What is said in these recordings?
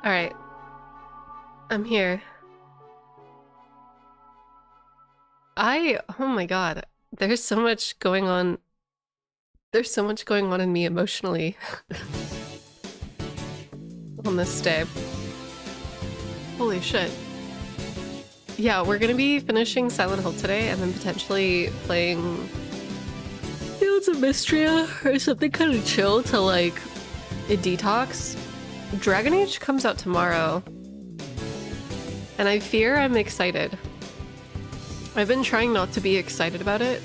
All right, I'm here. Oh my God, there's so much going on. There's so much going on in me emotionally on this day. Holy shit. Yeah, we're gonna be finishing Silent Hill today and then potentially playing Fields of Mistria or something kind of chill to like a detox. Dragon Age comes out tomorrow and I fear I'm excited. I've been trying not to be excited about it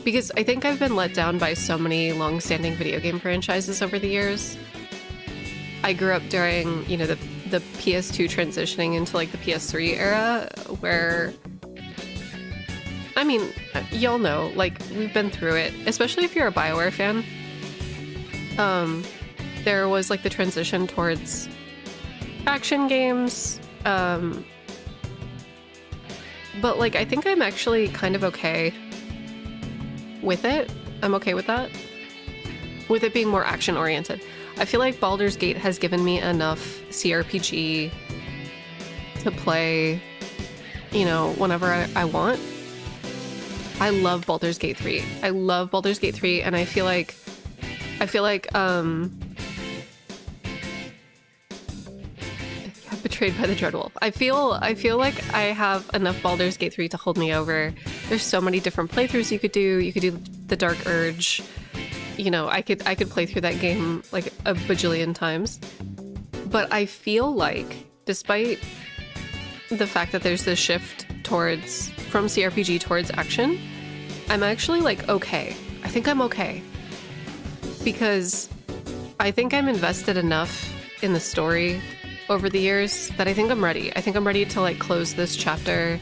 because I think I've been let down by so many long-standing video game franchises over the years. I grew up during, you know, the PS2 transitioning into like the PS3 era where, I mean, y'all know, like we've been through it, especially if you're a BioWare fan. There was like the transition towards action games, but like I think I'm actually kind of okay with it. I'm okay with that. With it being more action oriented. I feel like Baldur's Gate has given me enough CRPG to play, you know, whenever I want. I love Baldur's Gate 3. I love Baldur's Gate 3 and I feel like betrayed by the Dreadwolf. I feel like I have enough Baldur's Gate 3 to hold me over. There's so many different playthroughs you could do. You could do the Dark Urge. You know, I could play through that game like a bajillion times. But I feel like, despite the fact that there's this shift from CRPG towards action, I'm actually like okay. I think I'm okay. Because I think I'm invested enough in the story over the years that I think I'm ready. I think I'm ready to like close this chapter.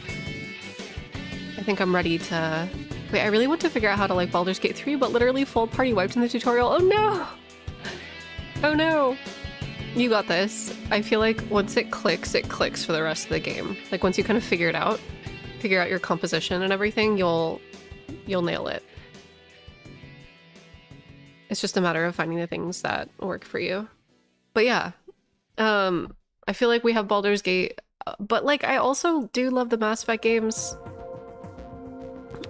I think I'm ready to... Wait, I really want to figure out how to like Baldur's Gate 3, but literally full party wiped in the tutorial. Oh no! Oh no! You got this. I feel like once it clicks for the rest of the game. Like once you kind of figure out your composition and everything, you'll nail it. It's just a matter of finding the things that work for you. But yeah, I feel like we have Baldur's Gate, but like I also do love the Mass Effect games.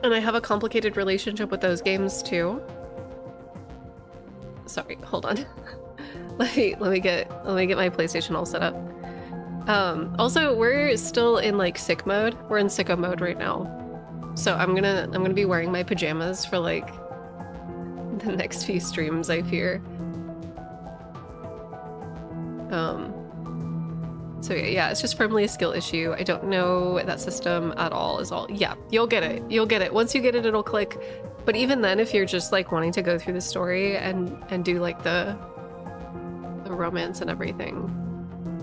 And I have a complicated relationship with those games too. Sorry, hold on. let me get my PlayStation all set up. Also, we're still in like sick mode. We're in sicko mode right now. So I'm gonna be wearing my pajamas for like the next few streams, I fear. So yeah, it's just firmly a skill issue. I don't know that system at all is all. Yeah, you'll get it. You'll get it. Once you get it, it'll click. But even then, if you're just like wanting to go through the story and do like the romance and everything,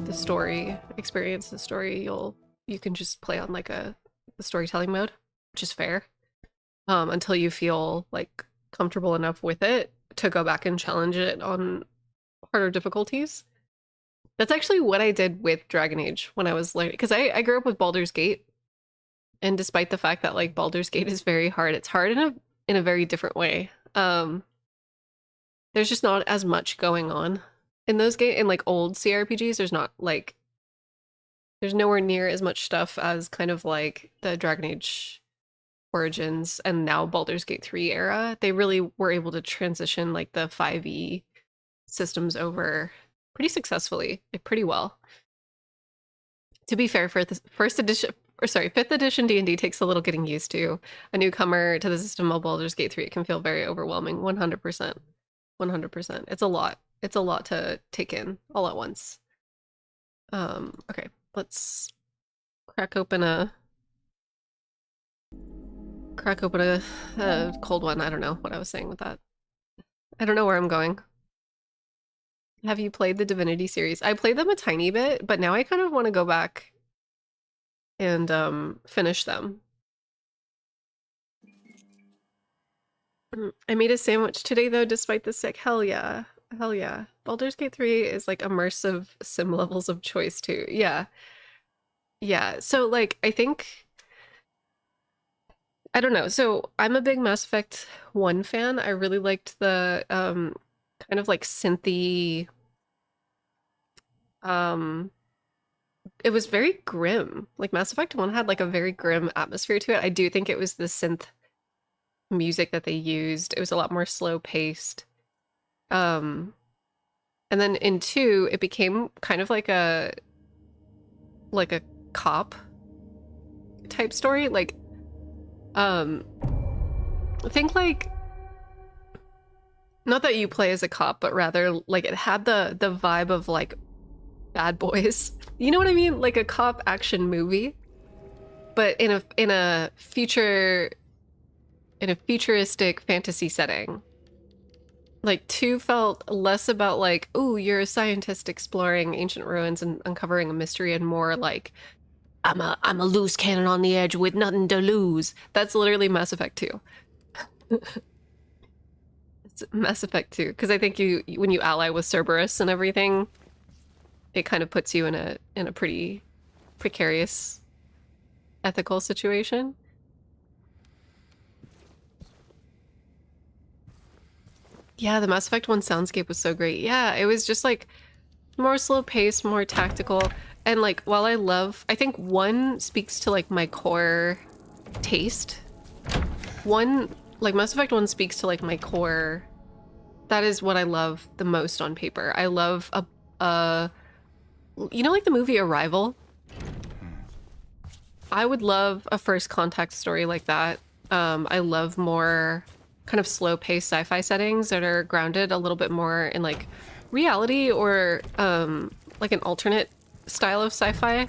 the story, experience the story, you can just play on like the storytelling mode, which is fair. Until you feel like comfortable enough with it to go back and challenge it on harder difficulties. That's actually what I did with Dragon Age when I was learning, because I grew up with Baldur's Gate, and despite the fact that like Baldur's Gate is very hard, it's hard in a very different way. There's just not as much going on in those in like old CRPGs. There's nowhere near as much stuff as kind of like the Dragon Age Origins and now Baldur's Gate 3 era. They really were able to transition like the 5e systems over pretty successfully, like pretty well. To be fair, for the fifth edition D&D takes a little getting used to. A newcomer to the system of Baldur's Gate 3, it can feel very overwhelming. 100%. 100%. It's a lot. It's a lot to take in all at once. Okay, let's crack open a cold one. I don't know what I was saying with that. I don't know where I'm going. Have you played the Divinity series? I played them a tiny bit, but now I kind of want to go back and finish them. I made a sandwich today though, despite the sick. Hell yeah. Hell yeah. Baldur's Gate 3 is like immersive sim levels of choice too. Yeah. Yeah. So like I think I don't know. So I'm a big Mass Effect 1 fan. I really liked the kind of like synthy it was very grim. Like Mass Effect 1 had like a very grim atmosphere to it. I do think it was the synth music that they used. It was a lot more slow paced. Um, and then in 2, it became kind of like a cop type story. Like, I think like not that you play as a cop, but rather like it had the vibe of like Bad Boys. You know what I mean? Like a cop action movie, but in a futuristic fantasy setting. Like 2 felt less about like, ooh, you're a scientist exploring ancient ruins and uncovering a mystery, and more like I'm a loose cannon on the edge with nothing to lose. That's literally Mass Effect 2. It's Mass Effect 2, because I think you when you ally with Cerberus and everything, it kind of puts you in a pretty precarious ethical situation. Yeah, the Mass Effect 1 soundscape was so great. Yeah, it was just like more slow paced, more tactical. And like while I think 1 speaks to like my core taste. Like Mass Effect 1 speaks to like my core. That is what I love the most on paper. I love a you know, like the movie Arrival? I would love a first contact story like that. I love more kind of slow-paced sci-fi settings that are grounded a little bit more in like reality, or like an alternate style of sci-fi.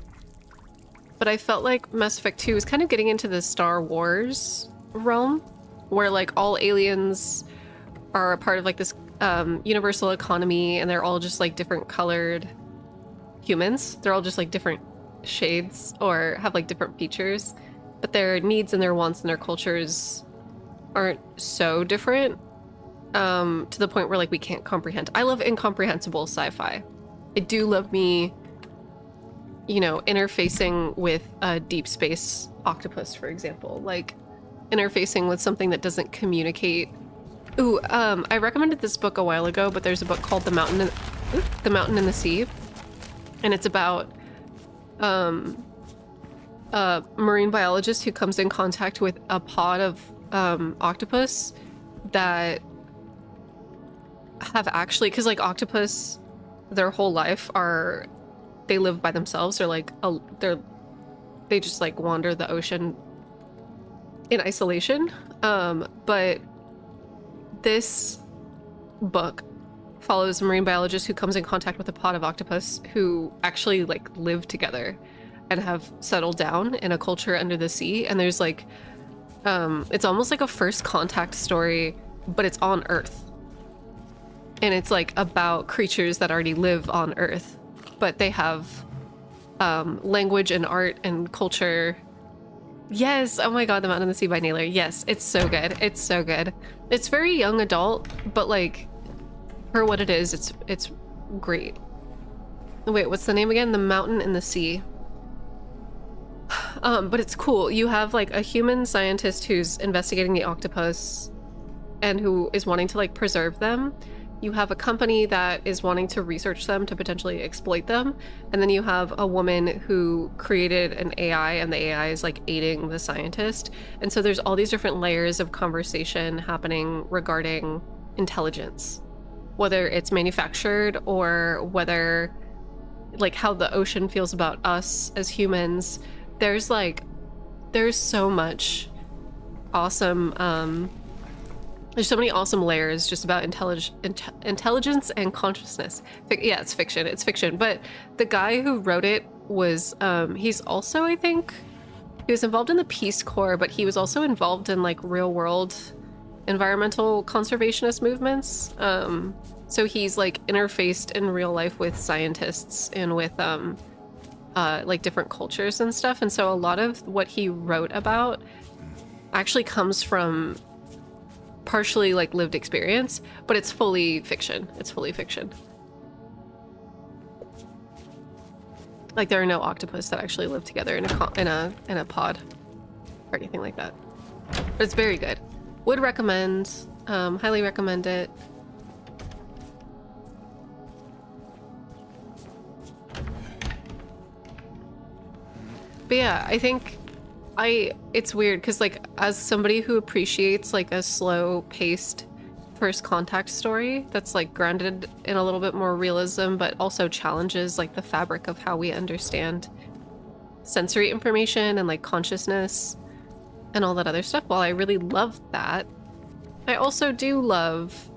But I felt like Mass Effect 2 was kind of getting into the Star Wars realm, where like all aliens are a part of like this universal economy, and they're all just like different colored humans. They're all just like different shades or have like different features, but their needs and their wants and their cultures aren't so different to the point where like we can't comprehend. I love incomprehensible sci-fi. I do love me, you know, interfacing with a deep space octopus, for example, like interfacing with something that doesn't communicate. Ooh, I recommended this book a while ago, but there's a book called The Mountain in the Sea, and it's about a marine biologist who comes in contact with a pod of octopus that have actually, because like octopus, their whole life they live by themselves. They're like they just like wander the ocean in isolation. But this book follows a marine biologist who comes in contact with a pod of octopus who actually like live together and have settled down in a culture under the sea. And there's like it's almost like a first contact story, but it's on Earth. And it's like about creatures that already live on Earth, but they have language and art and culture. Yes, oh my god, The Mountain in the Sea by Naylor. Yes, it's so good. It's so good. It's very young adult, but like for what it is, it's great. Wait, what's the name again? The Mountain in the Sea. But it's cool. You have like a human scientist who's investigating the octopus and who is wanting to like preserve them. You have a company that is wanting to research them to potentially exploit them. And then you have a woman who created an AI, and the AI is like aiding the scientist. And so there's all these different layers of conversation happening regarding intelligence, whether it's manufactured or whether like how the ocean feels about us as humans. There's so much awesome there's so many awesome layers just about intelligence and consciousness. Yeah, it's fiction, but the guy who wrote it was he's also, I think he was involved in the Peace Corps, but he was also involved in like real world environmental conservationist movements. So he's like interfaced in real life with scientists and with like different cultures and stuff. And so a lot of what he wrote about actually comes from partially like lived experience, but it's fully fiction. It's fully fiction. Like there are no octopus that actually live together in a pod or anything like that. But it's very good. Would recommend, highly recommend it. But yeah, I think it's weird because like as somebody who appreciates like a slow-paced first contact story that's like grounded in a little bit more realism but also challenges like the fabric of how we understand sensory information and like consciousness and all that other stuff, while I really love that, I also do love,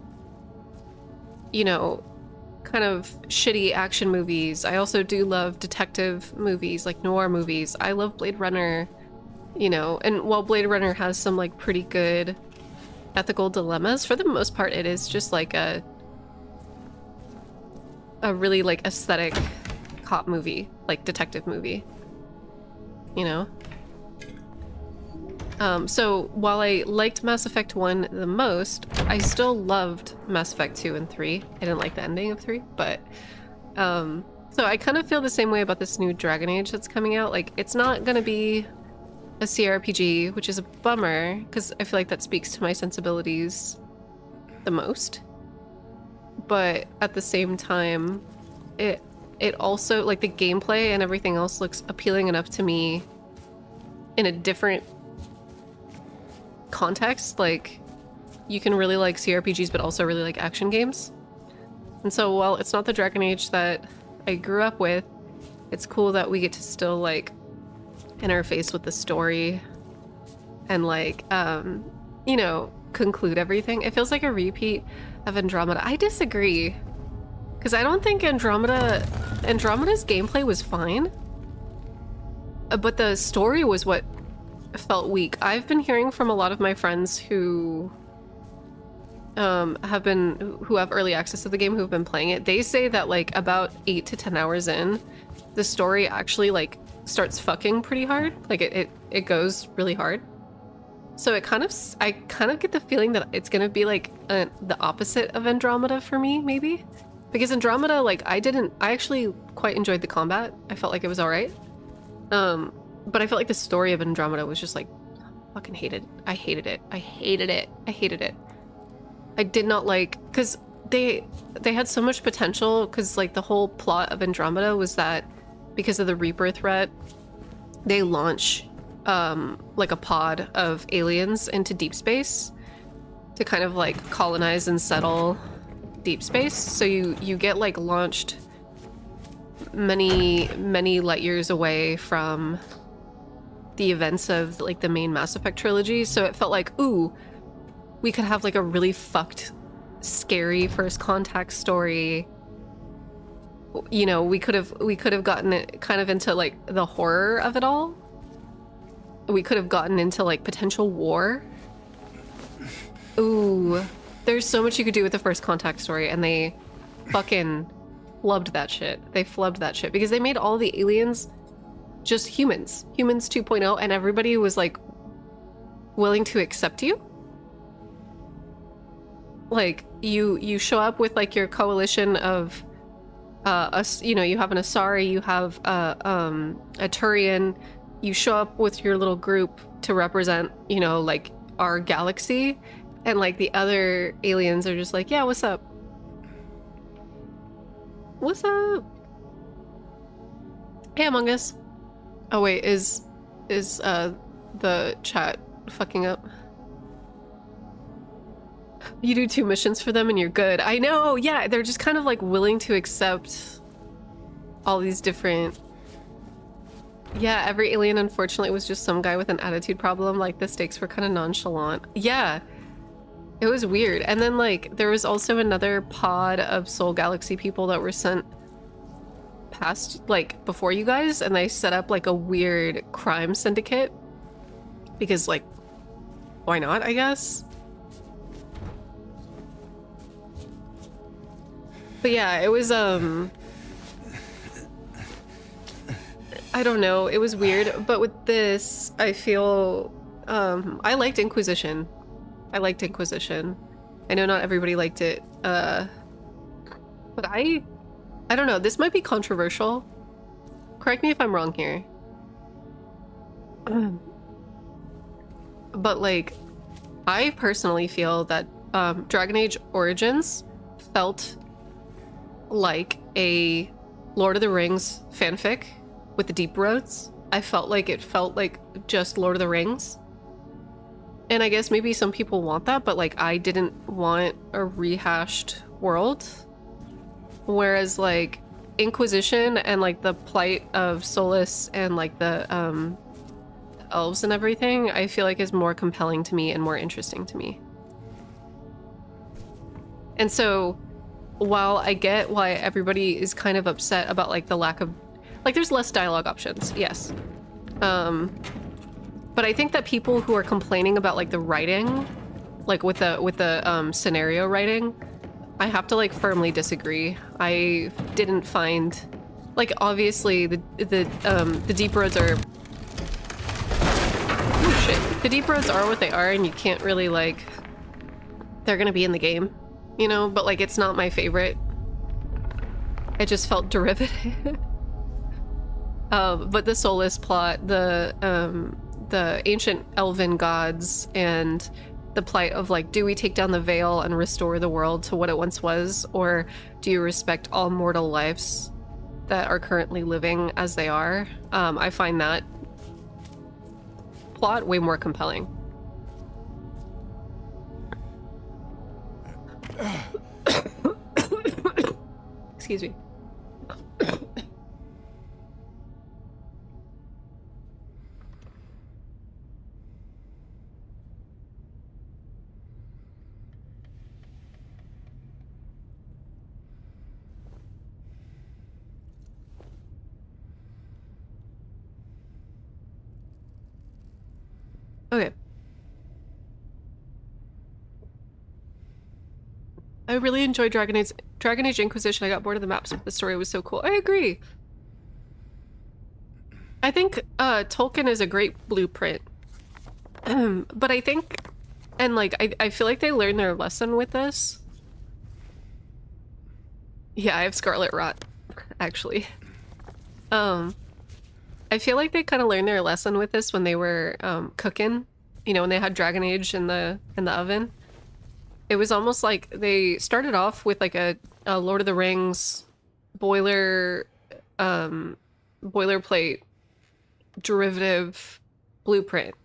you know, kind of shitty action movies. I also do love detective movies, like noir movies. I love Blade Runner, you know, and while Blade Runner has some like pretty good ethical dilemmas, for the most part it is just like a really like aesthetic cop movie, like detective movie, you know? So while I liked Mass Effect 1 the most, I still loved Mass Effect 2 and 3. I didn't like the ending of 3, but so I kind of feel the same way about this new Dragon Age that's coming out. Like, it's not gonna be a CRPG, which is a bummer, because I feel like that speaks to my sensibilities the most. But at the same time, it also, like, the gameplay and everything else looks appealing enough to me in a different context. Like, you can really like CRPGs but also really like action games. And so while it's not the Dragon Age that I grew up with, it's cool that we get to still like interface with the story and like you know, conclude everything. It feels like a repeat of Andromeda. I disagree, because I don't think Andromeda's gameplay was fine, but the story was what felt weak. I've been hearing from a lot of my friends who have early access to the game, who've been playing it. They say that like about 8 to 10 hours in, the story actually like starts fucking pretty hard. Like it goes really hard. So I kind of get the feeling that it's gonna be like the opposite of Andromeda for me, maybe, because Andromeda, like, I actually quite enjoyed the combat. I felt like it was all right. But I felt like the story of Andromeda was just like, fucking hated. I hated it. I hated it. I hated it. I did not like, because they had so much potential, because like the whole plot of Andromeda was that because of the Reaper threat, they launch like a pod of aliens into deep space to kind of like colonize and settle deep space. So you get like launched many light years away from the events of like the main Mass Effect trilogy. So it felt like, ooh, we could have like a really fucked, scary first contact story. You know, we could have gotten it kind of into like the horror of it all. We could have gotten into like potential war. Ooh, there's so much you could do with the first contact story, and they fucking flubbed that shit. They flubbed that shit because they made all the aliens just humans 2.0, and everybody was like willing to accept you. Like you show up with like your coalition of us, you know, you have an Asari, you have a Turian, you show up with your little group to represent, you know, like our galaxy, and like the other aliens are just like, yeah, what's up? What's up? Hey, Among Us. Oh wait, is the chat fucking up? You do 2 missions for them and you're good. I know, yeah, they're just kind of like willing to accept all these different... Yeah, every alien unfortunately was just some guy with an attitude problem. Like the stakes were kind of nonchalant. Yeah, it was weird. And then like there was also another pod of Soul Galaxy people that were sent past, like, before you guys, and they set up like a weird crime syndicate because, like, why not, I guess. But yeah, it was I don't know, it was weird. But with this, I feel I liked Inquisition. I know not everybody liked it, but I don't know, this might be controversial. Correct me if I'm wrong here. But like, I personally feel that Dragon Age Origins felt like a Lord of the Rings fanfic with the deep roads. I felt like it felt like just Lord of the Rings. And I guess maybe some people want that, but like I didn't want a rehashed world. Whereas like Inquisition and like the plight of Solus and like the elves and everything, I feel like is more compelling to me and more interesting to me. And so while I get why everybody is kind of upset about like the lack of, like there's less dialogue options, yes. But I think that people who are complaining about like the writing, like with the scenario writing, I have to like firmly disagree. I didn't find, like obviously the deep roads are, oh shit, the deep roads are what they are, and you can't really like, they're gonna be in the game, you know. But like it's not my favorite. It just felt derivative. But the Solus plot, the ancient elven gods, and the plight of like, do we take down the veil and restore the world to what it once was, or do you respect all mortal lives that are currently living as they are? I find that plot way more compelling. Excuse me. Okay. I really enjoyed Dragon Age Inquisition. I got bored of the maps, but the story was so cool. I agree. I think Tolkien is a great blueprint. But I think, and like, I feel like they learned their lesson with this. Yeah, I have Scarlet Rot, actually. I feel like they kind of learned their lesson with this when they were cooking, you know, when they had Dragon Age in the oven. It was almost like they started off with like a Lord of the Rings boilerplate derivative blueprint.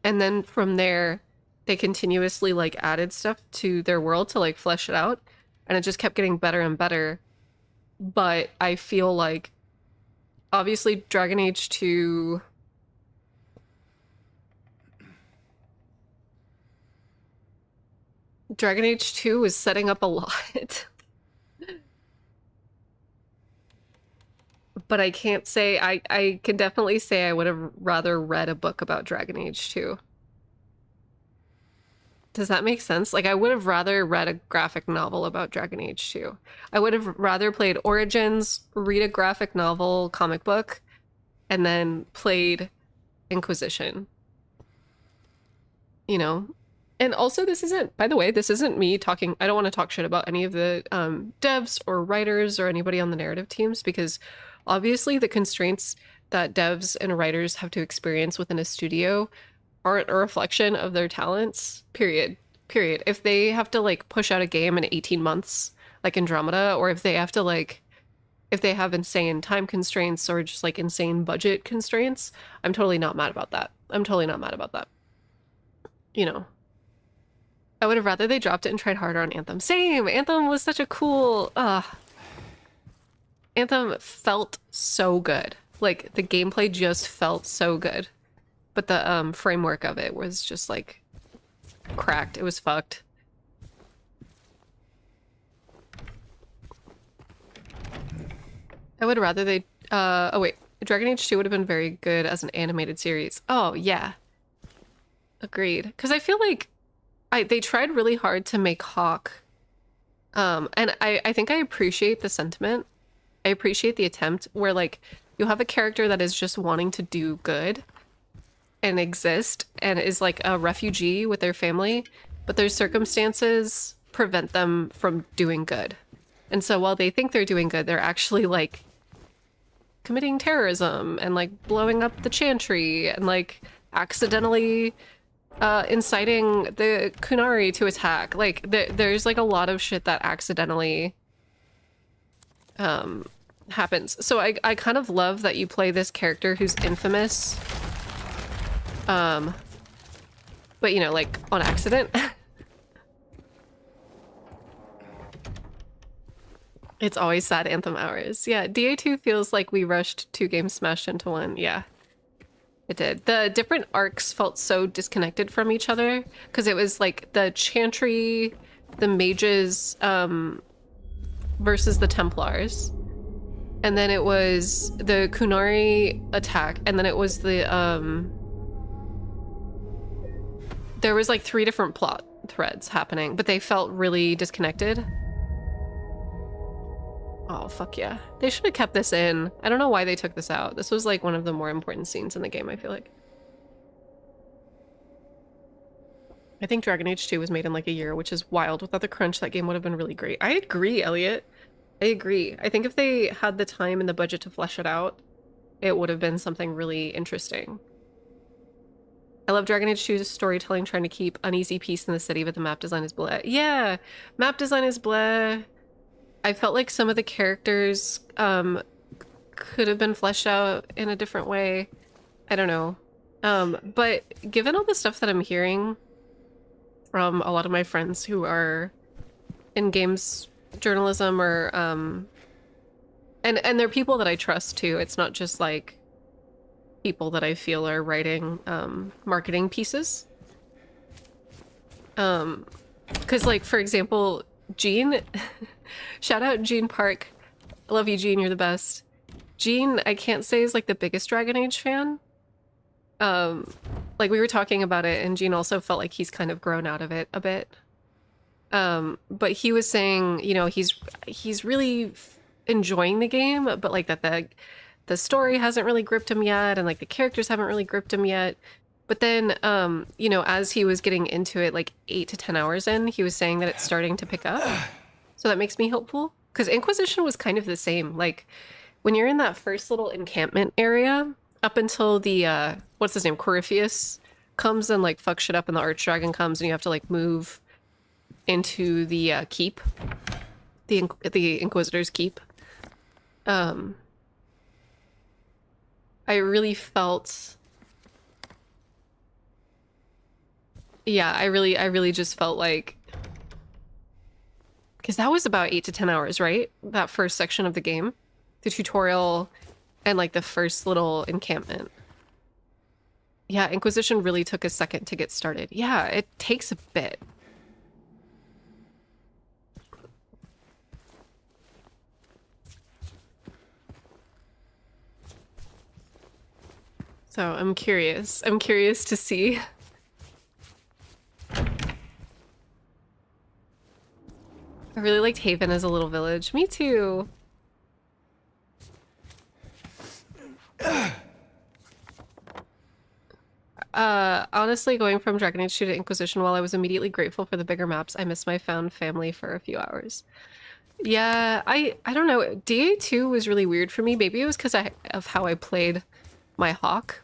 And then from there, they continuously like added stuff to their world to like flesh it out. And it just kept getting better and better. But I feel like obviously Dragon Age 2 was setting up a lot. But I can't say, I can definitely say I would have rather read a book about Dragon Age 2. Does that make sense? Like I would have rather read a graphic novel about Dragon Age 2. I would have rather played Origins, read a graphic novel, comic book, and then played Inquisition. You know? And also this isn't, by the way, this isn't me talking, I don't want to talk shit about any of the devs or writers or anybody on the narrative teams, because obviously the constraints that devs and writers have to experience within a studio aren't a reflection of their talents, period. If they have to like push out a game in 18 months, like Andromeda, or if they have to like, if they have insane time constraints or just like insane budget constraints, I'm totally not mad about that. You know, I would have rather they dropped it and tried harder on Anthem. Same! Anthem was such a cool, Anthem felt so good. Like the gameplay just felt so good. But the framework of it was just like cracked. It was fucked. I would rather they, oh wait, Dragon Age 2 would have been very good as an animated series. Oh yeah, agreed. Because I feel like they tried really hard to make Hawk, and I think I appreciate the sentiment. I appreciate the attempt where like you have a character that is just wanting to do good and exist and is like a refugee with their family, but their circumstances prevent them from doing good. And so while they think they're doing good, they're actually like committing terrorism and like blowing up the Chantry and like accidentally inciting the Kunari to attack. Like there's like a lot of shit that accidentally happens. So I kind of love that you play this character who's infamous. But you know, like on accident. It's always sad anthem hours. Yeah, DA2 feels like we rushed 2 games smashed into one. Yeah, it did. The different arcs felt so disconnected from each other because it was like the Chantry, the mages versus the Templars. And then it was the Kunari attack, and then it was the there was like 3 different plot threads happening, but they felt really disconnected. Oh, fuck yeah. They should have kept this in. I don't know why they took this out. This was like one of the more important scenes in the game, I feel like. I think Dragon Age 2 was made in like a year, which is wild. Without the crunch, that game would have been really great. I agree, Elliot. I agree. I think if they had the time and the budget to flesh it out, it would have been something really interesting. I love Dragon Age 2's storytelling, trying to keep uneasy peace in the city, but the map design is bleh. Yeah, map design is bleh. I felt like some of the characters could have been fleshed out in a different way. I don't know. But given all the stuff that I'm hearing from a lot of my friends who are in games journalism or and they're people that I trust too. It's not just like people that I feel are writing marketing pieces. Because like for example, Jean, shout out Jean Park. I love you, Jean, you're the best. Jean, I can't say is like the biggest Dragon Age fan. Like we were talking about it and Jean also felt like he's kind of grown out of it a bit. But he was saying, you know, he's really enjoying the game, but like that the story hasn't really gripped him yet and like the characters haven't really gripped him yet. But then, you know, as he was getting into it, like 8 to 10 hours in, he was saying that it's starting to pick up. So that makes me hopeful. Because Inquisition was kind of the same. Like, when you're in that first little encampment area, up until the, what's his name, Corypheus comes and, like, fucks shit up, and the Archdragon comes, and you have to, like, move into the, keep. The Inquisitor's keep. I really felt... Yeah, I really just felt like, because that was about 8 to 10 hours, right? That first section of the game, the tutorial and like the first little encampment. Yeah, Inquisition really took a second to get started. Yeah, it takes a bit. So I'm curious. I'm curious to see. I really liked Haven as a little village. Me too. Honestly, going from Dragon Age 2 to Inquisition, while I was immediately grateful for the bigger maps, I missed my found family for a few hours. Yeah, I don't know. DA2 was really weird for me. Maybe it was because of how I played my Hawk.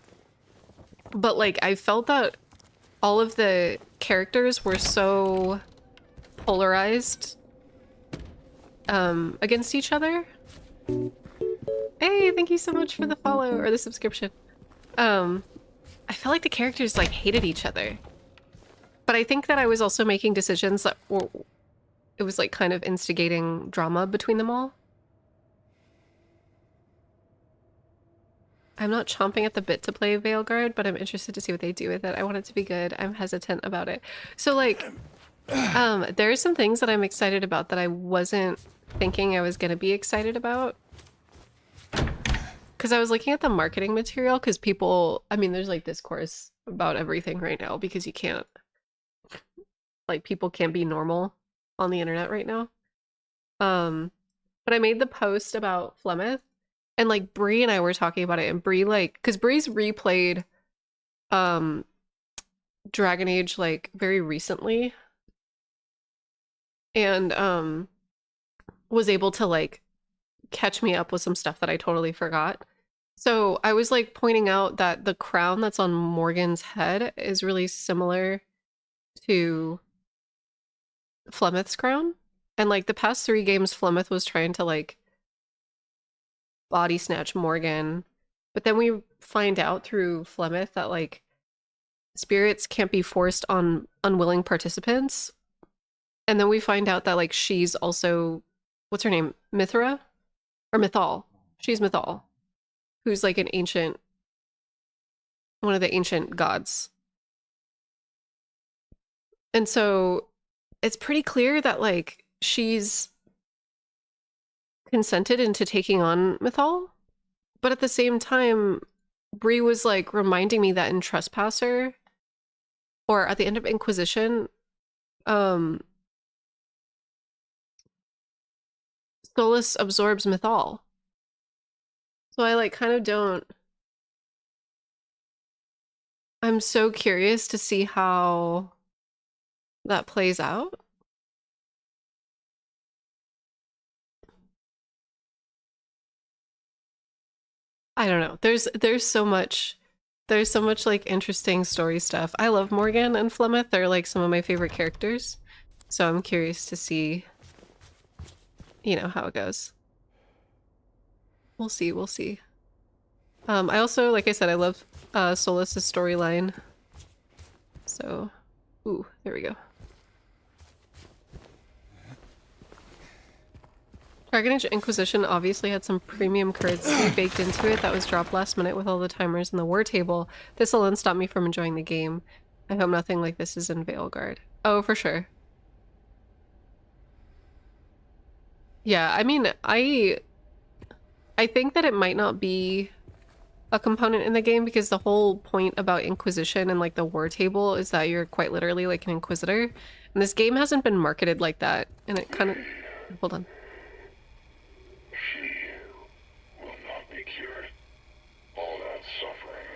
But like, I felt that all of the characters were so polarized against each other. Hey, thank you so much for the follow or the subscription. I felt like the characters like hated each other. But I think that I was also making decisions that were, it was like kind of instigating drama between them all. I'm not chomping at the bit to play Veilguard, but I'm interested to see what they do with it. I want it to be good. I'm hesitant about it. So like, there are some things that I'm excited about that I wasn't thinking I was gonna be excited about. Because I was looking at the marketing material, because people, I mean, there's like discourse about everything right now because you can't, like, people can't be normal on the internet right now. But I made the post about Flemeth, and like Bree and I were talking about it, and Bree like, because Bree's replayed Dragon Age like very recently, and was able to like catch me up with some stuff that I totally forgot. So I was like pointing out that the crown that's on Morgan's head is really similar to Flemeth's crown. And like the past 3 games, Flemeth was trying to like body snatch Morgan. But then we find out through Flemeth that like spirits can't be forced on unwilling participants. And then we find out that like she's also, what's her name? Mithra? Or Mythal. She's Mythal, who's like an ancient, one of the ancient gods. And so it's pretty clear that like she's consented into taking on Mythal. But at the same time, Bree was like reminding me that in Trespasser, or at the end of Inquisition, Solus absorbs Mythal. So I like kind of don't. I'm so curious to see how that plays out. I don't know. There's so much like interesting story stuff. I love Morgan and Flemeth. They're like some of my favorite characters. So I'm curious to see, you know, how it goes. We'll see, we'll see. I also, like I said, I love Solus's storyline. So, ooh, there we go. Dragon Age Inquisition obviously had some premium currency baked into it that was dropped last minute with all the timers in the war table. This alone stopped me from enjoying the game. I hope nothing like this is in Veilguard. Oh, for sure. Yeah, I mean, I think that it might not be a component in the game because the whole point about Inquisition and like the war table is that you're quite literally like an Inquisitor. And this game hasn't been marketed like that. And it kind of... Hold on. She will not be cured. All that suffering.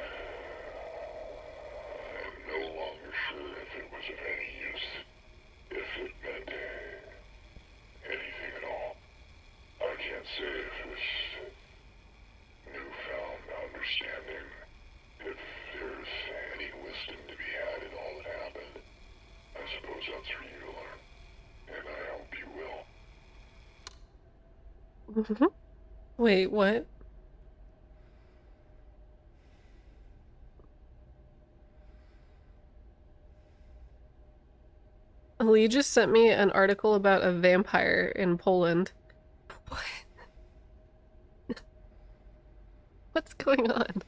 I'm no longer sure if it was of any use. If it meant anything at all. I can't say if this newfound understanding, if there's any wisdom to be had in all that happened. I suppose that's for you to learn. And I hope you will. Wait, what? Lee just sent me an article about a vampire in Poland. What? What's going on?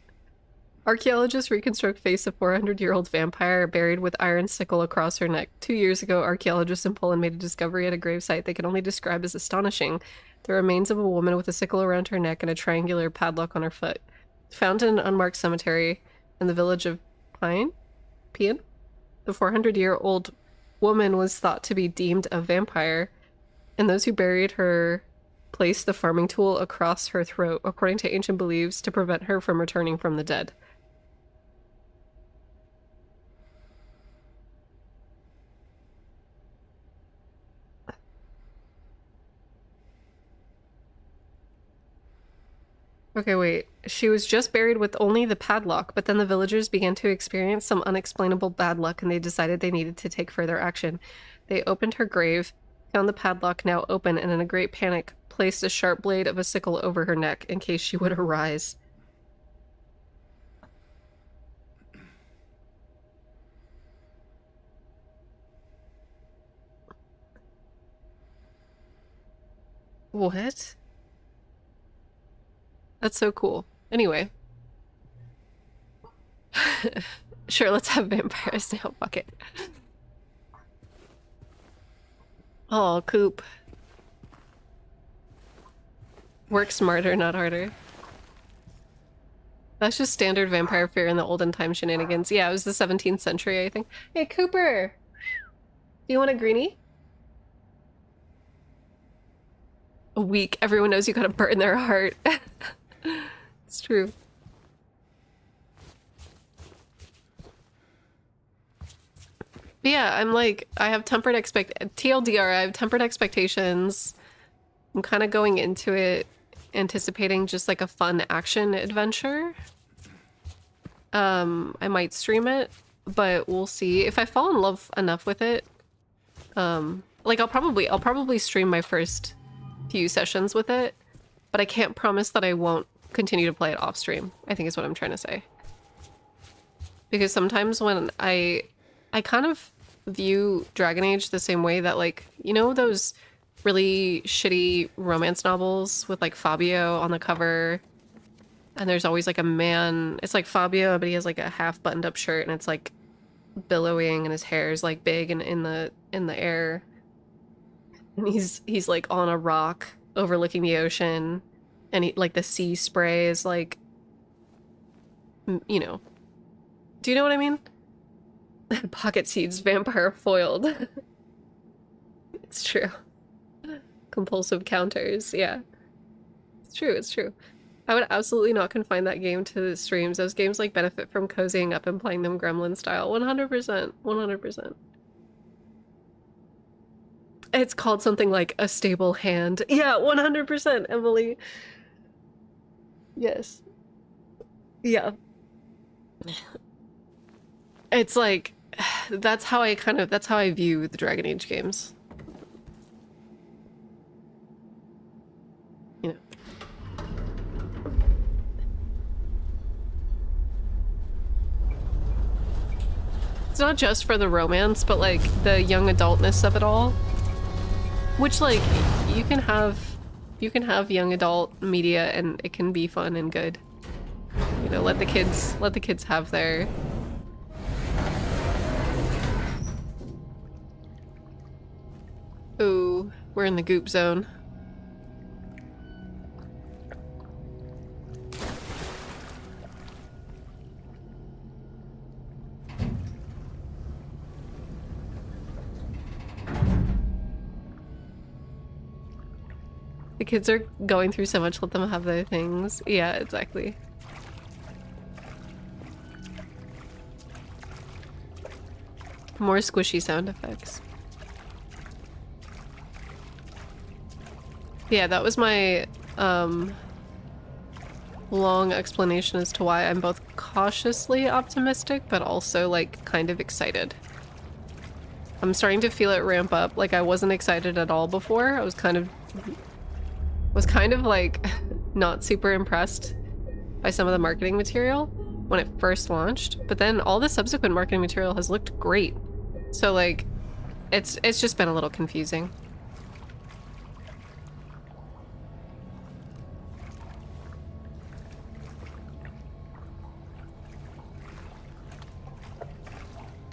Archaeologists reconstruct face of 400-year-old vampire buried with iron sickle across her neck. 2 years ago, archaeologists in Poland made a discovery at a gravesite they could only describe as astonishing. The remains of a woman with a sickle around her neck and a triangular padlock on her foot. Found in an unmarked cemetery in the village of Pine? Pian? The 400-year-old woman was thought to be deemed a vampire, and those who buried her placed the farming tool across her throat, according to ancient beliefs, to prevent her from returning from the dead. Okay, wait. She was just buried with only the padlock, but then the villagers began to experience some unexplainable bad luck and they decided they needed to take further action. They opened her grave, found the padlock now open, and in a great panic, placed a sharp blade of a sickle over her neck in case she would arise. What? That's so cool. Anyway. Sure, let's have vampires now. Fuck it. Oh, Coop. Work smarter, not harder. That's just standard vampire fear in the olden time shenanigans. Yeah, it was the 17th century, I think. Hey, Cooper! Do you want a greenie? A week. Everyone knows you gotta burn their heart. It's true. But yeah, I'm like, I have tempered TLDR, I have tempered expectations. I'm kind of going into it anticipating just like a fun action adventure. I might stream it, but we'll see. If I fall in love enough with it, like I'll probably stream my first few sessions with it. but I can't promise that I won't continue to play it off stream, I think is what I'm trying to say. Because sometimes when I kind of view Dragon Age the same way that, like, you know those really shitty romance novels with like Fabio on the cover, and there's always like a man, it's like Fabio, but he has like a half buttoned up shirt and it's like billowing and his hair is like big and in the air. And he's like on a rock overlooking the ocean, and he, like the sea spray is like, you know. Do you know what I mean? Pocket seeds, vampire foiled. It's true. Compulsive counters, yeah. It's true, it's true. I would absolutely not confine that game to the streams. Those games like benefit from cozying up and playing them gremlin style. 100%. 100%. It's called something like A Stable Hand. Yeah, 100%, Emily. Yes. Yeah. It's like, that's how I view the Dragon Age games. You know. It's not just for the romance, but like the young adultness of it all. Which, like, you can have young adult media and it can be fun and good. You know, let the kids have their... Ooh, we're in the goop zone. The kids are going through so much, let them have their things. Yeah, exactly. More squishy sound effects. Yeah, that was my long explanation as to why I'm both cautiously optimistic, but also like kind of excited. I'm starting to feel it ramp up. Like I wasn't excited at all before. I was kind of like not super impressed by some of the marketing material when it first launched, but then all the subsequent marketing material has looked great. So like, it's just been a little confusing.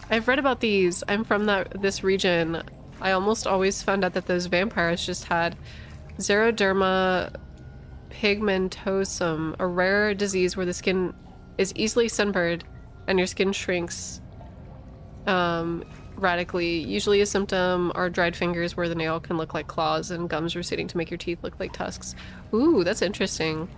I've read about these. I'm from this region. I almost always found out that those vampires just had xeroderma pigmentosum, a rare disease where the skin is easily sunburned and your skin shrinks radically. Usually a symptom are dried fingers where the nail can look like claws and gums receding to make your teeth look like tusks. Ooh, that's interesting.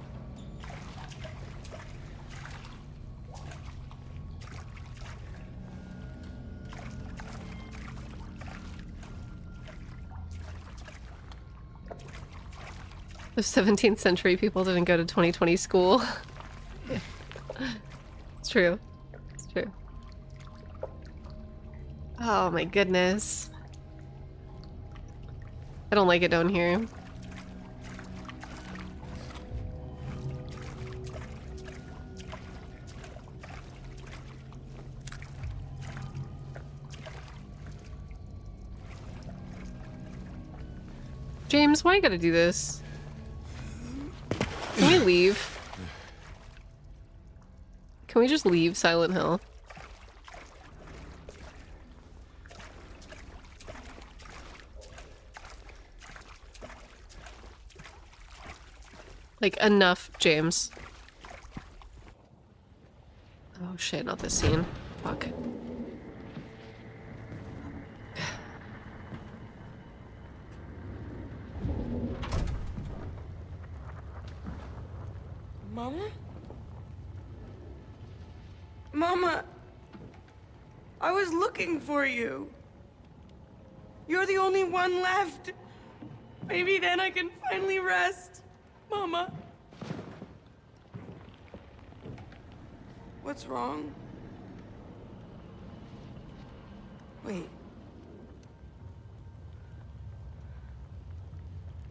The 17th century people didn't go to 2020 school. Yeah. It's true. It's true. Oh my goodness. I don't like it down here. James, why you gotta do this? Can we leave? Can we just leave Silent Hill? Like, enough, James. Oh shit, not this scene. Fuck. Mama? Mama! I was looking for you. You're the only one left. Maybe then I can finally rest. Mama. What's wrong? Wait.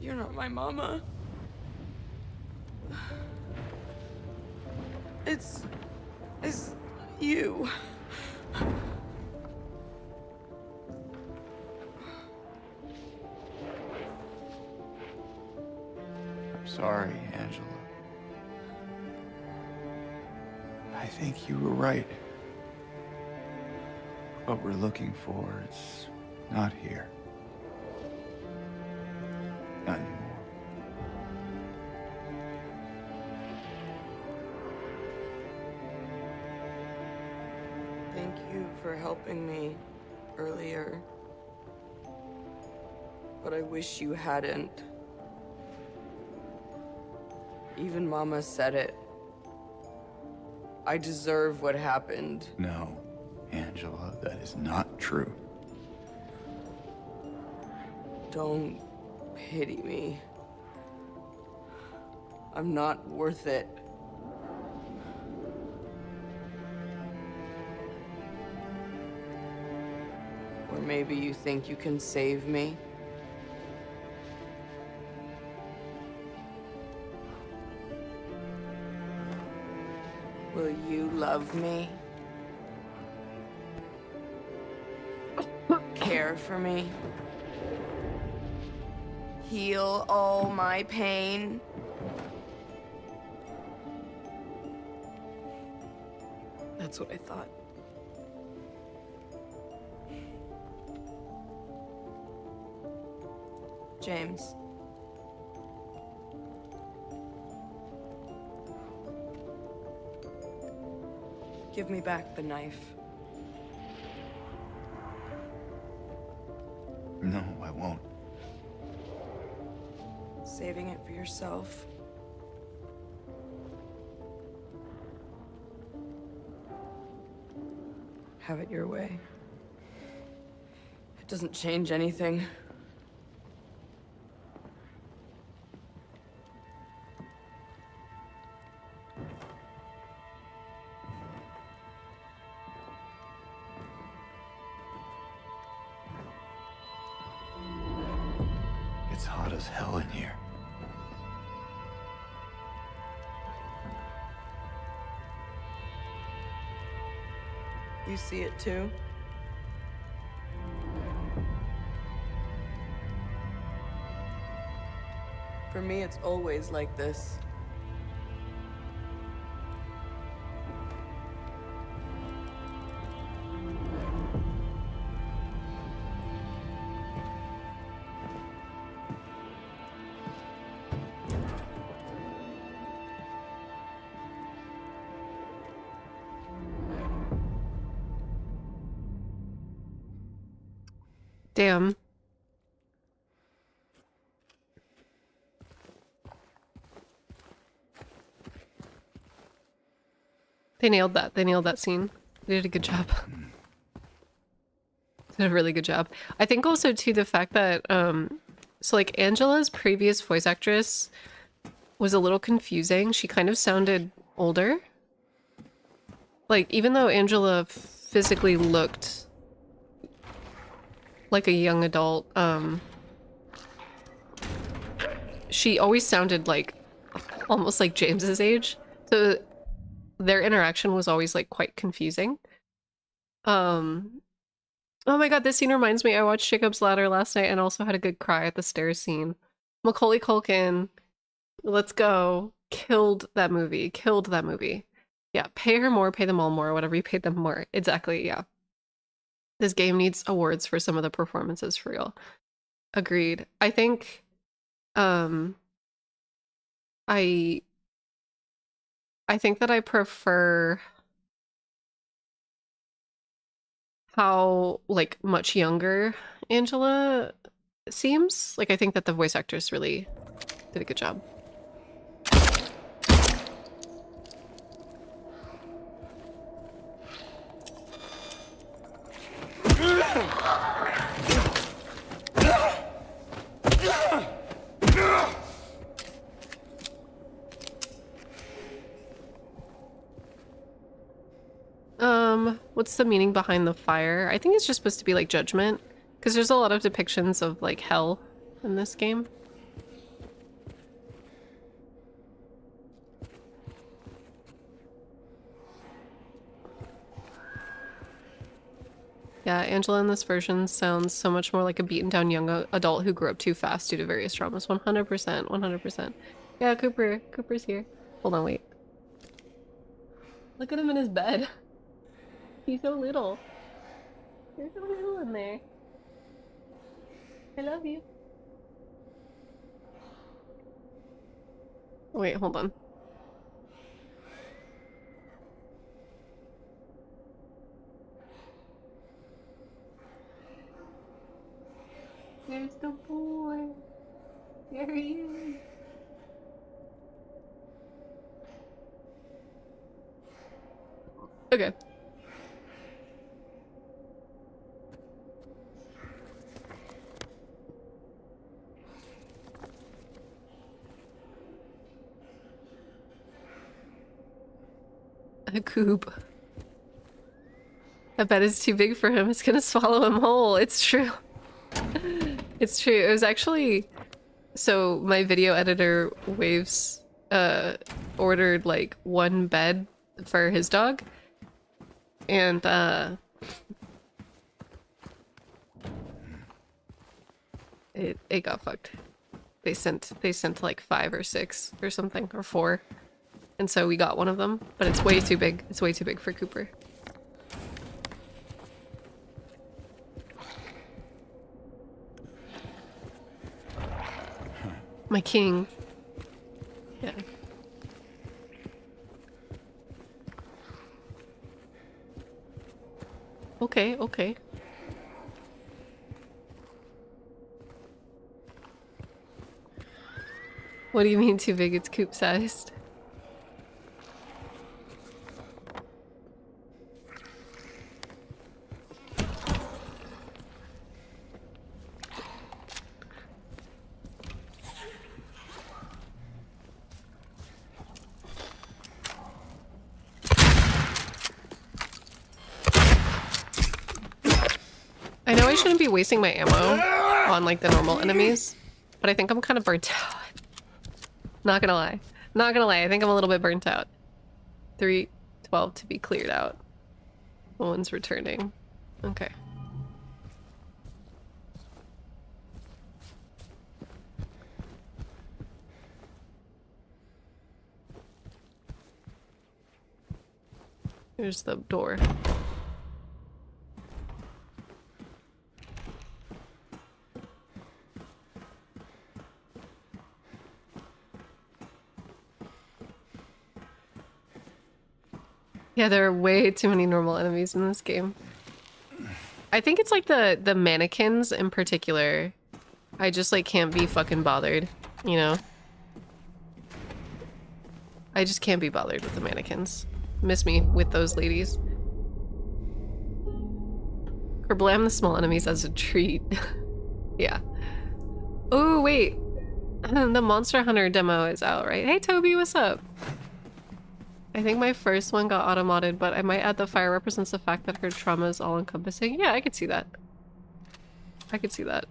You're not my mama. It's you. I'm sorry, Angela. I think you were right. What we're looking for, it's not here. Not anymore. Thank you for helping me earlier. But I wish you hadn't. Even Mama said it. I deserve what happened. No, Angela, that is not true. Don't pity me. I'm not worth it. Or maybe you think you can save me? Will you love me? Care for me? Heal all my pain? That's what I thought. James. Give me back the knife. No, I won't. Saving it for yourself. Have it your way. It doesn't change anything. It's hot as hell in here. You see it too? For me, it's always like this. Damn. They nailed that. They nailed that scene. They did a good job. They did a really good job. I think also too the fact that so like Angela's previous voice actress was a little confusing. She kind of sounded older. Like even though Angela physically looked like a young adult, she always sounded like almost like James's age. So their interaction was always like quite confusing. Oh my god, this scene reminds me, I watched Jacob's Ladder last night and also had a good cry at the stairs scene. Macaulay Culkin, let's go. Killed that movie. Killed that movie. Yeah, pay her more, pay them all more, whatever you paid them more. Exactly, yeah. This game needs awards for some of the performances for real. Agreed. I think I think that I prefer how like much younger Angela seems. Like I think that the voice actress really did a good job. What's the meaning behind the fire? I think it's just supposed to be like judgment, because there's a lot of depictions of like hell in this game. Yeah, Angela in this version sounds so much more like a beaten down young adult who grew up too fast due to various traumas. 100%, 100%. Yeah, Cooper's here. Hold on, wait. Look at him in his bed. He's so little. You're so little in there. I love you. Wait, hold on. There's the boy. There he is. Okay. A coop. I bet it's too big for him. It's gonna swallow him whole. It's true. It's true. It was actually... So my video editor, Waves, ordered like one bed for his dog. And, it got fucked. They sent like 5 or 6 or something, or 4. And so we got one of them, but it's way too big. It's way too big for Cooper. My king. Yeah. Okay, okay. What do you mean too big? It's coop sized. I know I shouldn't be wasting my ammo on like the normal enemies, but I think I'm kind of burnt out. Not gonna lie. Not gonna lie, I think I'm a little bit burnt out. 312 to be cleared out. No one's returning. Okay. Here's the door. Yeah, there are way too many normal enemies in this game. I think it's like the mannequins in particular. I just like can't be fucking bothered, you know? I just can't be bothered with the mannequins. Miss me with those ladies. Kerblam the small enemies as a treat. Yeah. Oh, wait. The Monster Hunter demo is out, right? Hey, Toby, what's up? I think my first one got auto-modded, but I might add the fire represents the fact that her trauma is all-encompassing. Yeah, I could see that. I could see that.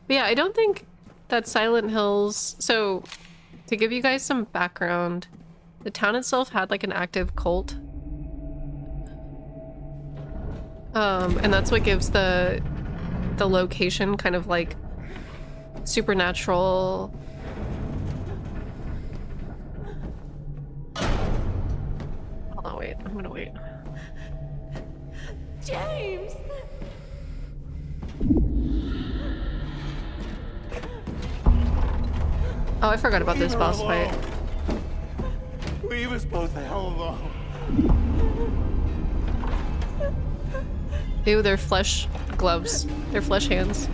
But yeah, I don't think that Silent Hills... So, to give you guys some background, the town itself had like an active cult. And that's what gives the location kind of like supernatural... Wait, I'm gonna wait. James! Oh, I forgot about this boss fight. Leave us both the hell alone. Ew, they're flesh gloves. They're flesh hands.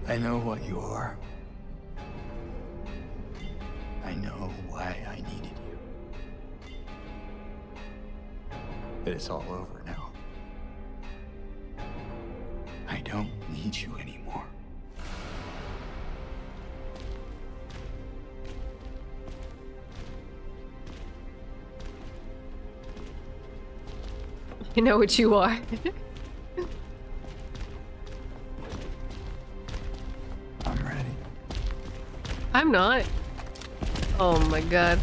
I know what you are. I know why I needed you. But it's all over now. I don't need you anymore. You know what you are. I'm ready. I'm not. Oh my god.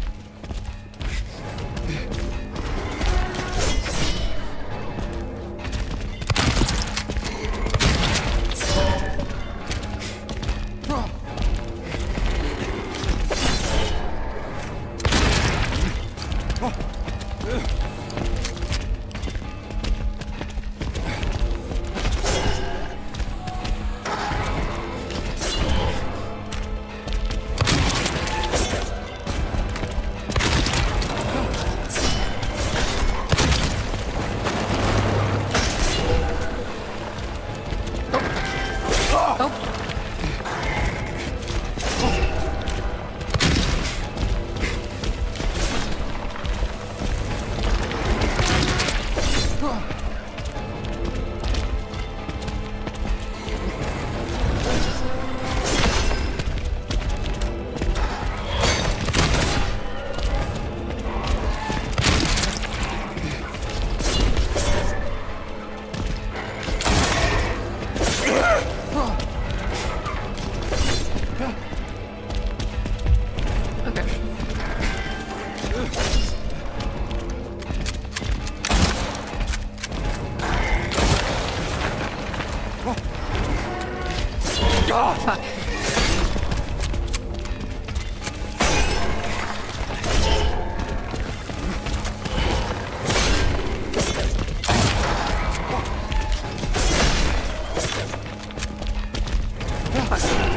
Fuck.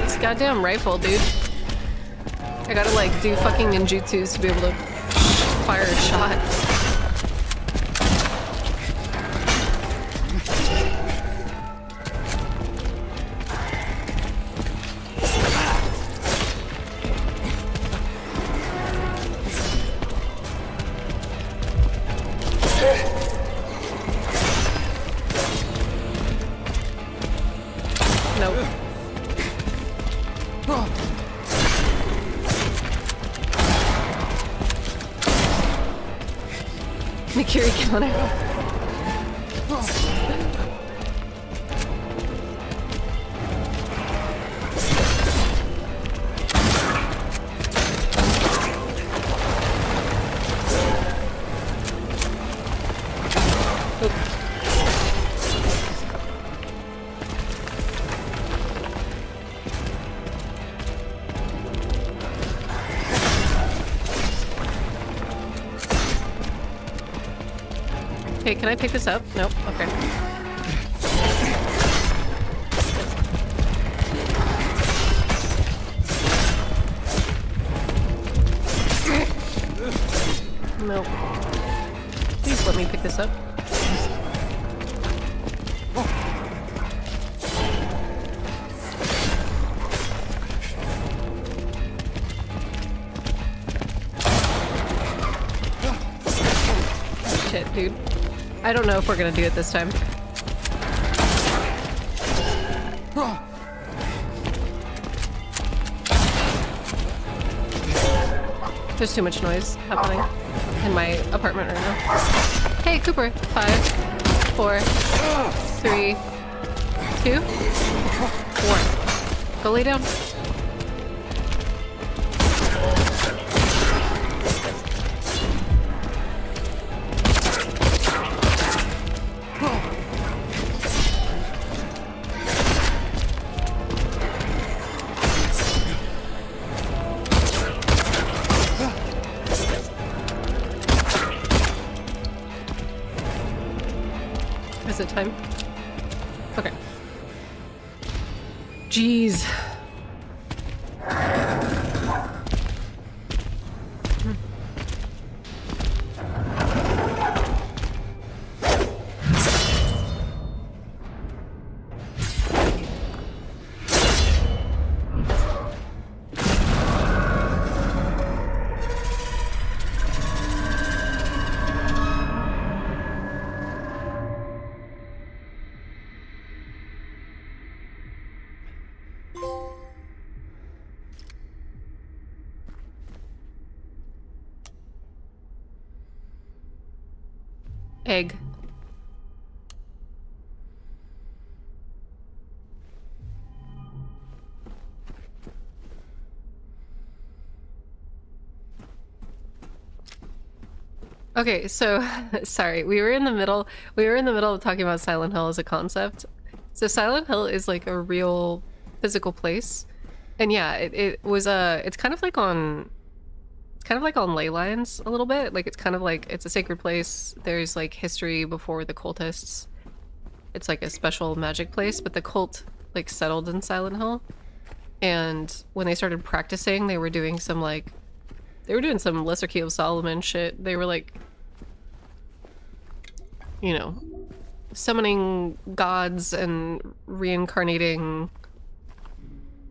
This goddamn rifle, dude. I gotta like do fucking ninjutsus to be able to fire a shot. Nope. Mikiri counter. Hey, can I pick this up? Nope. Okay. Nope. Please let me pick this up. Shit, dude. I don't know if we're gonna do it this time. There's too much noise happening in my apartment right now. Hey, Cooper. 5, 4, 3, 2, 1. Go lay down. Is it time? Okay. Jeez. Egg. Okay, so sorry, we were in the middle of talking about Silent Hill as a concept. So Silent Hill is like a real physical place. And yeah, it was it's kind of like on ley lines a little bit. Like it's kind of like it's a sacred place. There's like history before the cultists. It's like a special magic place, but the cult like settled in Silent Hill. And when they started practicing, they were doing some Lesser Key of Solomon shit. They were like, you know, summoning gods and reincarnating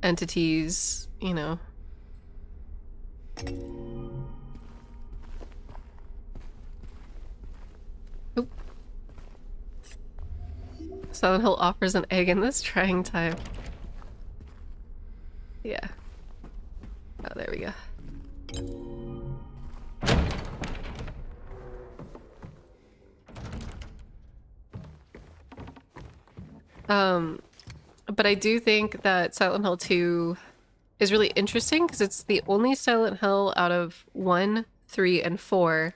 entities, you know. Oop. Silent Hill offers an egg in this trying time. Yeah. Oh, there we go. But I do think that Silent Hill 2 is really interesting because it's the only Silent Hill out of 1, 3, and 4.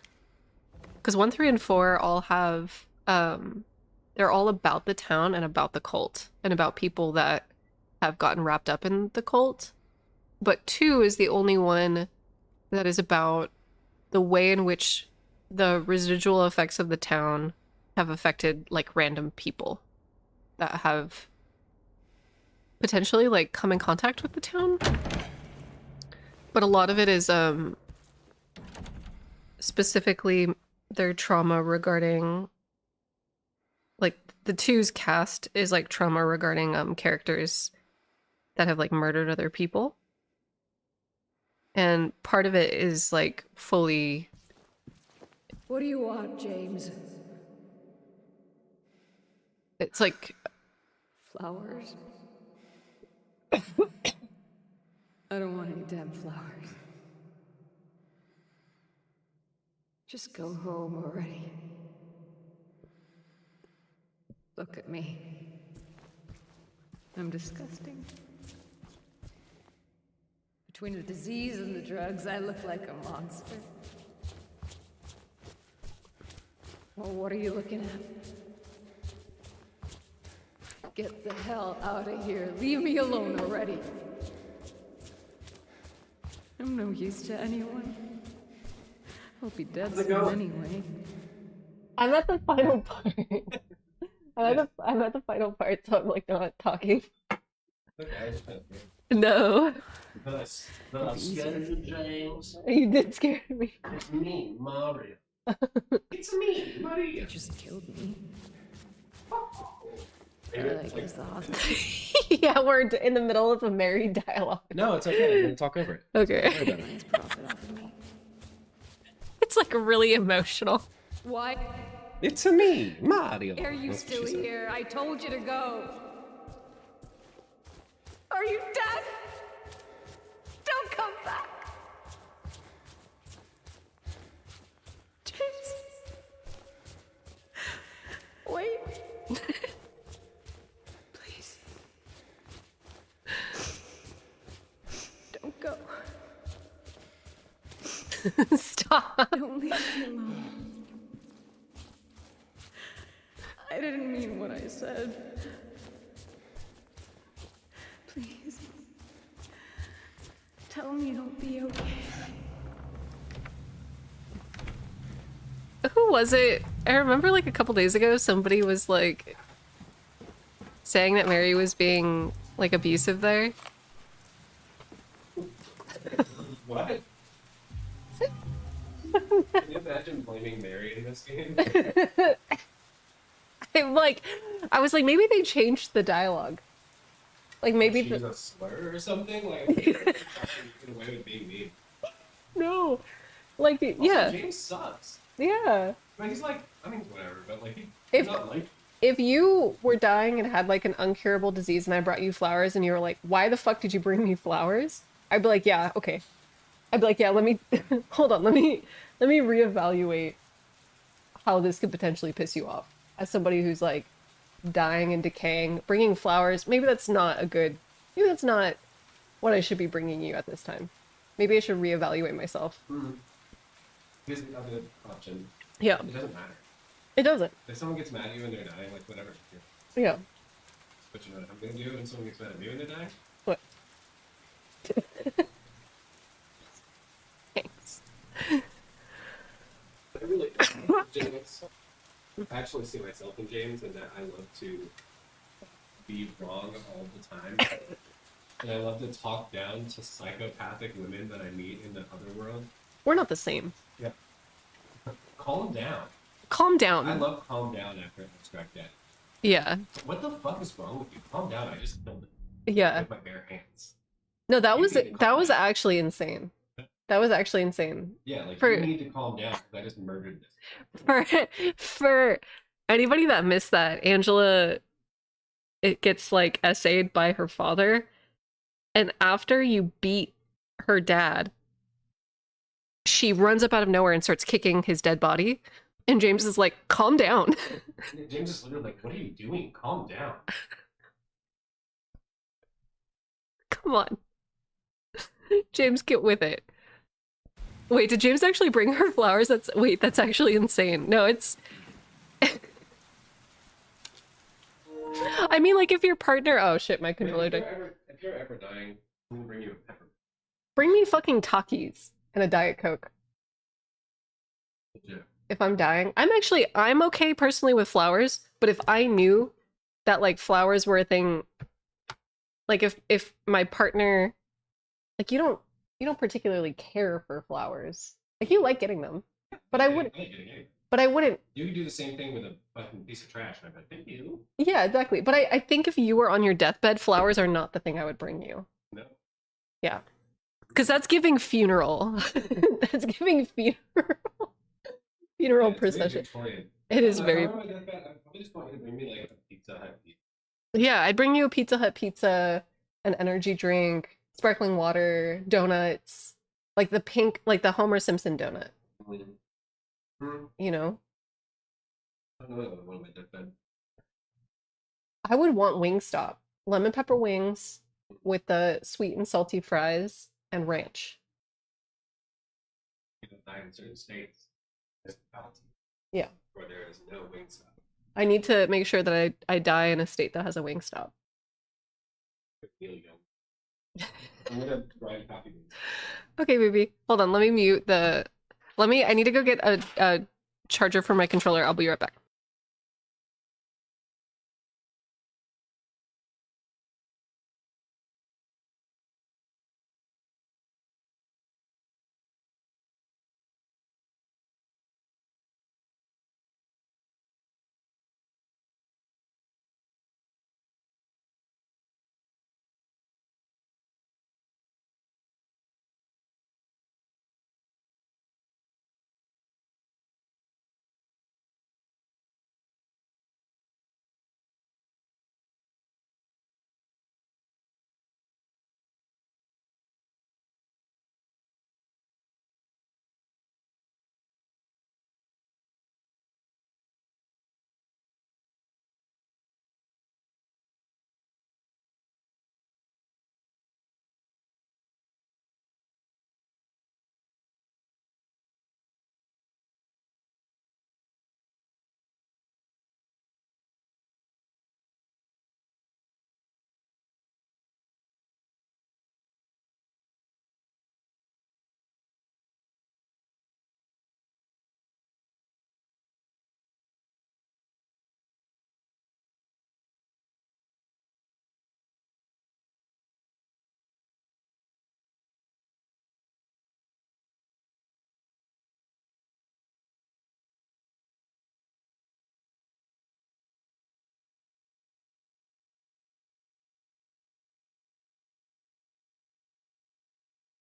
Because 1, 3, and 4 all have, they're all about the town and about the cult and about people that have gotten wrapped up in the cult. But 2 is the only one that is about the way in which the residual effects of the town have affected like random people that have potentially like come in contact with the town. But a lot of it is specifically their trauma regarding like the 2's cast is like trauma regarding characters that have like murdered other people. And part of it is like fully. What do you want, James? It's like Flowers? I don't want any damn flowers. Just go home already. Look at me. I'm disgusting. Between the disease and the drugs, I look like a monster. Well, what are you looking at? Get the hell out of here. Leave me alone already. I'm no use to anyone. I'll be dead soon anyway. I'm at the final part. I'm at the final part, so I'm like not talking. Okay. No. Nice. No, I'm scared you, James. You did scare me. It's me, Mario. It's me, Mario. You just killed me. Maybe I it's like this awesome. Yeah, we're in the middle of a married dialogue. No, it's okay. I'm gonna talk over it. Okay. Nice profit off of me. It's like really emotional. Why It's a me, Mario. are you That's what still she said. here? I told you to go. Are you deaf? Don't come back. James. Wait. Please. Don't go. Stop. Don't leave me alone. I didn't mean what I said. Please. Tell me you'll be okay. Who was it? I remember like a couple days ago, somebody was like saying that Mary was being like abusive there. What? Can you imagine blaming Mary in this game? I was like, maybe they changed the dialogue. Like maybe She's a slur or something? Like, get away with being mean. no, like Also, yeah, James sucks. yeah. But he's like, I mean, whatever, but like, he's If- not like. If you were dying and had like an uncurable disease and I brought you flowers and you were like, why the fuck did you bring me flowers? I'd be like, yeah, okay. I'd be like, yeah, let me hold on, let me reevaluate how this could potentially piss you off. As somebody who's like dying and decaying, bringing flowers, maybe that's not what I should be bringing you at this time. Maybe I should reevaluate myself. Here's the other option. Yeah. It doesn't matter. It doesn't. If someone gets mad at you and they're dying, like whatever. Yeah. But you know what I'm gonna do when someone gets mad at me when they're dying? What? Thanks. I really James. I actually see myself in James and that I love to be wrong all the time. And I love to talk down to psychopathic women that I meet in the other world. We're not the same. Yeah. Calm down. Calm down. I love calm down after an abstract death. Yeah. What the fuck is wrong with you? Calm down. I just killed it Yeah. with my bare hands. No, that You was need to calm down. actually insane. That was actually insane. Yeah, like For- you need to calm down because I just murdered this. For anybody that missed that, Angela, it gets like essayed by her father, and after you beat her dad, she runs up out of nowhere and starts kicking his dead body, and James is like, calm down. James is literally like, what are you doing? Calm down. Come on. James, get with it. Wait, did James actually bring her flowers? That's actually insane. No, it's I mean, like, if your partner, oh shit, my controller died. If you're ever dying, I'm gonna bring you a pepper. Bring me fucking Takis and a Diet Coke. Yeah. If I'm dying. I'm okay personally with flowers, but if I knew that like flowers were a thing, like if my partner, like you don't particularly care for flowers. Like you like getting them. But I wouldn't You could do the same thing with a fucking piece of trash, and I'd be like, thank you. Yeah, exactly. But I think if you were on your deathbed, flowers are not the thing I would bring you. No. Yeah. Because that's giving funeral. That's giving funeral Yeah, procession. Victorian. It is If very. I were on my deathbed, I'd probably just want you to bring me like a Pizza Hut pizza. Yeah, I'd bring you a Pizza Hut pizza, an energy drink, sparkling water, donuts, like the pink, like the Homer Simpson donut. You know, I don't know what I want on my deathbed. I would want Wingstop, lemon pepper wings with the sweet and salty fries and ranch. You know, die in certain states. There's a bounty. Yeah. Where there is no Wingstop. I need to make sure that I die in a state that has a Wingstop. Good deal, yo. I'm gonna write a copy of these. Okay, baby. Hold on. Let me mute the. I need to go get a charger for my controller. I'll be right back.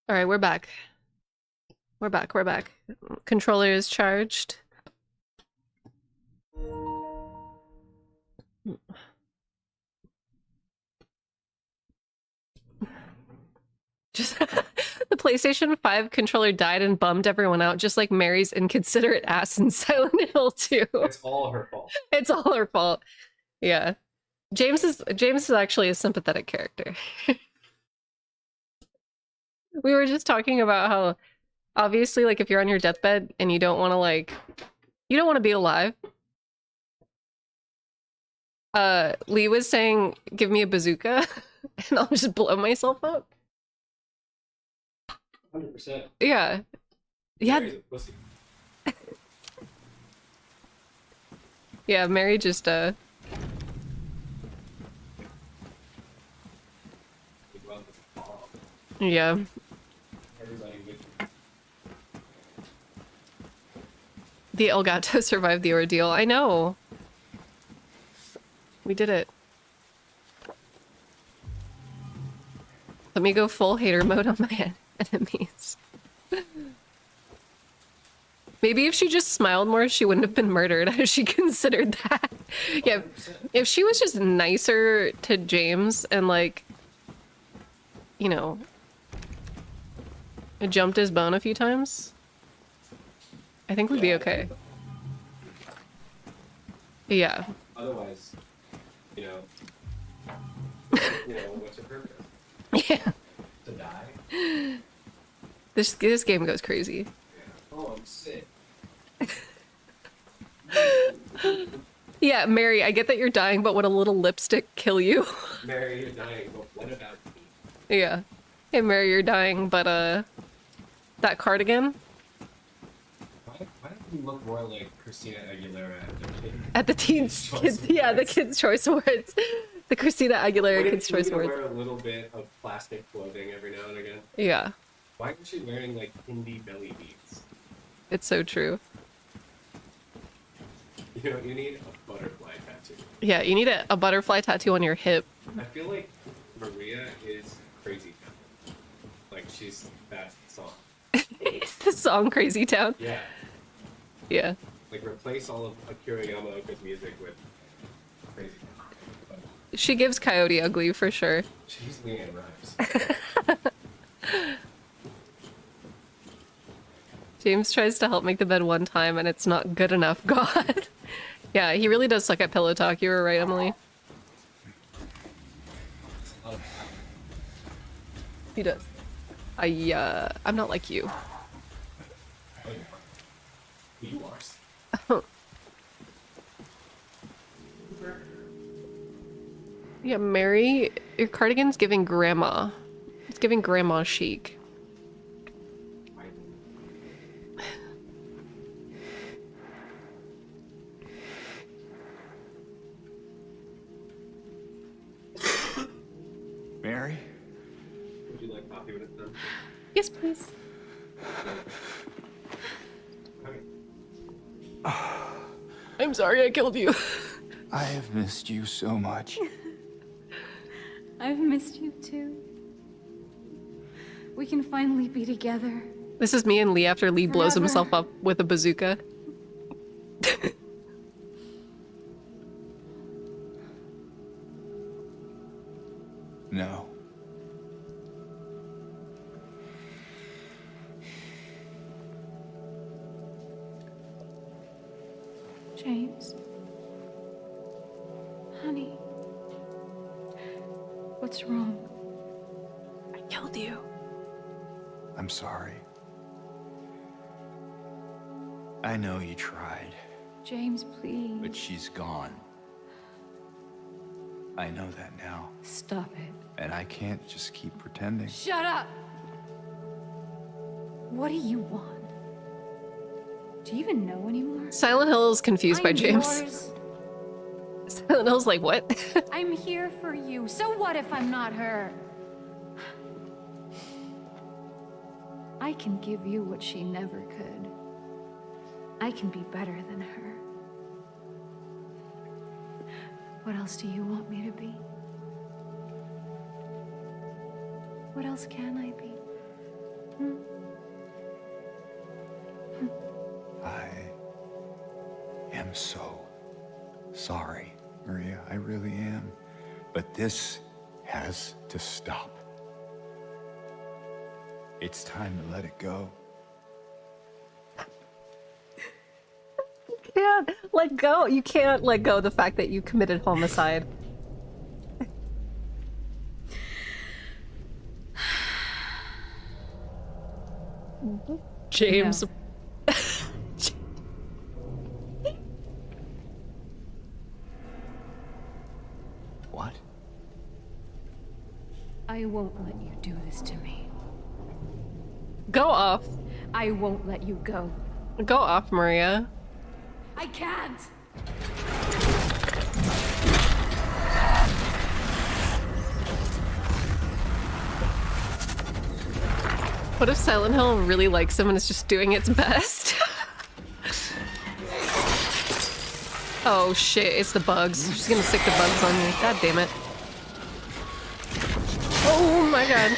All right, we're back. We're back. We're back. Controller is charged. Just The PlayStation 5 controller died and bummed everyone out, just like Mary's inconsiderate ass in Silent Hill 2. It's all her fault. It's all her fault. Yeah. James is actually a sympathetic character. We were just talking about how obviously, like, if you're on your deathbed and you don't want to be alive. Lee was saying, give me a bazooka and I'll just blow myself up. 100%. Yeah. Yeah. Mary's a pussy. Yeah, Mary just, We go out with the bomb. yeah. Everybody with you. The Elgato survived the ordeal. I know. We did it. Let me go full hater mode on my enemies. Maybe if she just smiled more, she wouldn't have been murdered. Has she considered that? Yeah, if she was just nicer to James and, like, you know, jumped his bone a few times, I think we'd be okay. Yeah. Otherwise, you know, what's her purpose? Yeah. To die? This game goes crazy. Yeah. Oh, I'm sick. Yeah, Mary, I get that you're dying, but would a little lipstick kill you? Mary, you're dying, but what about me? Yeah. Hey, Mary, you're dying, but, that cardigan? Why don't you look more like Christina Aguilera At the teens, kids, yeah, the Kids' Choice Awards. The Christina Aguilera Kids' Choice Awards. Wear a little bit of plastic clothing every now and again. Yeah, Why aren't she wearing, like, Hindi belly beads? it's so true. You know, you need a butterfly tattoo. Yeah, you need a butterfly tattoo on your hip. I feel like Maria is Crazy Town. Like, she's that song. It's the song Crazy Town. Yeah. Yeah. Like, replace all of Akira Yamaoka's music with Crazy Town. But She gives Coyote Ugly for sure. she's Leanne Rimes. James tries to help make the bed one time and it's not good enough. God. Yeah, he really does suck at pillow talk. You were right, Emily. He does. I'm not like you. You are. Yeah, Mary, your cardigan's giving grandma. It's giving grandma chic. Mary? Would you like coffee when it's done? Yes, please. Okay. I'm sorry I killed you. I have missed you so much. I've missed you too. We can finally be together. This is me and Lee after Lee blows Forever. himself up with a bazooka. No. James. Honey. What's wrong? I killed you. I'm sorry. I know you tried, James, please. but she's gone. I know that now, Stop it. and I can't just keep pretending. Shut up! What do you want? Do you even know anymore? Silent Hill is confused by I'm James. yours. Silent Hill's like, what? I'm here for you. So what if I'm not her? I can give you what she never could. I can be better than her. What else do you want me to be? What else can I be? I am so sorry, Maria. I really am. But this has to stop. It's time to let it go. Can't let go. You can't let go of the fact that you committed homicide. James. What? I won't let you do this to me. Go off. I won't let you go. Go off, Maria. I can't! What if Silent Hill really likes him and is just doing its best? Oh shit, it's the bugs. She's gonna stick the bugs on me. God damn it. Oh my god.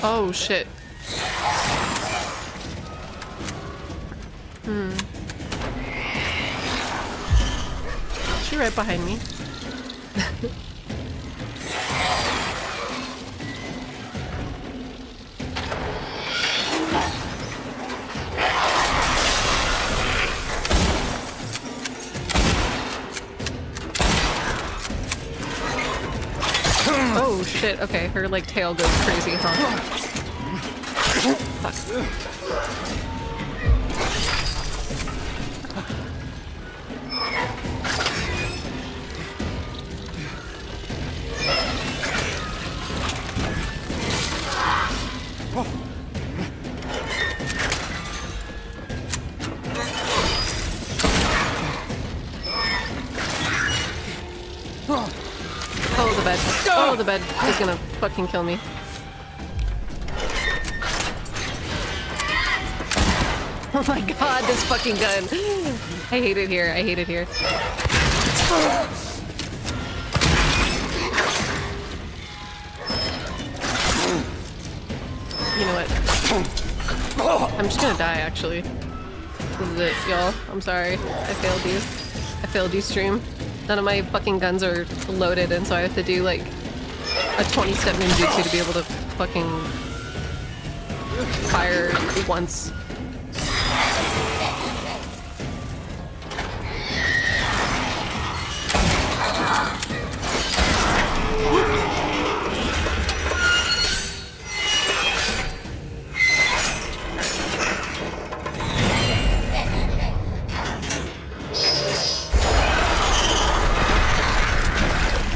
Oh shit. She right behind me. Oh shit, okay, her like tail goes crazy, huh? Fuck. Oh, the bed. Oh, the bed is gonna fucking kill me. Oh my god, this fucking gun. I hate it here. I hate it here. You know what? I'm just gonna die, actually. This is it, y'all. I'm sorry. I failed you. I failed you, stream. None of my fucking guns are loaded, and so I have to do, like, a 20-step ninjutsu to be able to fucking fire once.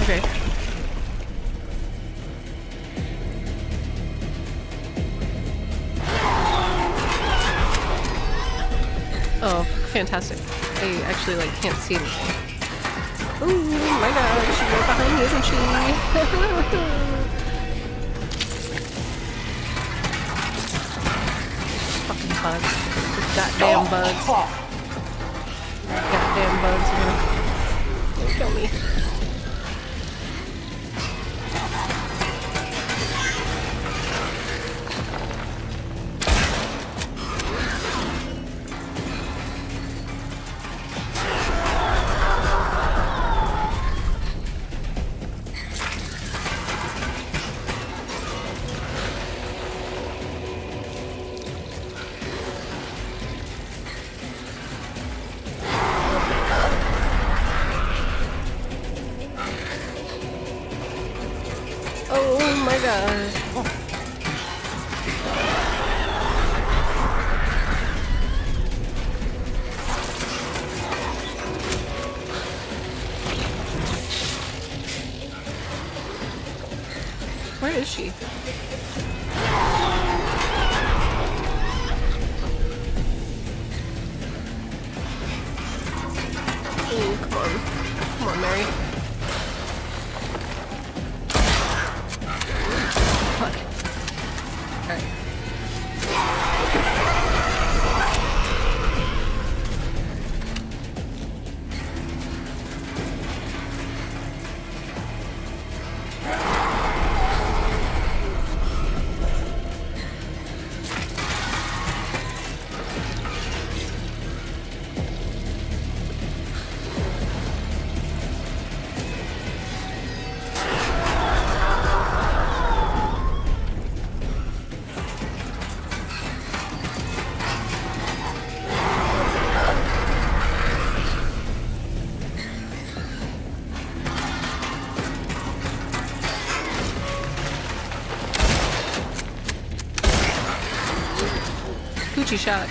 Okay. Oh, fantastic. I actually, like, can't see anything. Ooh, my god, she's right behind me, isn't she? Fucking bugs. These goddamn bugs. Goddamn bugs are gonna kill me. Oh my god. Where is she? Oh, come on. Come on, Mary. Fuck. Alright. Coochie shot.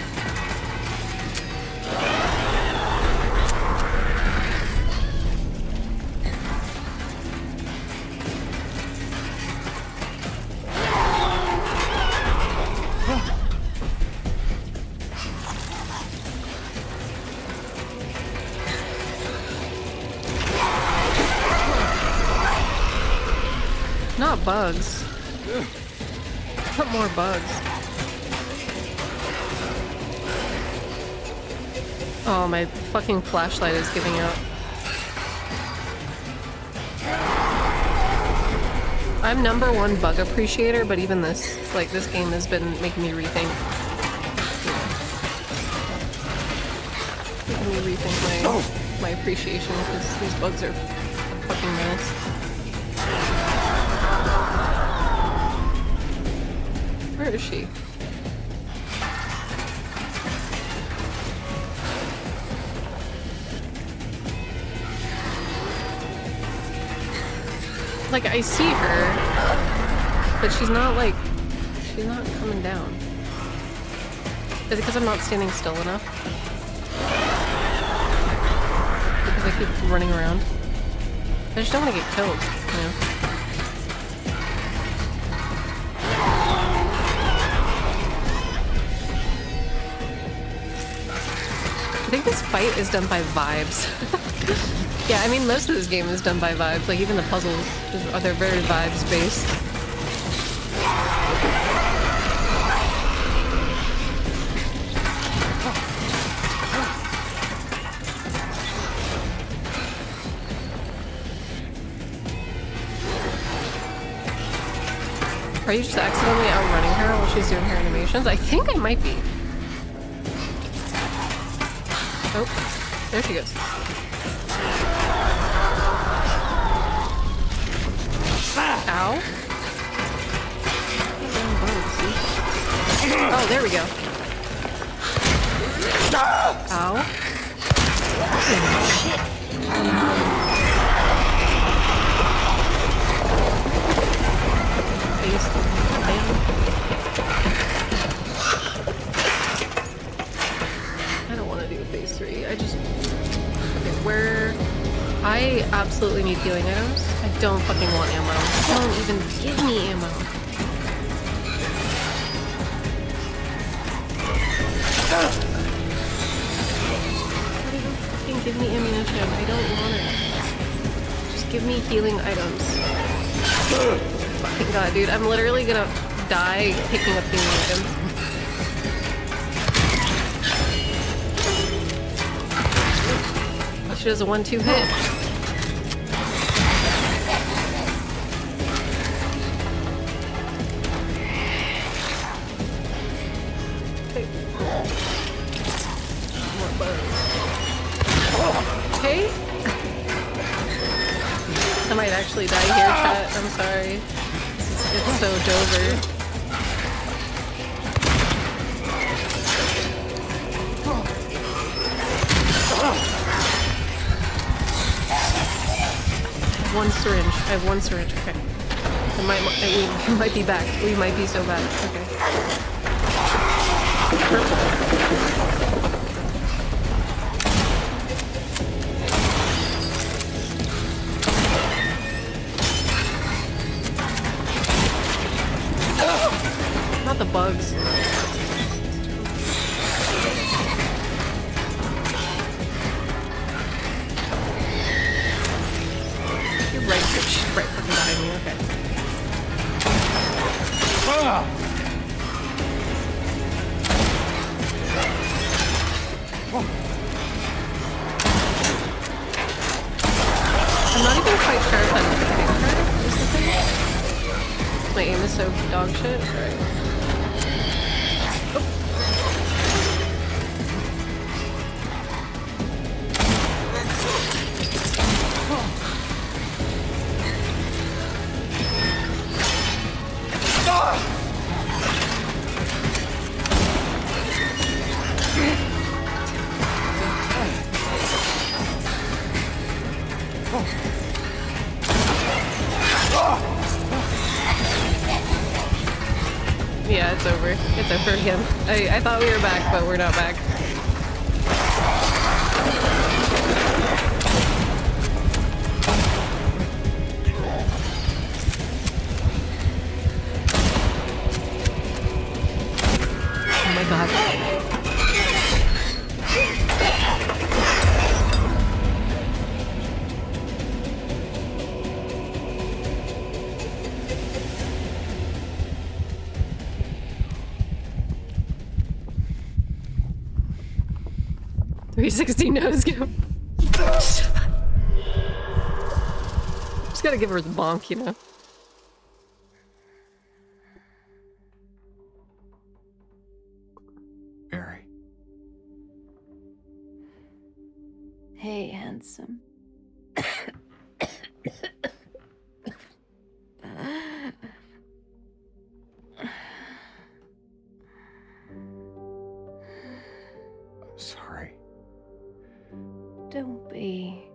Not bugs. Not more bugs. Oh, my fucking flashlight is giving out. I'm #1 bug appreciator, but even this, like, this game has been making me rethink. Making me rethink my appreciation, because these bugs are a fucking menace. Where is she? Like, I see her, but she's not coming down. Is it because I'm not standing still enough? Because I keep running around? I just don't want to get killed, you know? I think this fight is done by vibes. Yeah, I mean, most of this game is done by vibes. Like, even the puzzles, they're very vibes-based. Are you just accidentally outrunning her while she's doing her animations? I think I might be. Oh, there she goes. Ow. Oh, there we go. Ow. Shit. I don't want to do phase 3. I just... Okay, where... I absolutely need healing items. I don't fucking want ammo. Don't even give me ammo. Don't even fucking give me ammunition. I don't want it. Just give me healing items. Fucking god, dude. I'm literally gonna die picking up healing items. She does a 1-2 hit. Okay. I might actually die here, chat. I'm sorry. It's so Dover. One syringe. I have one syringe. Okay. We might be back. We might be so bad. Okay. Purple. Not the bugs. You're right fucking behind me, okay. I'm not even quite sure if I'm hitting her, is the thing. My aim is so dog shit. Alright. Yeah, it's over. It's over again. I thought we were back, but we're not back. Oh my god. 360 nose go. Just gotta give her the bonk, you know? Mary. Hey, handsome. I'm sorry. Don't be.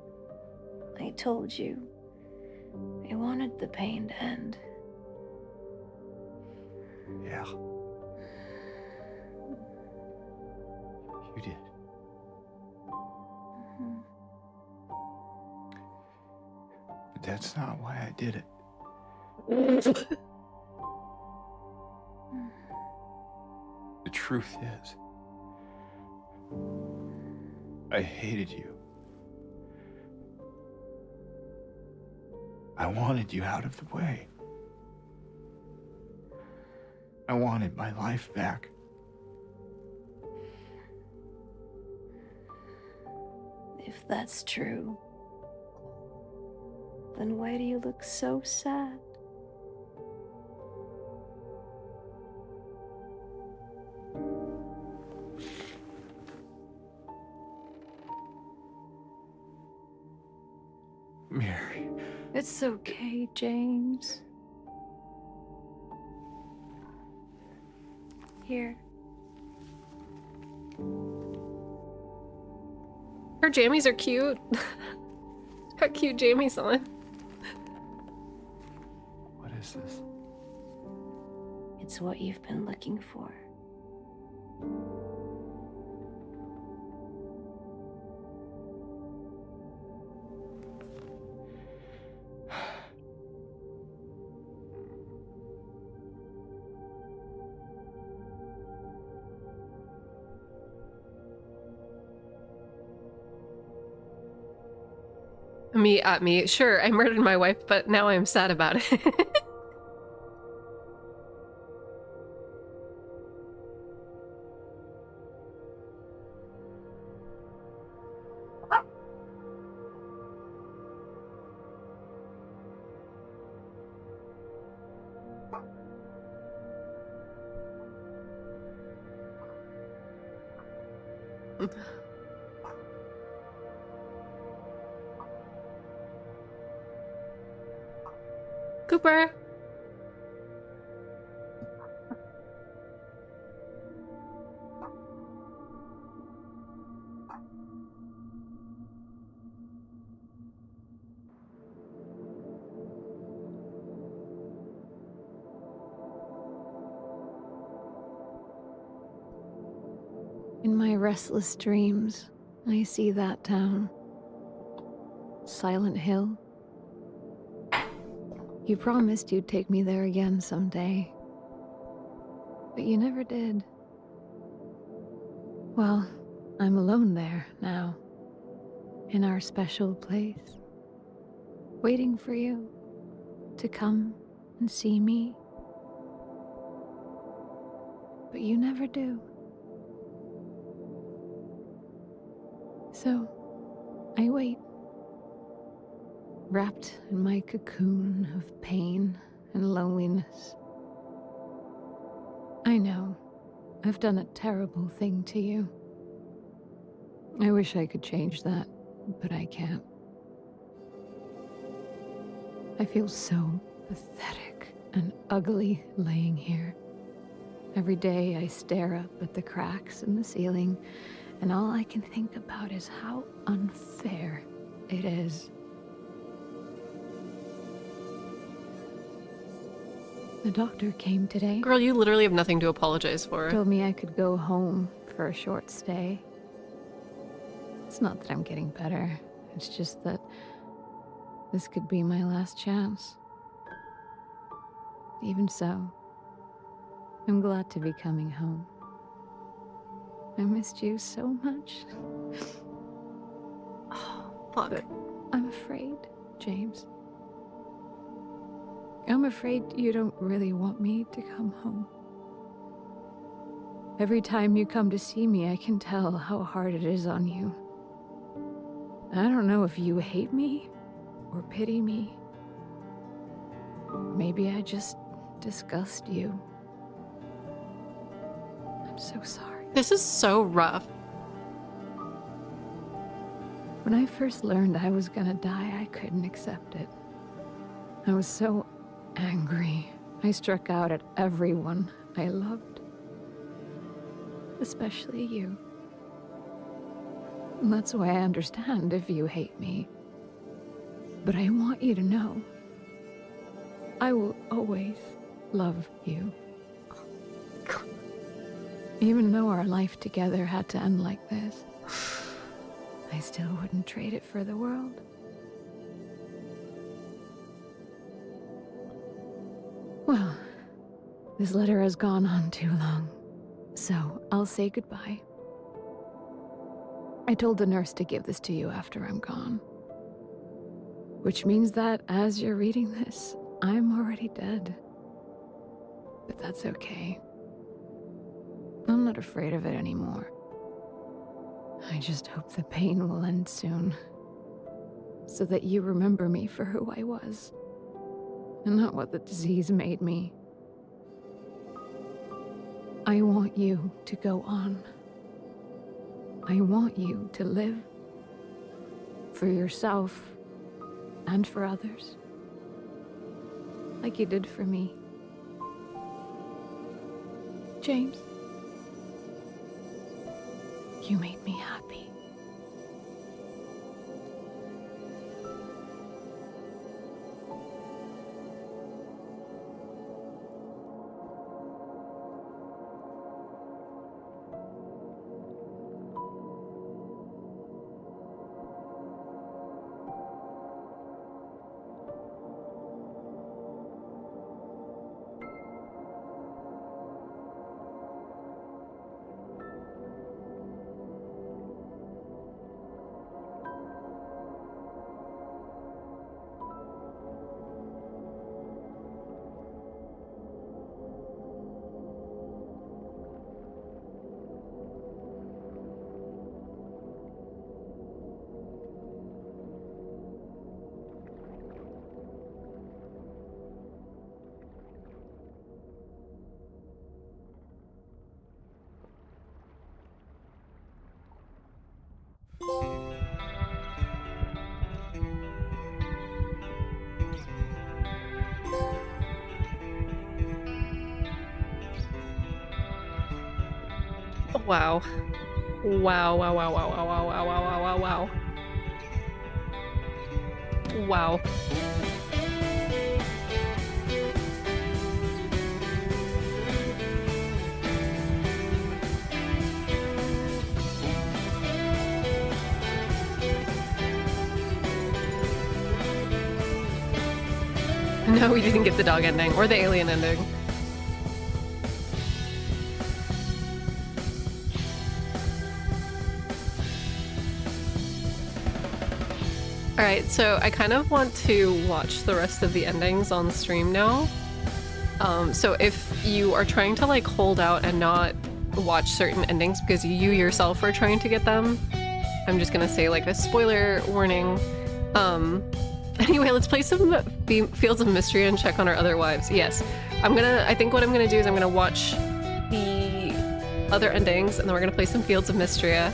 I told you. I wanted the pain to end. Yeah. You did. But that's not why I did it. The truth is, I hated you. I wanted you out of the way. I wanted my life back. If that's true, then why do you look so sad? Mary. It's okay, James. Here. Her jammies are cute. Got cute jammies on. What is this? It's what you've been looking for. Me at me. Sure, I murdered my wife, but now I'm sad about it. Cooper. In my restless dreams, I see that town. Silent Hill. You promised you'd take me there again someday. But you never did. Well, I'm alone there now. In our special place. Waiting for you to come and see me. but you never do. So, I wait, wrapped in my cocoon of pain and loneliness. I know, I've done a terrible thing to you. I wish I could change that, but I can't. I feel so pathetic and ugly laying here. Every day I stare up at the cracks in the ceiling, and all I can think about is how unfair it is. The doctor came today. Girl, you literally have nothing to apologize for. Told me I could go home for a short stay. It's not that I'm getting better. It's just that this could be my last chance. Even so, I'm glad to be coming home. I missed you so much. Fuck. But I'm afraid, James. I'm afraid you don't really want me to come home. Every time you come to see me, I can tell how hard it is on you. I don't know if you hate me or pity me. Maybe I just disgust you. I'm so sorry. This is so rough. When I first learned I was gonna die, I couldn't accept it. I was so angry. I struck out at everyone I loved. Especially you. And that's why I understand if you hate me. But I want you to know, I will always love you. Even though our life together had to end like this, I still wouldn't trade it for the world. Well, this letter has gone on too long, so I'll say goodbye. I told the nurse to give this to you after I'm gone. Which means that as you're reading this, I'm already dead. But that's okay. I'm not afraid of it anymore. I just hope the pain will end soon, so that you remember me for who I was, and not what the disease made me. I want you to go on. I want you to live for yourself and for others, like you did for me. James, you made me happy. Wow. Wow, wow, wow, wow, wow, wow, wow, wow, wow, wow, wow. Wow. No, we didn't get the dog ending or the alien ending. Alright, so I kind of want to watch the rest of the endings on stream now. So if you are trying to like hold out and not watch certain endings because you yourself are trying to get them, I'm just gonna say like a spoiler warning. Anyway, let's play some Fields of Mistria and check on our other wives. Yes, I think what I'm gonna do is I'm gonna watch the other endings and then we're gonna play some Fields of Mistria.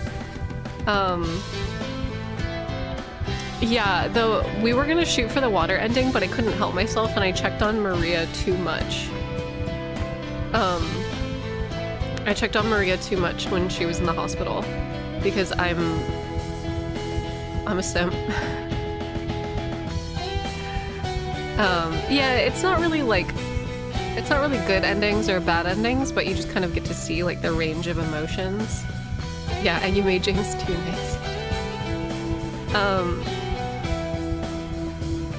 Yeah, though we were gonna shoot for the water ending, but I couldn't help myself and I checked on Maria too much. I checked on Maria too much when she was in the hospital because I'm a simp. Yeah, it's not really good endings or bad endings, but you just kind of get to see like the range of emotions. Yeah, and you made James too nice.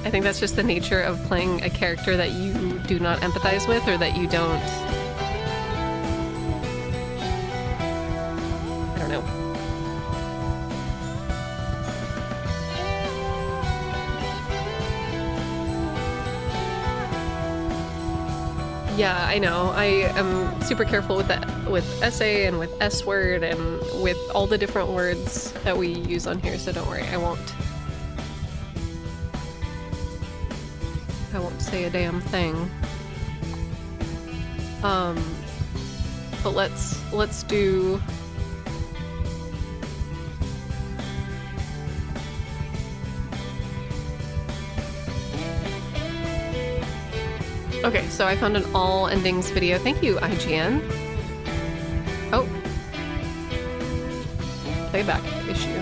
I think that's just the nature of playing a character that you do not empathize with or that you don't... I don't know. Yeah, I know. I am super careful with that, with essay and with S word and with all the different words that we use on here, so don't worry, I won't say a damn thing. But let's do... Okay, so I found an all endings video. Thank you, IGN. Oh. Playback issue.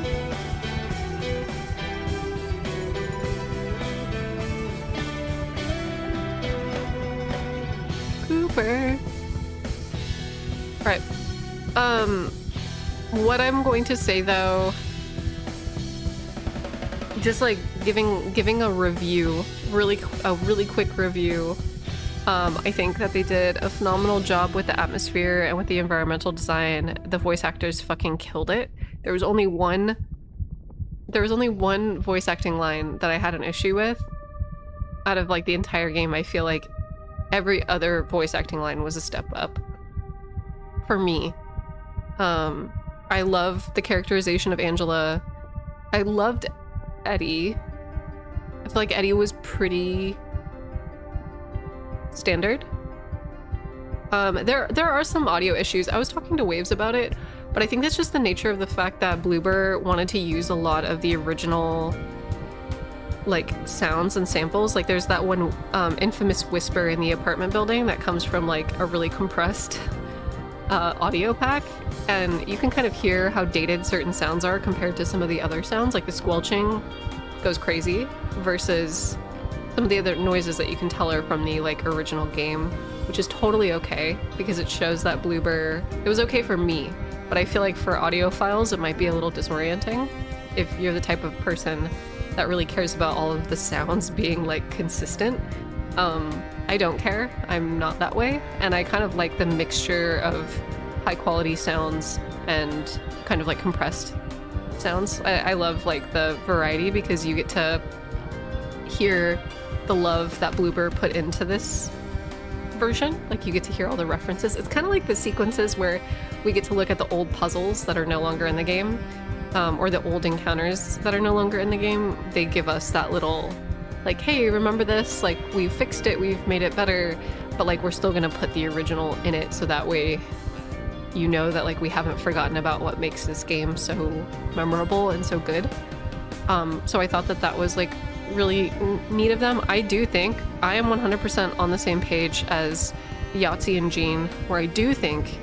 Cooper. Alright. What I'm going to say though, just like giving a review, a really quick review. I think that they did a phenomenal job with the atmosphere and with the environmental design. The voice actors fucking killed it. There was only one voice acting line that I had an issue with. Out of like the entire game, I feel like every other voice acting line was a step up. For me. I love the characterization of Angela. I loved Eddie. I feel like Eddie was pretty standard. There are some audio issues. I was talking to Waves about it, but I think that's just the nature of the fact that Bloober wanted to use a lot of the original like sounds and samples. Like there's that one infamous whisper in the apartment building that comes from like a really compressed audio pack, and you can kind of hear how dated certain sounds are compared to some of the other sounds. Like the squelching goes crazy versus some of the other noises that you can tell are from the like original game, which is totally okay because it shows that Bloober, it was okay for me, but I feel like for audiophiles it might be a little disorienting if you're the type of person that really cares about all of the sounds being like consistent. I don't care, I'm not that way, and I kind of like the mixture of high quality sounds and kind of like compressed sounds. I love like the variety because you get to hear the love that Bloober put into this version. Like you get to hear all the references. It's kind of like the sequences where we get to look at the old puzzles that are no longer in the game, or the old encounters that are no longer in the game. They give us that little like, hey, remember this? Like we fixed it, we've made it better, but like we're still gonna put the original in it so that way you know that like we haven't forgotten about what makes this game so memorable and so good. So I thought that that was like really neat of them. I do think I am 100% on the same page as Yahtzee and Jean, where I do think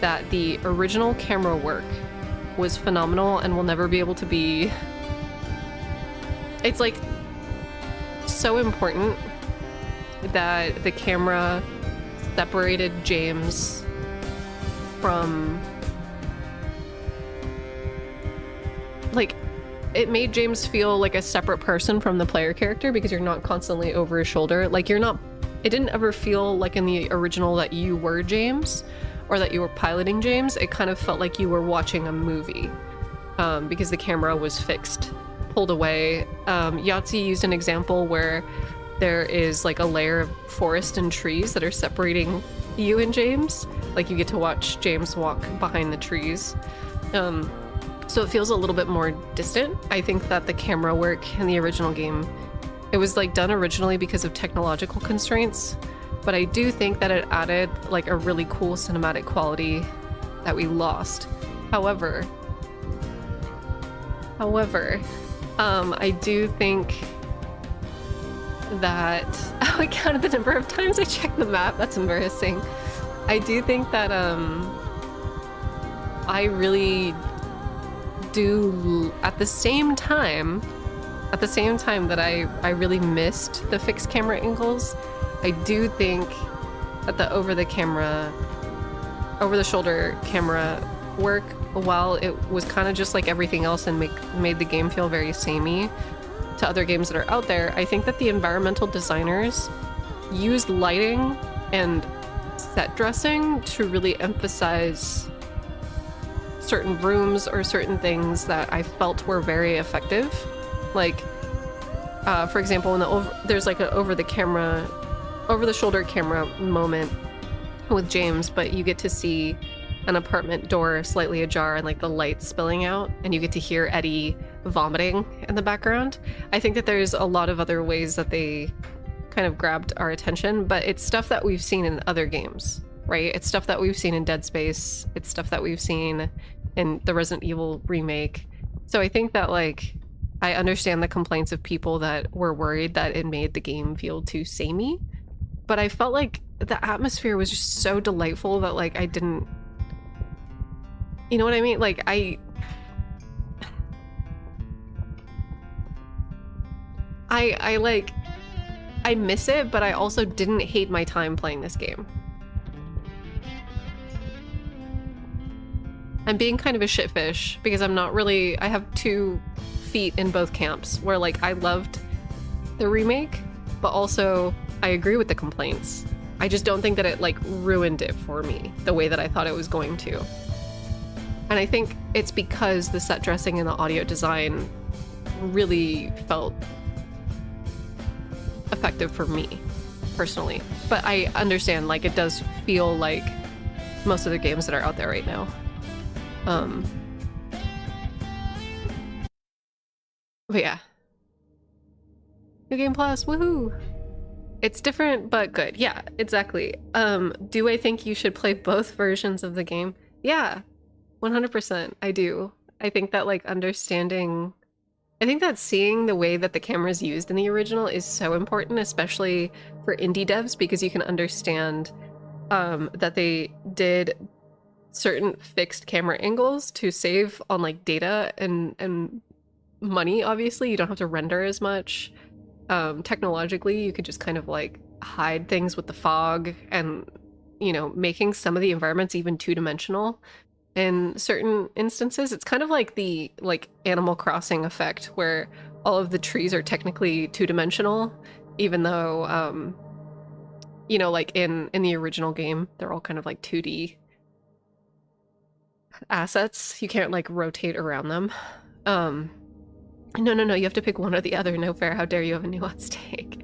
that the original camera work was phenomenal and will never be able to be... It's like so important that the camera separated James from... like, it made James feel like a separate person from the player character because you're not constantly over his shoulder. Like you're not, it didn't ever feel like in the original that you were James or that you were piloting James. It kind of felt like you were watching a movie because the camera was fixed, pulled away. Yahtzee used an example where there is like a layer of forest and trees that are separating you and James. Like you get to watch James walk behind the trees. So it feels a little bit more distant. I think that the camera work in the original game, it was like done originally because of technological constraints, but I do think that it added like a really cool cinematic quality that we lost. However, I do think that oh, I counted the number of times I checked the map. That's embarrassing. I do think that I really do at the same time that I really missed the fixed camera angles. I do think that the over the shoulder camera work, while it was kind of just like everything else and made the game feel very samey to other games that are out there, I think that the environmental designers used lighting and set dressing to really emphasize certain rooms or certain things that I felt were very effective. Like, for example, when there's like an over the shoulder camera moment with James, but you get to see an apartment door slightly ajar and like the lights spilling out, and you get to hear Eddie vomiting in the background. I think that there's a lot of other ways that they kind of grabbed our attention, but it's stuff that we've seen in other games, right? It's stuff that we've seen in Dead Space. It's stuff that we've seen in the Resident Evil remake. So I think that like, I understand the complaints of people that were worried that it made the game feel too samey, but I felt like the atmosphere was just so delightful that like I didn't, you know what I mean? Like I miss it, but I also didn't hate my time playing this game. I'm being kind of a shitfish because I have 2 feet in both camps where like I loved the remake, but also I agree with the complaints. I just don't think that it like ruined it for me the way that I thought it was going to. And I think it's because the set dressing and the audio design really felt effective for me personally. But I understand like it does feel like most of the games that are out there right now. But yeah. New Game Plus, woohoo! It's different, but good. Yeah, exactly. Do I think you should play both versions of the game? Yeah, 100%. I do. I think that like I think that seeing the way that the camera is used in the original is so important, especially for indie devs, because you can understand that they did certain fixed camera angles to save on like data and money. Obviously, you don't have to render as much. Technologically, you could just kind of like hide things with the fog and, you know, making some of the environments even two-dimensional in certain instances. It's kind of like the like Animal Crossing effect where all of the trees are technically two-dimensional, even though you know, like in the original game they're all kind of like 2D assets. You can't like rotate around them. No, you have to pick one or the other. No fair. How dare you have a nuanced take?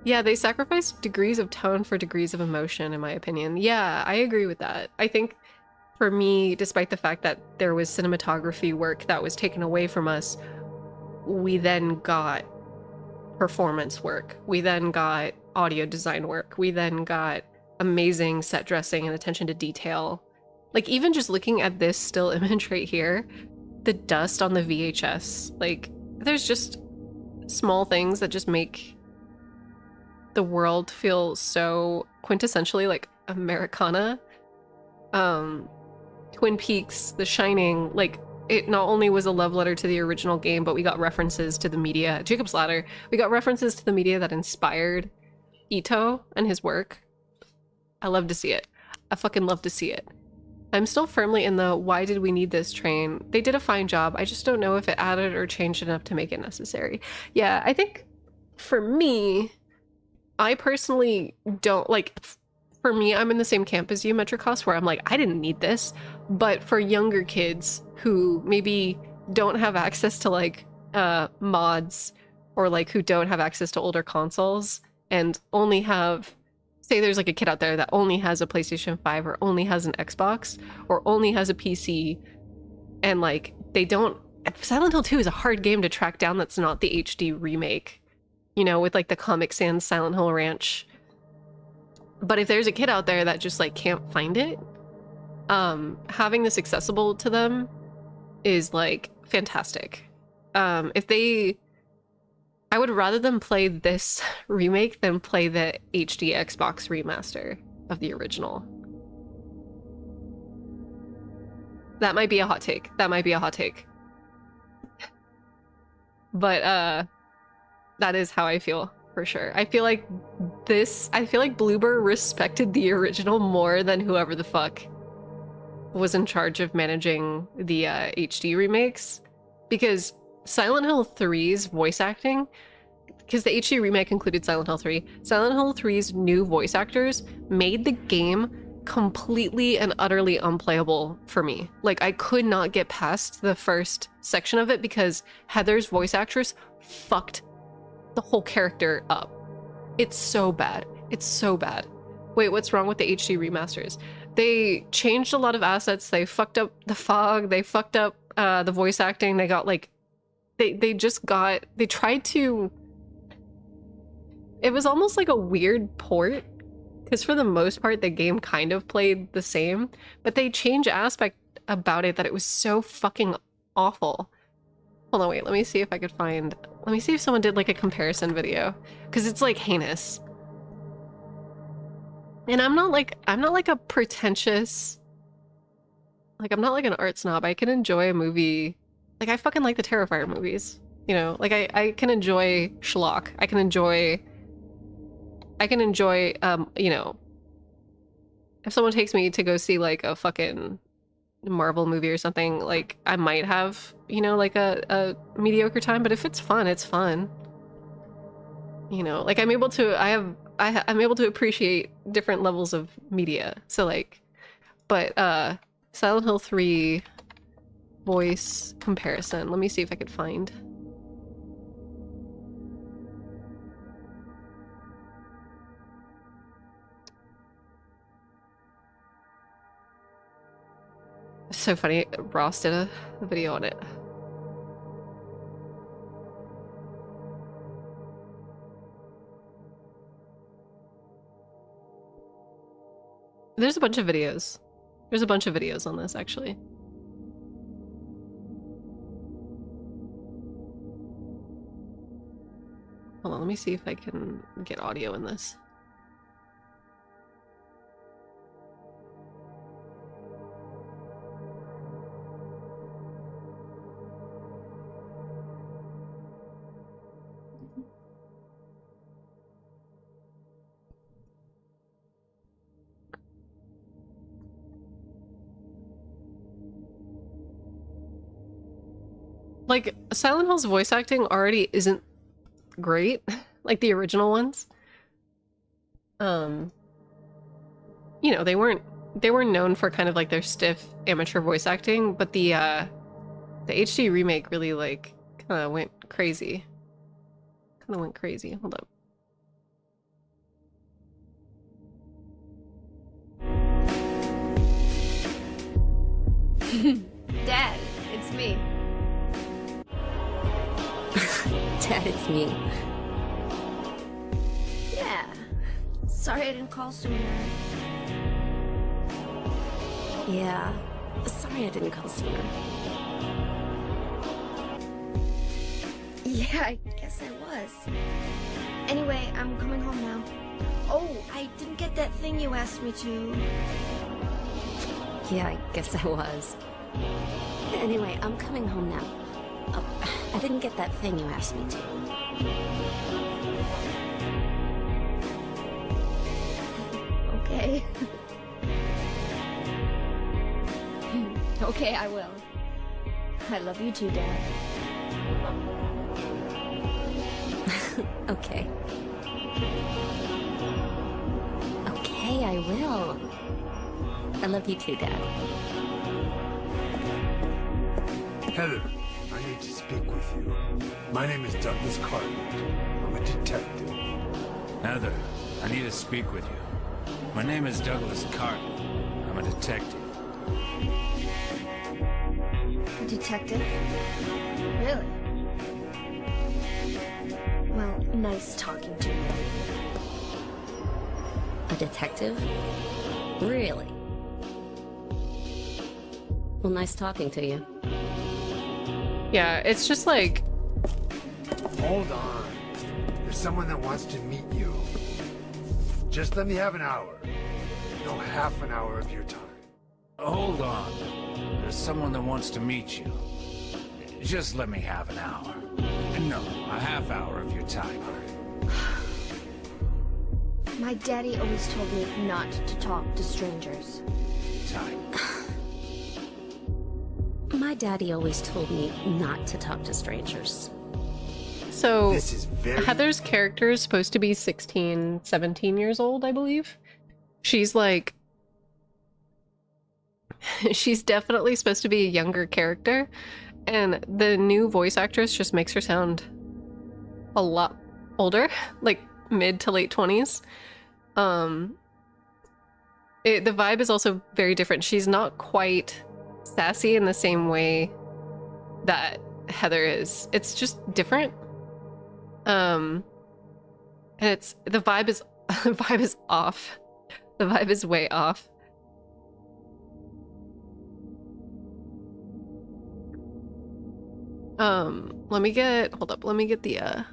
Yeah, they sacrifice degrees of tone for degrees of emotion, in my opinion. Yeah, I agree with that. I think for me, despite the fact that there was cinematography work that was taken away from us, we then got performance work. We then got audio design work. We then got amazing set dressing and attention to detail. Like even just looking at this still image right here, the dust on the VHS, like there's just small things that just make the world feel so quintessentially like Americana. Twin Peaks, The Shining, like it not only was a love letter to the original game, but we got references to the media. Jacob's Ladder, we got references to the media that inspired Ito and his work. I love to see it. I fucking love to see it. I'm still firmly in the why did we need this train. They did a fine job. I just don't know if it added or changed enough to make it necessary. Yeah, I think for me, I personally don't like, for me, I'm in the same camp as you, Metricos, where I'm like, I didn't need this. But for younger kids who maybe don't have access to like mods or like who don't have access to older consoles and only have, say there's like a kid out there that only has a PlayStation 5 or only has an Xbox or only has a PC, and like they don't, Silent Hill 2 is a hard game to track down that's not the HD remake, you know, with like the Comic Sans Silent Hill Ranch. But if there's a kid out there that just like can't find it, having this accessible to them is like fantastic. I would rather them play this remake than play the HD Xbox remaster of the original. That might be a hot take. That might be a hot take. But that is how I feel, for sure. I feel like Bloober respected the original more than whoever the fuck was in charge of managing the HD remakes, because Silent Hill 3's voice acting, because the HD remake included Silent Hill 3, Silent Hill 3's new voice actors made the game completely and utterly unplayable for me. Like, I could not get past the first section of it because Heather's voice actress fucked the whole character up. It's so bad. It's so bad. Wait, what's wrong with the HD remasters? They changed a lot of assets. They fucked up the fog. They fucked up the voice acting. They got like, they tried to, it was almost like a weird port, because for the most part the game kind of played the same, but they changed aspect about it that it was so fucking awful. Hold on, wait, let me see if I could find, let me see if someone did like a comparison video, because it's like heinous. And I'm not like a pretentious, like I'm not like an art snob. I can enjoy a movie, like I fucking like the Terrifier movies, you know, like I can enjoy schlock. I can enjoy, you know, if someone takes me to go see like a fucking Marvel movie or something, like I might have, you know, like a mediocre time, but if it's fun, it's fun. You know, like I'm able to appreciate different levels of media. So like, but Silent Hill 3 voice comparison. Let me see if I could find. It's so funny, Ross did a video on it. There's a bunch of videos. There's a bunch of videos on this, actually. Hold on, let me see if I can get audio in this. Like, Silent Hill's voice acting already isn't great, like the original ones. You know, they weren't known for kind of like their stiff amateur voice acting, but the HD remake really like kind of went crazy. Hold up. Dad, it's me. Dad, it's me. Yeah. Sorry I didn't call sooner. Yeah. Sorry I didn't call sooner. Yeah, I guess I was. Anyway, I'm coming home now. Oh, I didn't get that thing you asked me to. Yeah, I guess I was. Anyway, I'm coming home now. Oh, I didn't get that thing you asked me to. Okay. Okay, I will. I love you too, Dad. Okay. Okay, I will. I love you too, Dad. Heather, I need need to speak with you. My name is Douglas Carter. I'm a detective. Heather, I need to speak with you. My name is Douglas Carter. I'm a detective. A detective? Really? Well, nice talking to you. A detective? Really? Well, nice talking to you. Yeah, it's just like, Hold on. There's someone that wants to meet you. Just let me have an hour. No, half an hour of your time. Hold on. There's someone that wants to meet you. Just let me have an hour. No, a half hour of your time. My daddy always told me not to talk to strangers. Time. My daddy always told me not to talk to strangers. so This is very... Heather's character is supposed to be 16, 17 years old, I believe. She's like, she's definitely supposed to be a younger character, and the new voice actress just makes her sound a lot older, like mid to late 20s. The vibe is also very different. She's not quite sassy in the same way that Heather is. It's just different. And it's the vibe is the vibe is off. The vibe is way off. Let me get the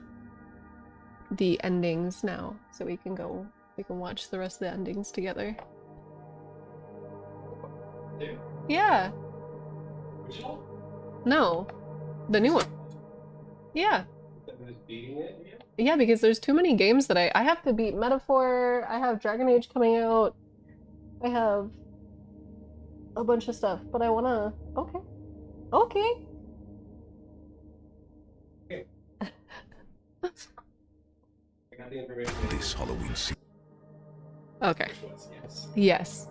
endings now so we can watch the rest of the endings together. Yeah. Yeah. Original? No. The new one. Yeah. That was beating it again? Yeah, because there's too many games that I have to beat. Metaphor, I have Dragon Age coming out. I have a bunch of stuff, but I wanna... Okay. Okay. I got the information. This Halloween season. Okay. Which was, yes. Yes.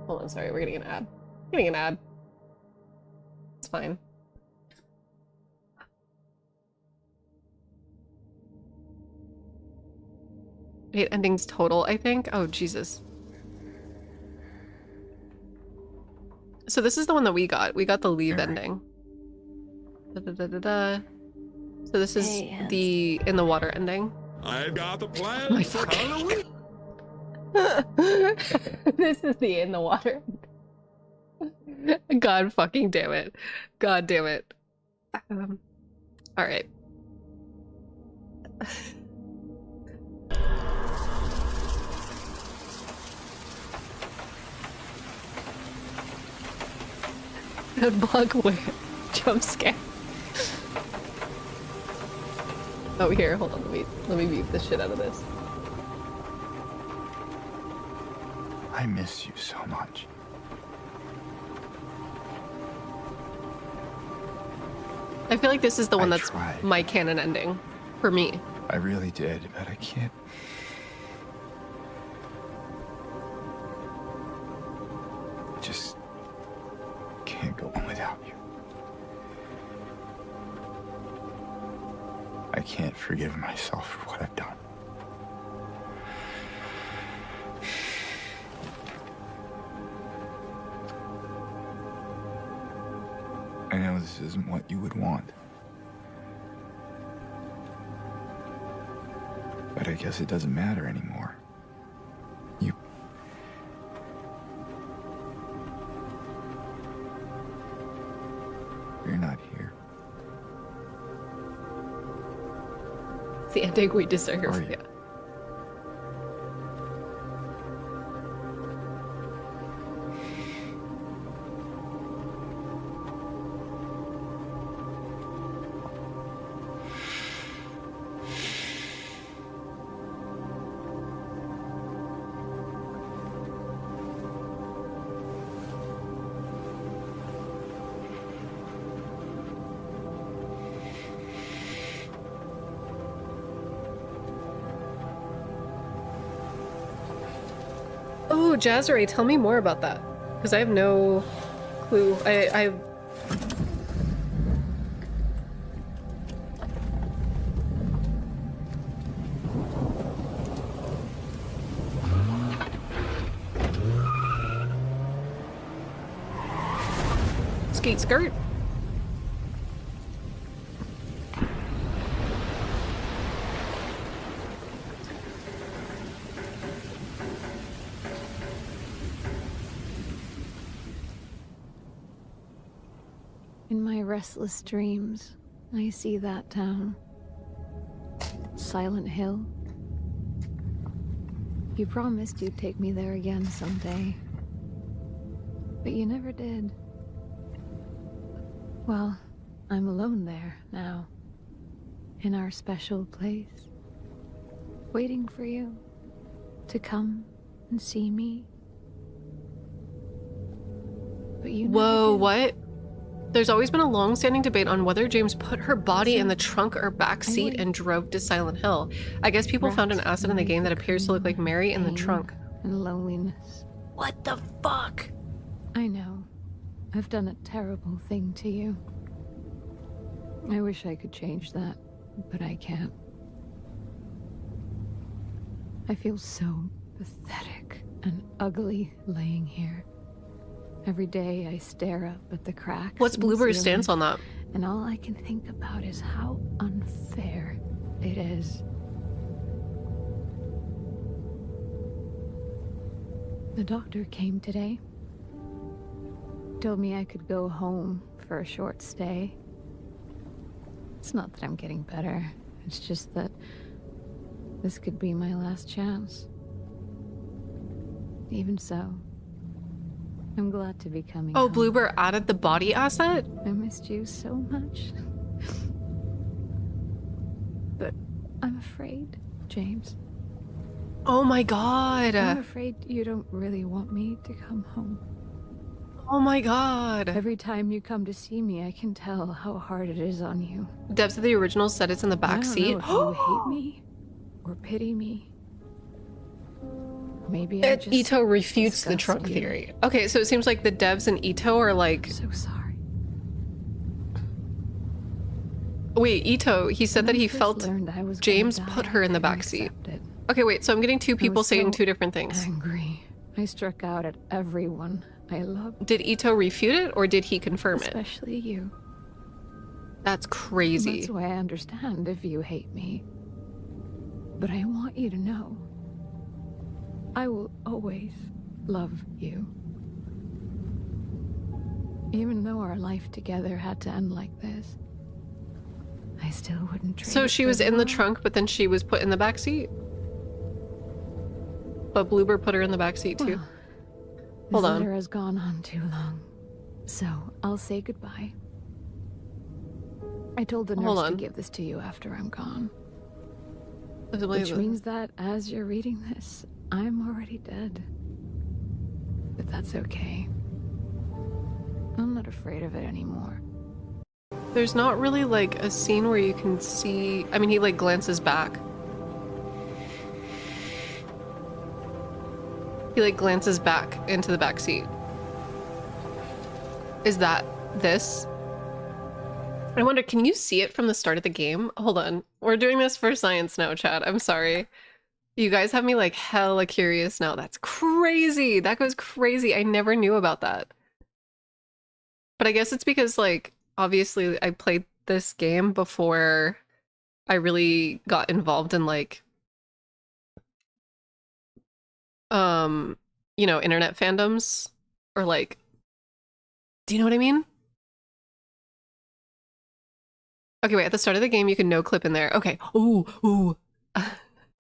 Hold on, sorry, we're getting an ad. Getting an ad. It's fine. Eight endings total, I think. Oh, Jesus. So this is the one that we got. We got the leave ending. Da, da, da, da, da. So this is the in the water ending. I've got the plan My for fucking- Halloween. This is the in the water. God fucking damn it. God damn it. All right. Bug where? Jump scare. Oh, here, hold on, let me beat the shit out of this. I miss you so much. I feel like this is the one I that's tried. my canon ending for me. I really did, but I can't. I just can't go on without you. I can't forgive myself for what I've done. I know this isn't what you would want. But I guess it doesn't matter anymore. You're not here. It's the ending we deserve. Are you? Yeah. Oh, Jazzery, tell me more about that. Because I have no clue. I Skate skirt. In my restless dreams, I see that town. Silent Hill. You promised you'd take me there again someday. But you never did. Well, I'm alone there now. In our special place. Waiting for you to come and see me. But you never Whoa, did. what? There's always been a long-standing debate on whether James put her body in the trunk or back seat and drove to Silent Hill. I guess people found an asset in the game that appears to look like Mary in the trunk. And loneliness. What the fuck? I know. I've done a terrible thing to you. I wish I could change that, but I can't. I feel so pathetic and ugly laying here. Every day I stare up at the cracks. What's in the Bluebird's ceiling, stance on that? And all I can think about is how unfair it is. The doctor came today. Told me I could go home for a short stay. It's not that I'm getting better. It's just that this could be my last chance. Even so, I'm glad to be coming Oh, home. Bluebird added the body asset? I missed you so much. But I'm afraid, James. Oh my god. I'm afraid you don't really want me to come home. Oh my god. Every time you come to see me, I can tell how hard it is on you. Debs of the original said it's in the back seat. I don't know if you hate me or pity me. Maybe I just Ito refutes the disgust trunk you. theory. Okay, so it seems like the devs and Ito are like... So sorry. Wait, Ito, he said that he First felt learned I was gonna James die, put her in the I back couldn't seat. accept it. Okay, wait, so I'm getting two I people was saying so two different things. Angry. I struck out at everyone I loved. Did Ito refute it or did he confirm it? Especially you. That's crazy. That's why I understand if you hate me. But I want you to know, I will always love you. Even though our life together had to end like this, I still wouldn't trade So it she for was in the world. trunk, but then she was put in the back seat? But Bluebird put her in the back seat too. Well, Hold this on. letter has gone on too long, so I'll say goodbye. I told the Hold nurse to on. give this to you after I'm gone. I believe Which it. means that as you're reading this, I'm already dead. But that's okay. I'm not afraid of it anymore. There's not really like a scene where you can see... I mean, he like glances back. He like glances back into the back seat. Is that this? I wonder, can you see it from the start of the game? Hold on. We're doing this for science now, Chad. I'm sorry. You guys have me like hella curious now. That's crazy. That goes crazy. I never knew about that. But I guess it's because like, obviously I played this game before I really got involved in like, you know, internet fandoms or like, do you know what I mean? Okay, wait, at the start of the game, you can no clip in there. Okay. Ooh, ooh.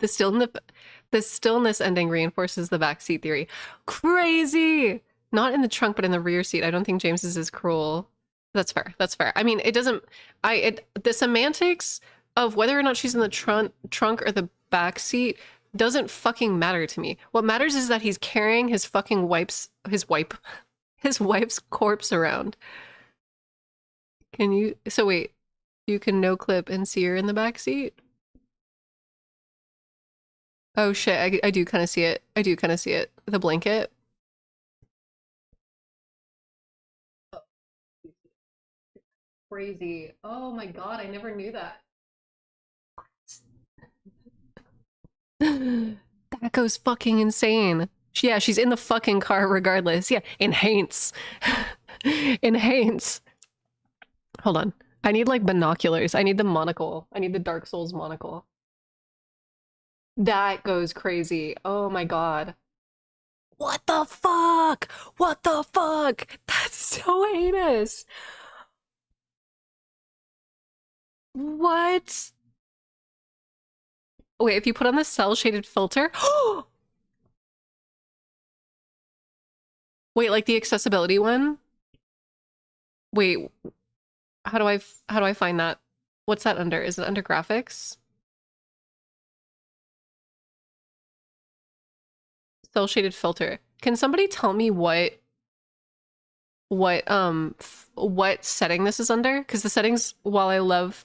The stillness ending reinforces the backseat theory. Crazy! Not in the trunk, but in the rear seat. I don't think James is as cruel. That's fair. That's fair. I mean, it doesn't... the semantics of whether or not she's in the trunk or the back seat doesn't fucking matter to me. What matters is that he's carrying his fucking his wife's corpse around. Can you... So wait. You can no clip and see her in the back seat? Oh shit, I do kind of see it. I do kind of see it. The blanket. crazy. Oh my god, I never knew that. That goes fucking insane. Yeah, she's in the fucking car regardless. Yeah, enhance. Enhance. Hold on. I need like binoculars. I need the monocle. I need the Dark Souls monocle. That goes crazy. Oh my god. What the fuck? What the fuck? That's so heinous. What? Wait, if you put on the cell shaded filter. Wait, like the accessibility one? Wait, how do I find that? What's that under? Is it under graphics? Cell shaded filter. Can somebody tell me what setting this is under? Because the settings, while I love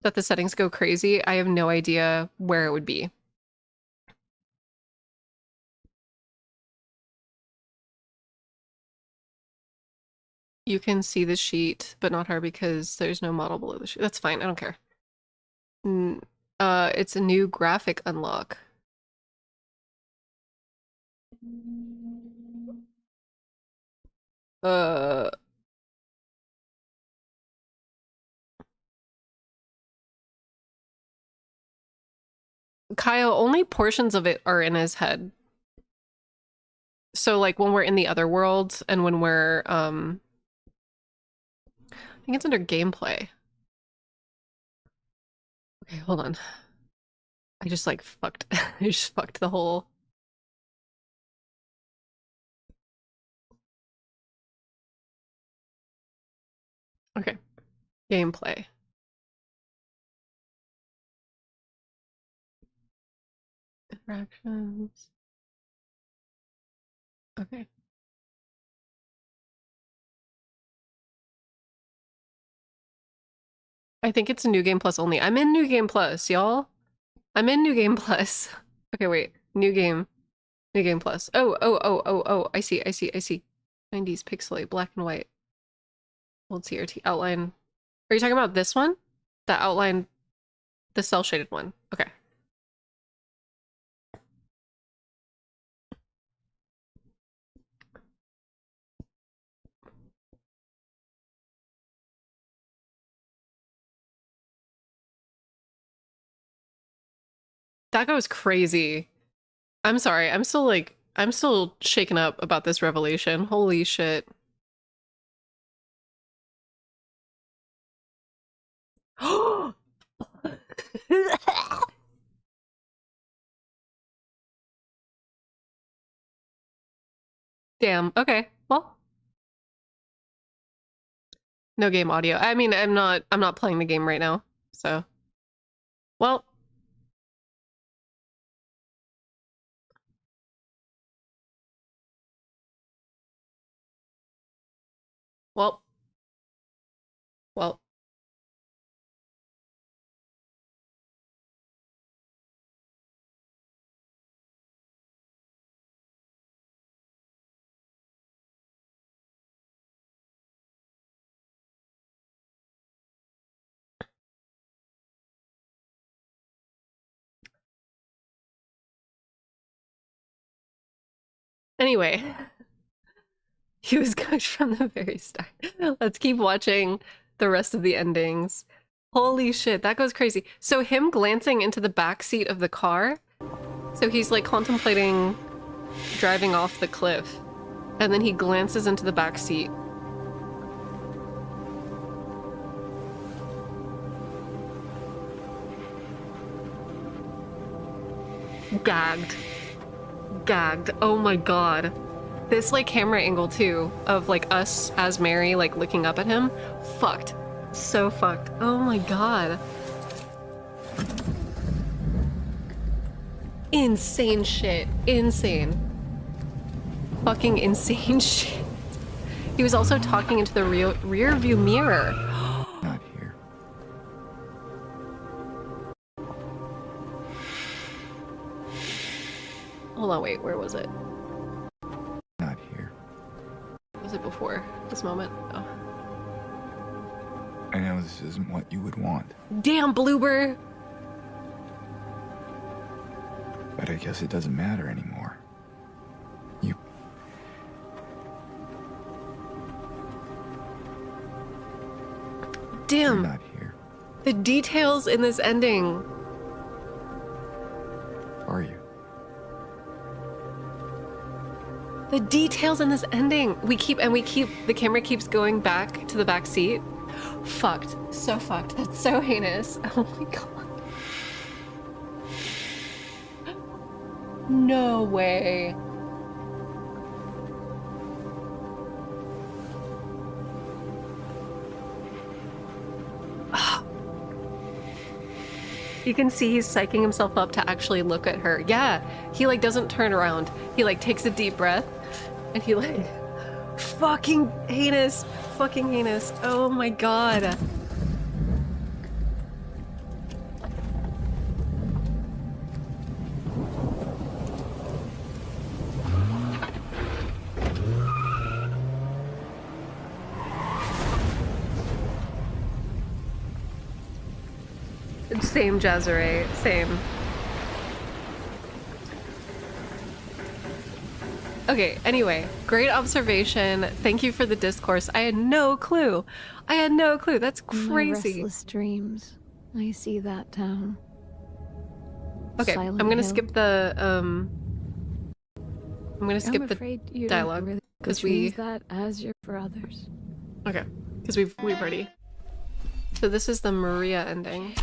that the settings go crazy, I have no idea where it would be. You can see the sheet, but not her because there's no model below the sheet. That's fine, I don't care. It's a new graphic unlock. Kyle, only portions of it are in his head. So like when we're in the other world and when we're I think it's under gameplay. Okay, hold on. I just like fucked I just fucked the whole Okay. Gameplay. Interactions. Okay. I think it's New Game Plus only. I'm in New Game Plus, y'all. I'm in New Game Plus. Okay, wait. New Game. New Game Plus. Oh. I see. 90s pixelate, black and white. Old CRT outline. Are you talking about this one? The outline, the cell shaded one. Okay. That goes crazy. I'm sorry. I'm still shaken up about this revelation. Holy shit. Damn. Okay. Well, no game audio. I mean, I'm not playing the game right now. So, well, well. Anyway, he was cooked from the very start. Let's keep watching the rest of the endings. Holy shit, that goes crazy. So him glancing into the back seat of the car. So he's like contemplating driving off the cliff. And then he glances into the back seat. Gagged. Oh my god. This like camera angle too of like us as Mary like looking up at him. Fucked. So fucked. Oh my god. Insane shit. Insane. Fucking insane shit. He was also talking into the rear view mirror. Not here. Hold on, wait, where was it? Not here. Was it before this moment? Oh. I know this isn't what you would want, Damn, Bloober. but I guess it doesn't matter anymore. You're Damn. not here, The details in this ending. are you? The details in this ending. The camera keeps going back to the back seat. Fucked. So fucked. That's so heinous. Oh my god. No way. You can see he's psyching himself up to actually look at her. Yeah, he like doesn't turn around. He like takes a deep breath and he like fucking heinous. Fucking heinous. Oh my god. Same, Jazare. Same. Okay, anyway, great observation. Thank you for the discourse. I had no clue. I had no clue. That's In my crazy. restless dreams, I see that town. Okay, Silent I'm gonna Hill. skip the I'm gonna skip I'm the afraid you dialogue, don't really, 'cause which means that as you're for others. Okay, because we've already. So this is the Maria ending.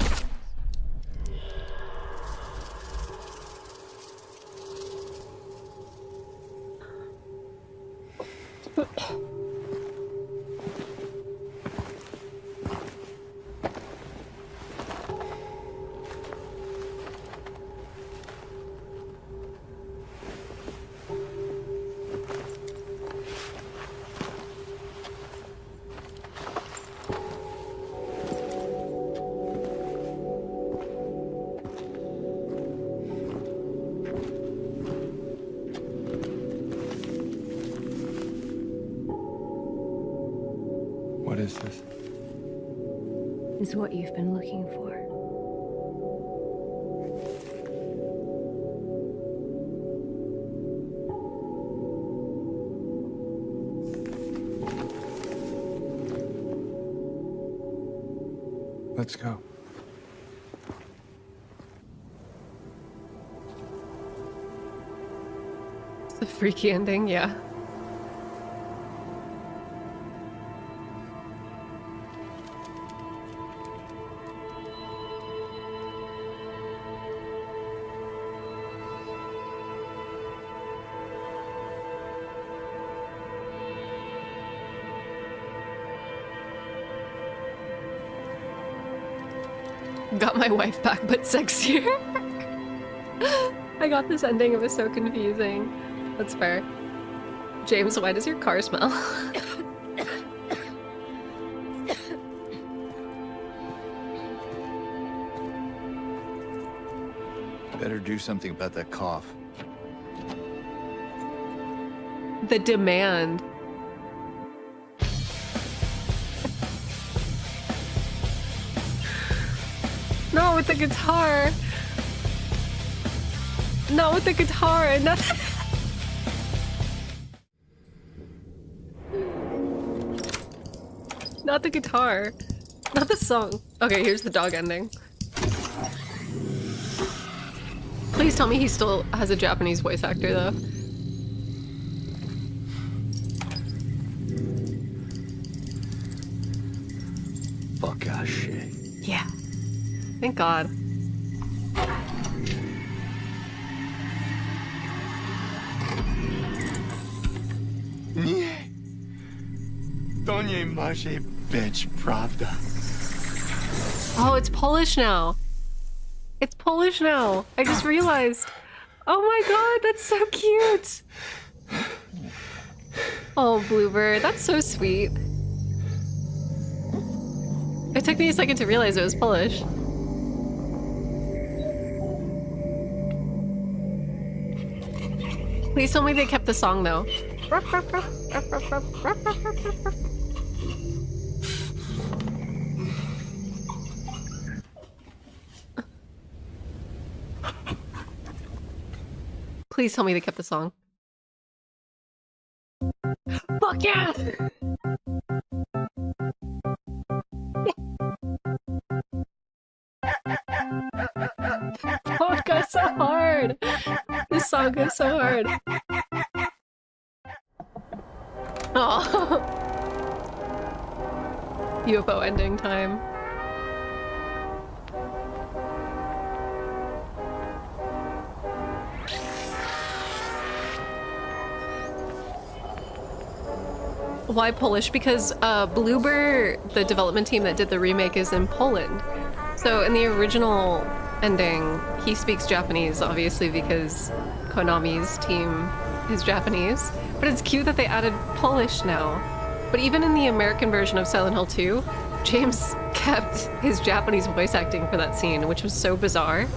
What is this? Is what you've been looking for. Let's go. It's a freaky ending, yeah. Got my wife back, but sexier. I got this ending, it was so confusing. That's fair. James, why does your car smell? Better do something about that cough. The demand. Not with the guitar. Not with the guitar. Nothing. Not the guitar. Not the song. Okay, here's the dog ending. Please tell me he still has a Japanese voice actor, though. Fuck ass shit. Yeah. Thank God. Nie. To nie może być prawda. Oh, it's Polish now. It's Polish now. I just realized. Oh my god, that's so cute. Oh, Bluebird, that's so sweet. It took me a second to realize it was Polish. Please tell me they kept the song though. Please tell me they kept the song. Fuck yeah! Oh, it goes so hard. This song goes so hard. Oh. UFO ending time. Why Polish? Because Bloober, the development team that did the remake, is in Poland. So in the original ending, he speaks Japanese, obviously, because Konami's team is Japanese. But it's cute that they added Polish now. But even in the American version of Silent Hill 2, James kept his Japanese voice acting for that scene, which was so bizarre.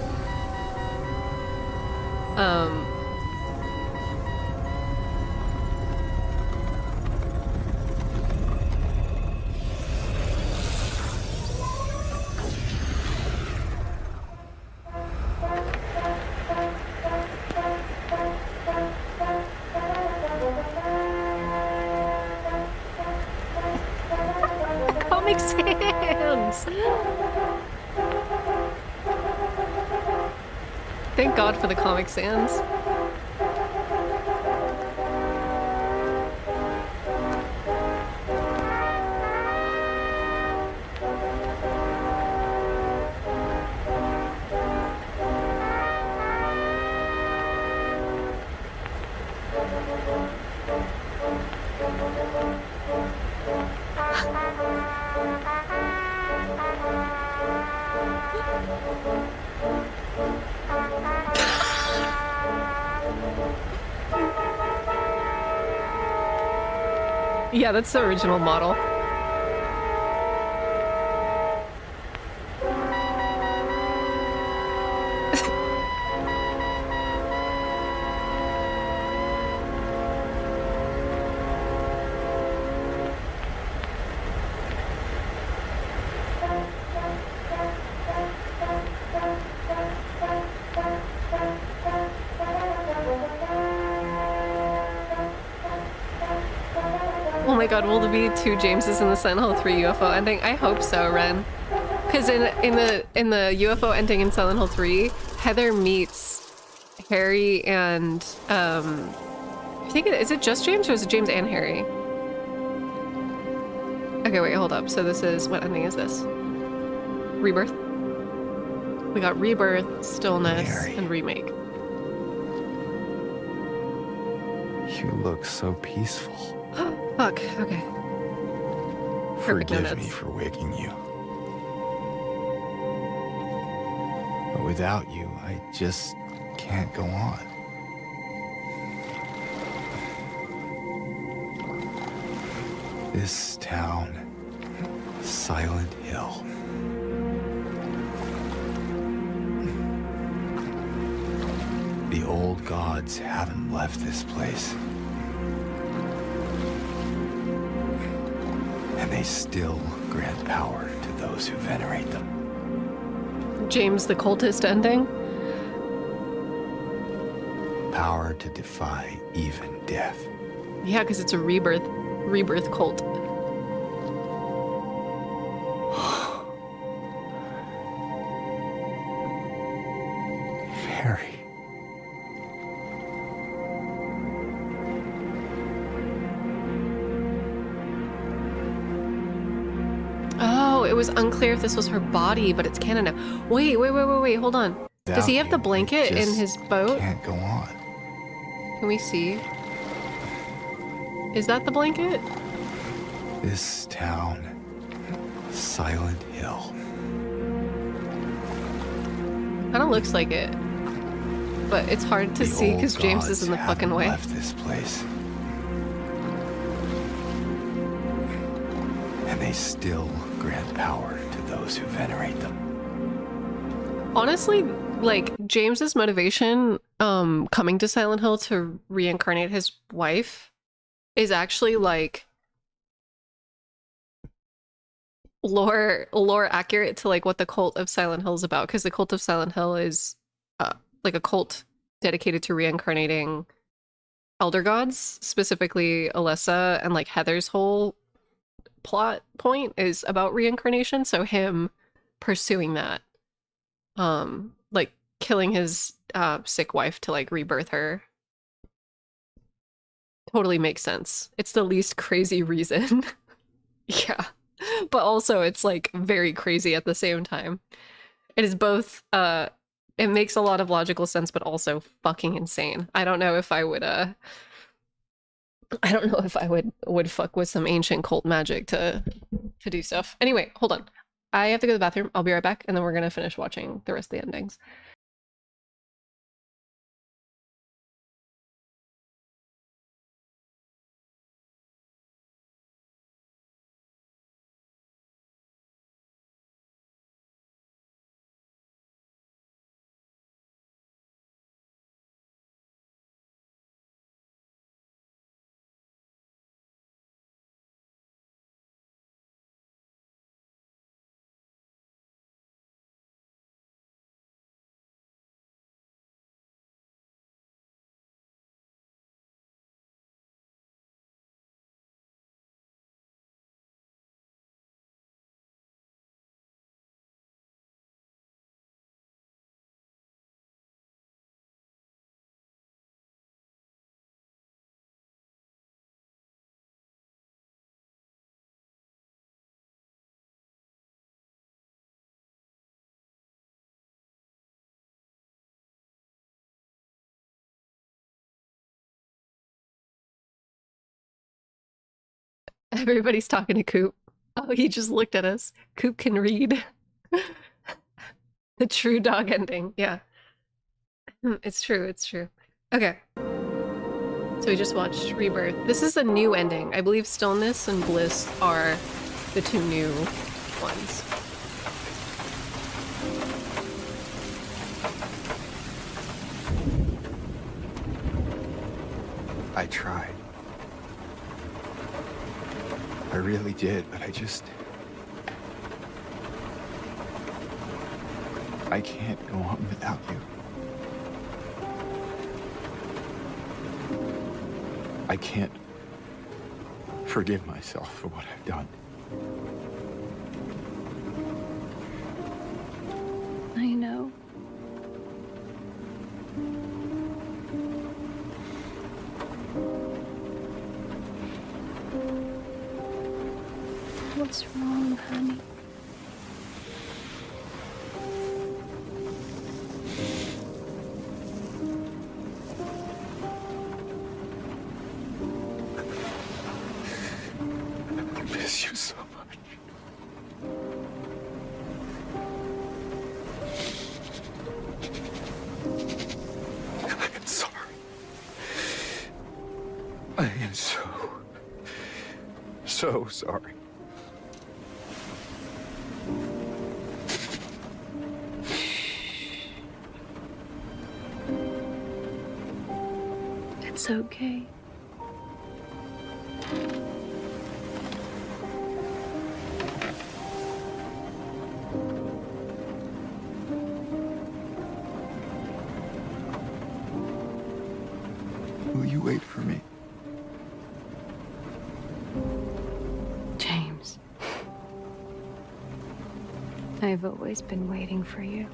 Comic Sans! Thank God for the Comic Sans. Yeah, that's the original model. Oh my god, will there be two Jameses in the Silent Hill 3 UFO ending? I hope so, Ren. Because in the UFO ending in Silent Hill 3, Heather meets Harry and I think is it just James or is it James and Harry? Okay, wait, hold up. So this is what ending is this? Rebirth. We got Rebirth, Stillness, Harry. and Remake. You look so peaceful. Fuck, okay. Perfect, no Forgive me notes. for waking you. But without you, I just can't go on. This town, Silent Hill. The old gods haven't left this place. And they still grant power to those who venerate them. James the cultist ending? Power to defy even death. Yeah, because it's a rebirth cult. Harry. Oh, it was unclear if this was her body, but it's canon now. Wait, hold on. Does he have the blanket in his boat? Can't go on. Can we see? Is that the blanket? This town, Silent Hill. Kind of looks like it. But it's hard to see because James is in the fucking way. Left this place. And they still grant power to those who venerate them. Honestly, like James's motivation coming to Silent Hill to reincarnate his wife is actually like lore accurate to like what the cult of Silent Hill is about, because the cult of Silent Hill is like a cult dedicated to reincarnating elder gods, specifically Alyssa, and like Heather's whole plot point is about reincarnation. So him pursuing that, like killing his sick wife to like rebirth her, totally makes sense. It's the least crazy reason. Yeah. But also it's like very crazy at the same time. It is both it makes a lot of logical sense, but also fucking insane. I don't know if I would would fuck with some ancient cult magic to do stuff. Anyway, hold on. I have to go to the bathroom. I'll be right back, and then we're gonna finish watching the rest of the endings. Everybody's talking to Coop. Oh, he just looked at us. Coop can read. The true dog ending. Yeah. It's true. It's true. Okay. So we just watched Rebirth. This is a new ending. I believe Stillness and Bliss are the two new ones. I tried. I really did, but I can't go on without you. I can't forgive myself for what I've done. I know. What's wrong, honey? I miss you so much. I am sorry. I am so sorry. It's okay. Will you wait for me? James. I've always been waiting for you.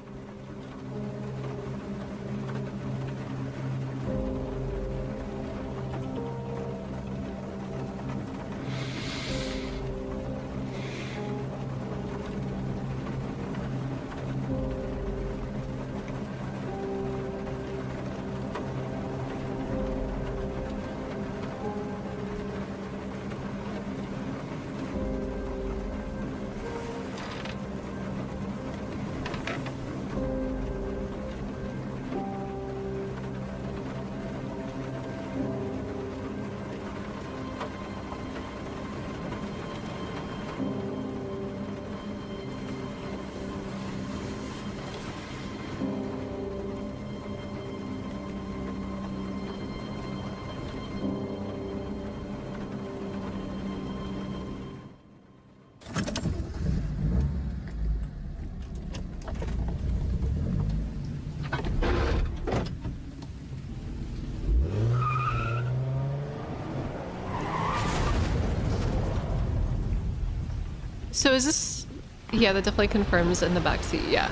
So is this... Yeah, that definitely confirms in the backseat, yeah.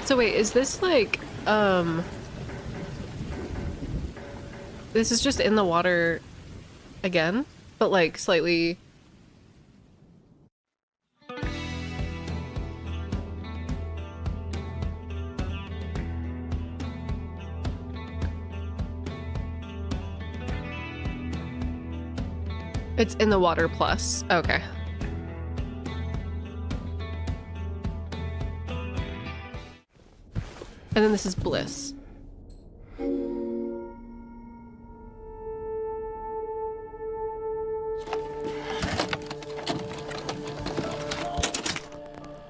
So wait, is this like, this is just in the water again? But like slightly... It's in the water plus. Okay. And then this is bliss.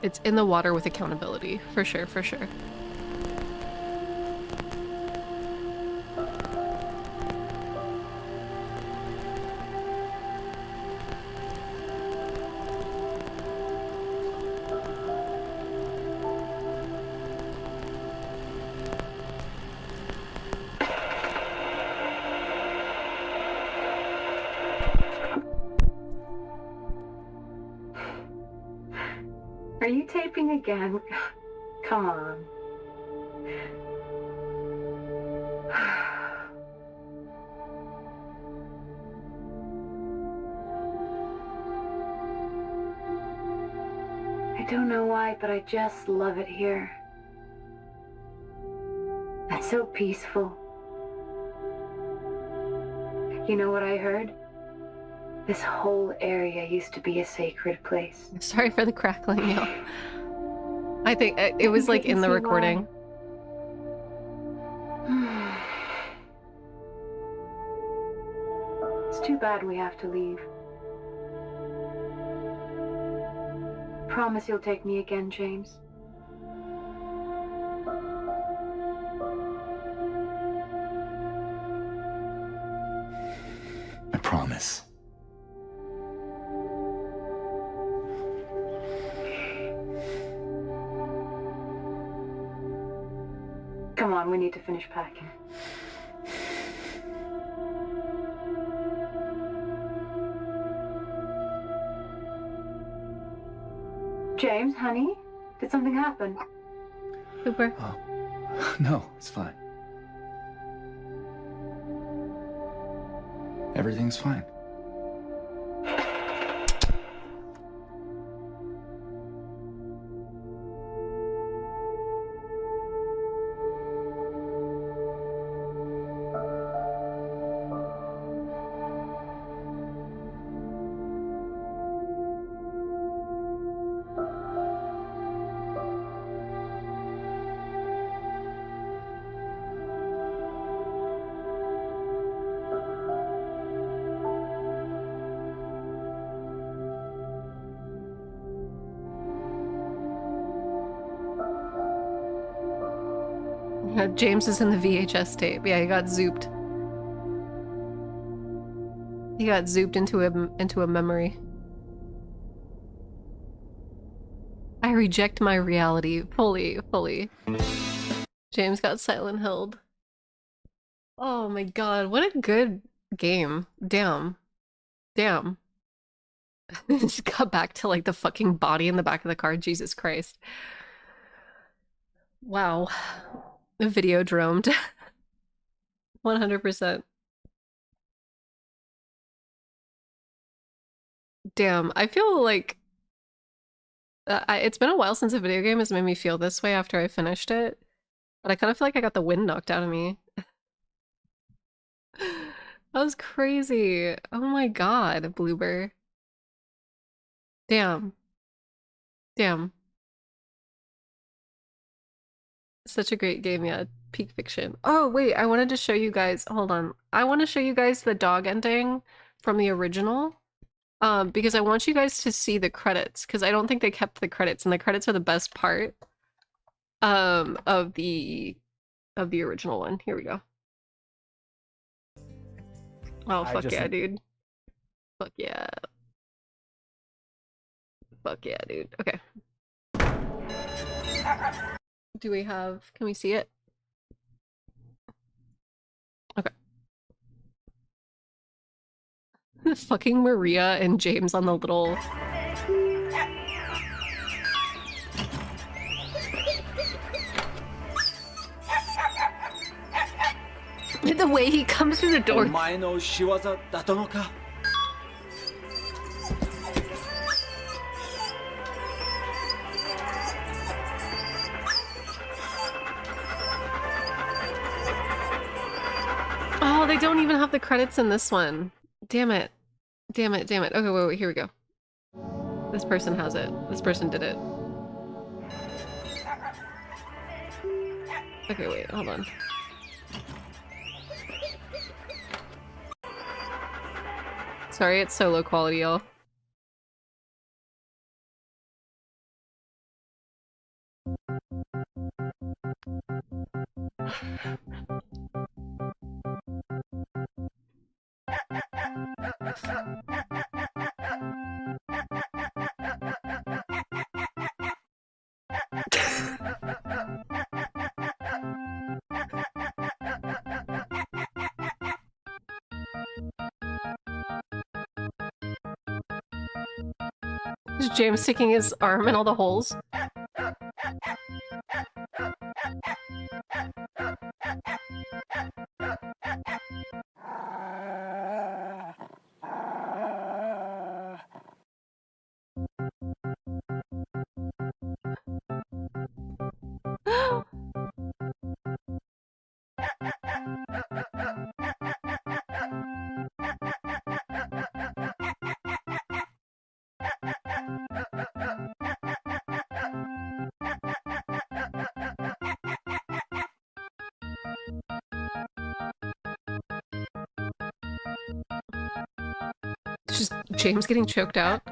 It's in the water with accountability. For sure, for sure. Are you taping again? Come on. I don't know why, but I just love it here. It's so peaceful. You know what I heard? This whole area used to be a sacred place. Sorry for the crackling, yo. I think it was like in the recording. It's too bad we have to leave. Promise you'll take me again, James. I promise. Come on, we need to finish packing. James, honey, did something happen? Cooper. Oh, no, it's fine. Everything's fine. Yeah, James is in the VHS tape. Yeah, he got zooped. He got zooped into a memory. I reject my reality fully. James got Silent Hilled. Oh my god, what a good game. Damn. Just got back to like the fucking body in the back of the car. Jesus Christ. Wow. The video dromed. 100%. Damn, I feel like it's been a while since a video game has made me feel this way after I finished it, but I kind of feel like I got the wind knocked out of me. That was crazy. Oh my god, Bloober. Damn. Such a great game, yeah. Peak fiction. Oh, wait, I wanted to show you guys. Hold on. I want to show you guys the dog ending from the original. Because I want you guys to see the credits, because I don't think they kept the credits, and the credits are the best part of the original one. Here we go. Oh, fuck yeah, dude. Fuck yeah. Fuck yeah, dude. Okay. Do we have... Can we see it? Okay. Fucking Maria and James on the little... The way he comes through the door. お前の仕業だったのか Oh, they don't even have the credits in this one. Damn it. Damn it, damn it. Okay, wait, here we go. This person has it. This person did it. Okay, wait, hold on. Sorry, it's so low quality, y'all. Is James sticking his arm in all the holes? It's just James getting choked out.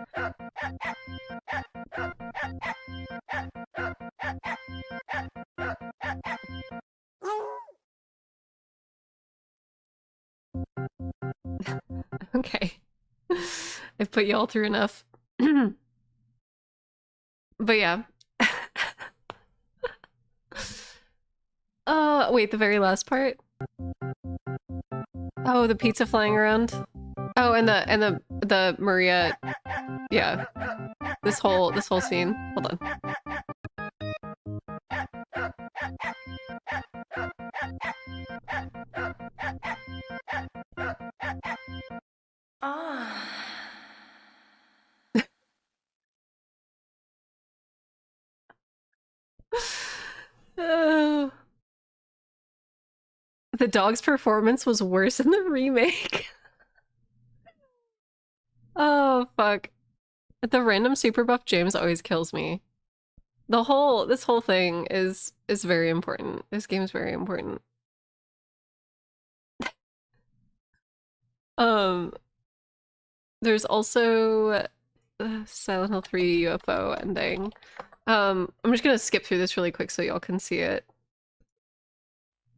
Okay. I've put y'all through enough. But yeah. Wait, the very last part? Oh, the pizza flying around. Oh, and the Maria. Yeah. This whole scene. Hold on. Oh. The dog's performance was worse in the remake. Oh, fuck. The random super buff James always kills me. This whole thing is very important. This game is very important. There's also Silent Hill 3 UFO ending. I'm just gonna skip through this really quick so y'all can see it.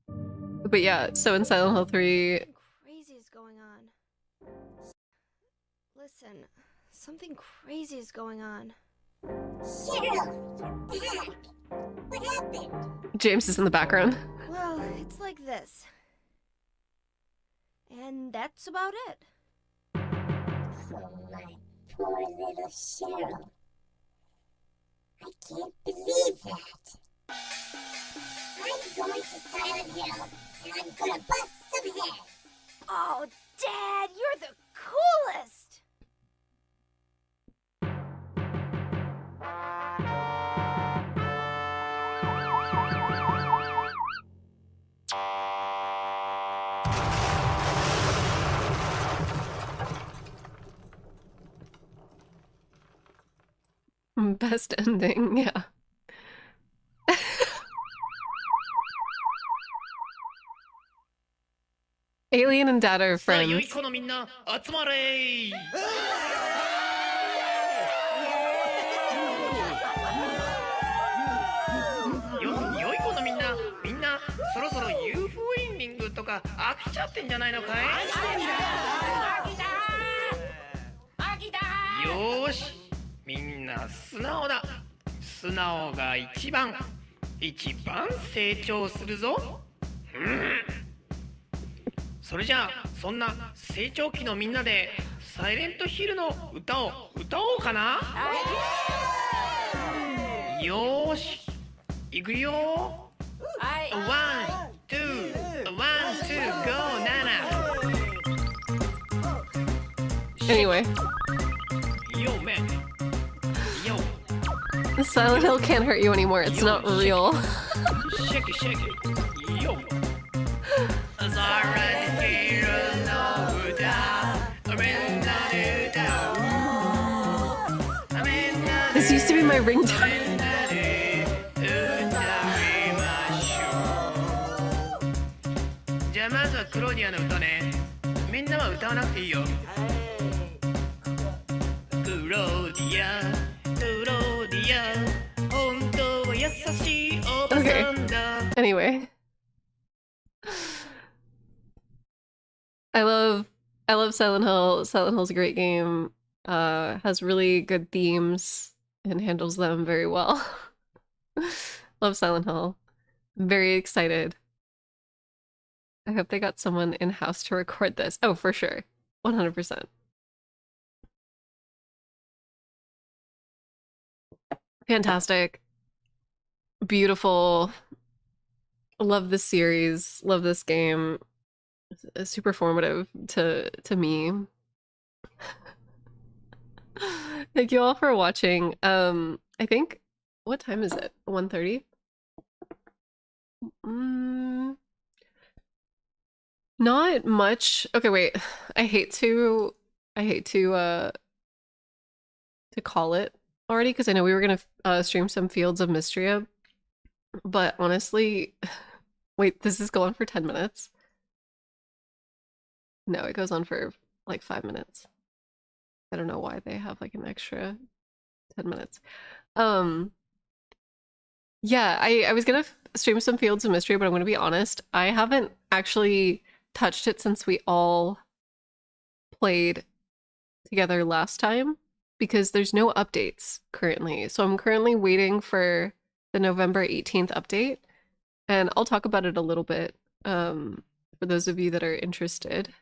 But yeah, so in Silent Hill 3... Crazy is going on. Listen, something crazy is going on. Cheryl, you're back. What happened? James is in the background. Well, it's like this. And that's about it. Oh, my poor little Cheryl. I can't believe that. I'm going to Silent Hill, and I'm gonna bust some heads. Oh, Dad, you're the coolest! Best ending, yeah. Alien and Dad are friends.それじゃあそんな成長期のみんなでサイレントヒルの歌を歌おうかな。よーし、いくよ。ワン、ツー、ワン、ツー、ゴー。Anyway. Yo, man. Yo. Silent Hill can't hurt you anymore. It's not real. Shake it, shake it. Yo. Silent Hill no uta. This used to be my ringtone. じゃあまずはクローディアの歌ね。みんなは歌わなくていいよ。クローディア、クローディア、本当は優しいおばさんだ。Anyway. I love Silent Hill. Silent Hill's a great game. Has really good themes and handles them very well. Love Silent Hill. I'm very excited. I hope they got someone in-house to record this. Oh, for sure. 100%. Fantastic. Beautiful. Love this series. Love this game. It's super formative to me. Thank you all for watching. I think, what time is it? 1:30? Not much. Okay, wait. I hate to call it already because I know we were gonna stream some Fields of Mistria, but honestly, wait, does this go on for 10 minutes? No, it goes on for like 5 minutes. I don't know why they have like an extra 10 minutes. Yeah, I was gonna stream some Fields of Mystery, but I'm gonna be honest, I haven't actually touched it since we all played together last time because there's no updates currently. So I'm currently waiting for the November 18th update, and I'll talk about it a little bit for those of you that are interested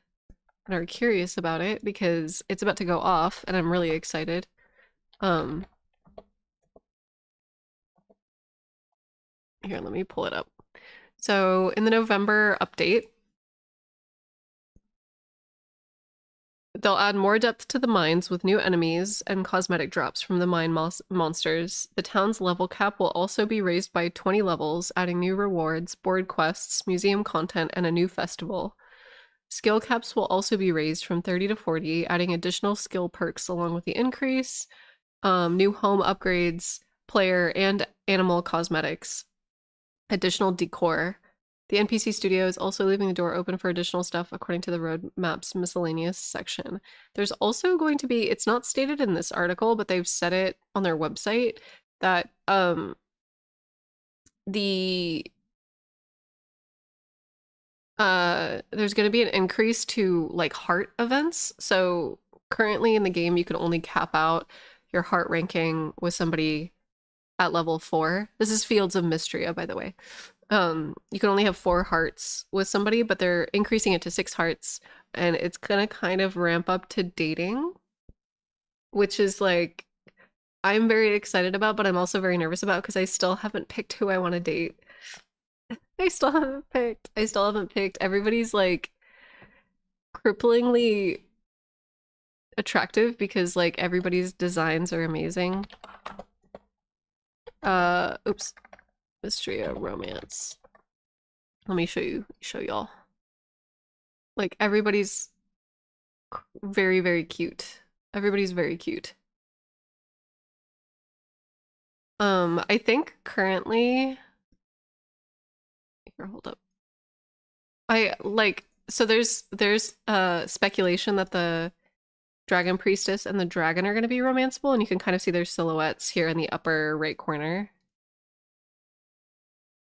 and are curious about it because it's about to go off and I'm really excited. Here, let me pull it up. So in the November update, they'll add more depth to the mines with new enemies and cosmetic drops from the mine monsters. The town's level cap will also be raised by 20 levels, adding new rewards, board quests, museum content, and a new festival. Skill caps will also be raised from 30 to 40, adding additional skill perks along with the increase, new home upgrades, player and animal cosmetics, additional decor. The NPC studio is also leaving the door open for additional stuff according to the roadmap's miscellaneous section. There's also going to be, it's not stated in this article, but they've said it on their website that there's going to be an increase to like heart events. So currently in the game, you can only cap out your heart ranking with somebody at level 4. This is Fields of Mistria, by the way. You can only have 4 hearts with somebody, but they're increasing it to 6 hearts, and it's gonna kind of ramp up to dating, which is like, I'm very excited about, but I'm also very nervous about because I still haven't picked who I want to date. I still haven't picked. Everybody's like cripplingly attractive because like everybody's designs are amazing. Oops. Mistria romance. Let me show y'all. Like everybody's very, very cute. Everybody's very cute. I think currently here, hold up. So there's speculation that the Dragon Priestess and the dragon are going to be romanceable, and you can kind of see their silhouettes here in the upper right corner.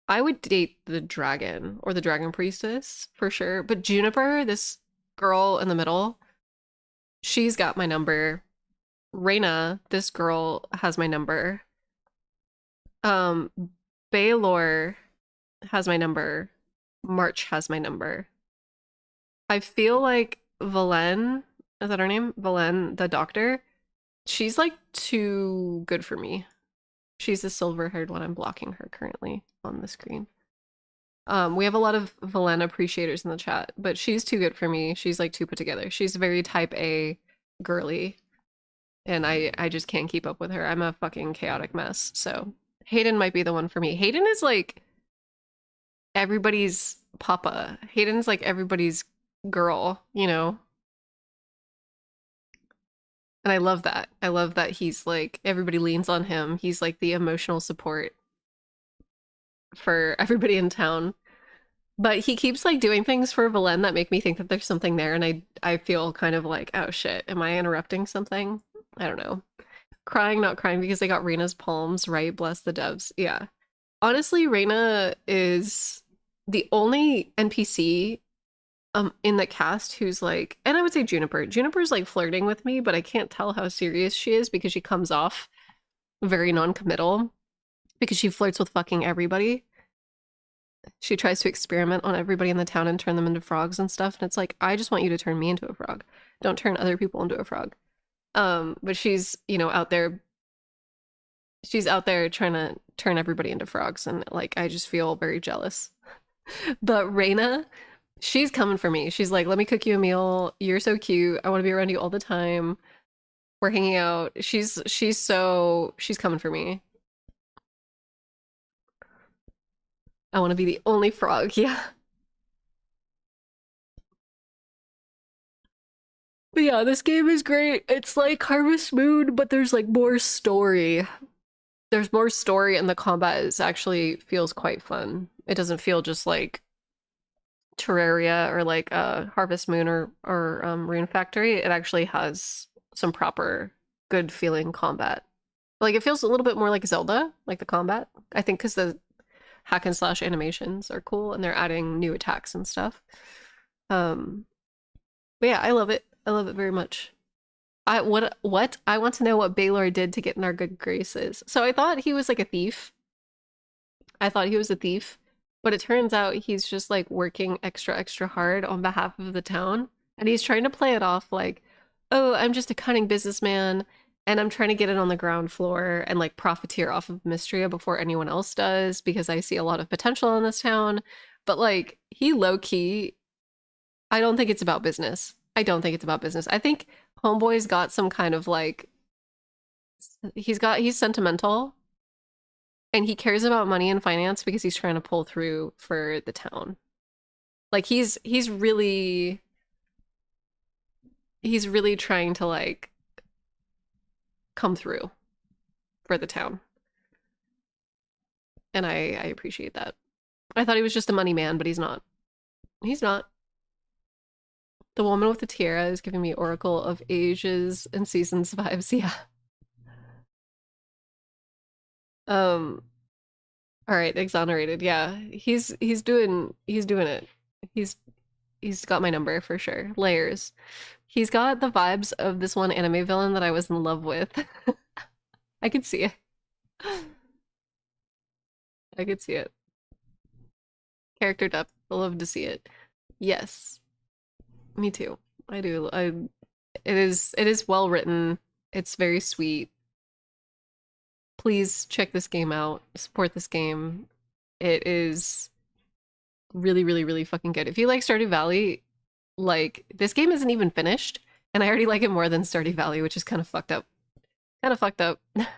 I would date the dragon or the Dragon Priestess for sure, but Juniper, this girl in the middle, she's got my number. Reyna, this girl, has my number. Baylor has my number. March has my number. I feel like Valen, is that her name? Valen, the doctor, she's like too good for me. She's the silver-haired one. I'm blocking her currently on the screen. We have a lot of Valen appreciators in the chat, but she's too good for me. She's like too put together. She's very type A, girly, and I just can't keep up with her. I'm a fucking chaotic mess. So Hayden might be the one for me. Hayden is like everybody's papa. Hayden's like everybody's girl, you know? And I love that. I love that he's like, everybody leans on him. He's like the emotional support for everybody in town. But he keeps like doing things for Valen that make me think that there's something there, and I feel kind of like, oh shit, am I interrupting something? I don't know. Crying, not crying because they got Reina's palms, right? Bless the devs. Yeah. Honestly, Reina is the only NPC in the cast who's like, and I would say Juniper. Juniper's like flirting with me, but I can't tell how serious she is because she comes off very non-committal because she flirts with fucking everybody. She tries to experiment on everybody in the town and turn them into frogs and stuff, and it's like, I just want you to turn me into a frog. Don't turn other people into a frog. But she's, you know, out there, she's out there trying to turn everybody into frogs, and like I just feel very jealous. But Reina, she's coming for me. She's like, let me cook you a meal. You're so cute. I want to be around you all the time. We're hanging out. She's coming for me. I want to be the only frog. Yeah. But yeah, this game is great. It's like Harvest Moon, but there's like more story. There's more story, and the combat is actually feels quite fun. It doesn't feel just like Terraria or like Harvest Moon or Rune Factory. It actually has some proper good feeling combat. Like it feels a little bit more like Zelda, like the combat. I think because the hack and slash animations are cool and they're adding new attacks and stuff. But yeah, I love it. I love it very much. I want to know what Baylor did to get in our good graces. So I thought he was like a thief. I thought he was a thief, but it turns out he's just like working extra hard on behalf of the town, and he's trying to play it off like, oh, I'm just a cunning businessman and I'm trying to get it on the ground floor and like profiteer off of Mistria before anyone else does because I see a lot of potential in this town. But like he low key, I don't think it's about business. I don't think it's about business. I think Homeboy's got some kind of like, he's sentimental and he cares about money and finance because he's trying to pull through for the town. Like he's really trying to like come through for the town. And I appreciate that. I thought he was just a money man, but he's not. He's not. The woman with the tiara is giving me Oracle of Ages and Seasons vibes. Yeah. All right, exonerated. Yeah, he's doing it. He's got my number for sure. Layers. He's got the vibes of this one anime villain that I was in love with. I could see it. I could see it. Character depth. I love to see it. Yes. Me too. I do. It is well written. It's very sweet. Please check this game out. Support this game. It is really fucking good. If you like Stardew Valley, like this game isn't even finished, and I already like it more than Stardew Valley, which is kind of fucked up. Kind of fucked up. Not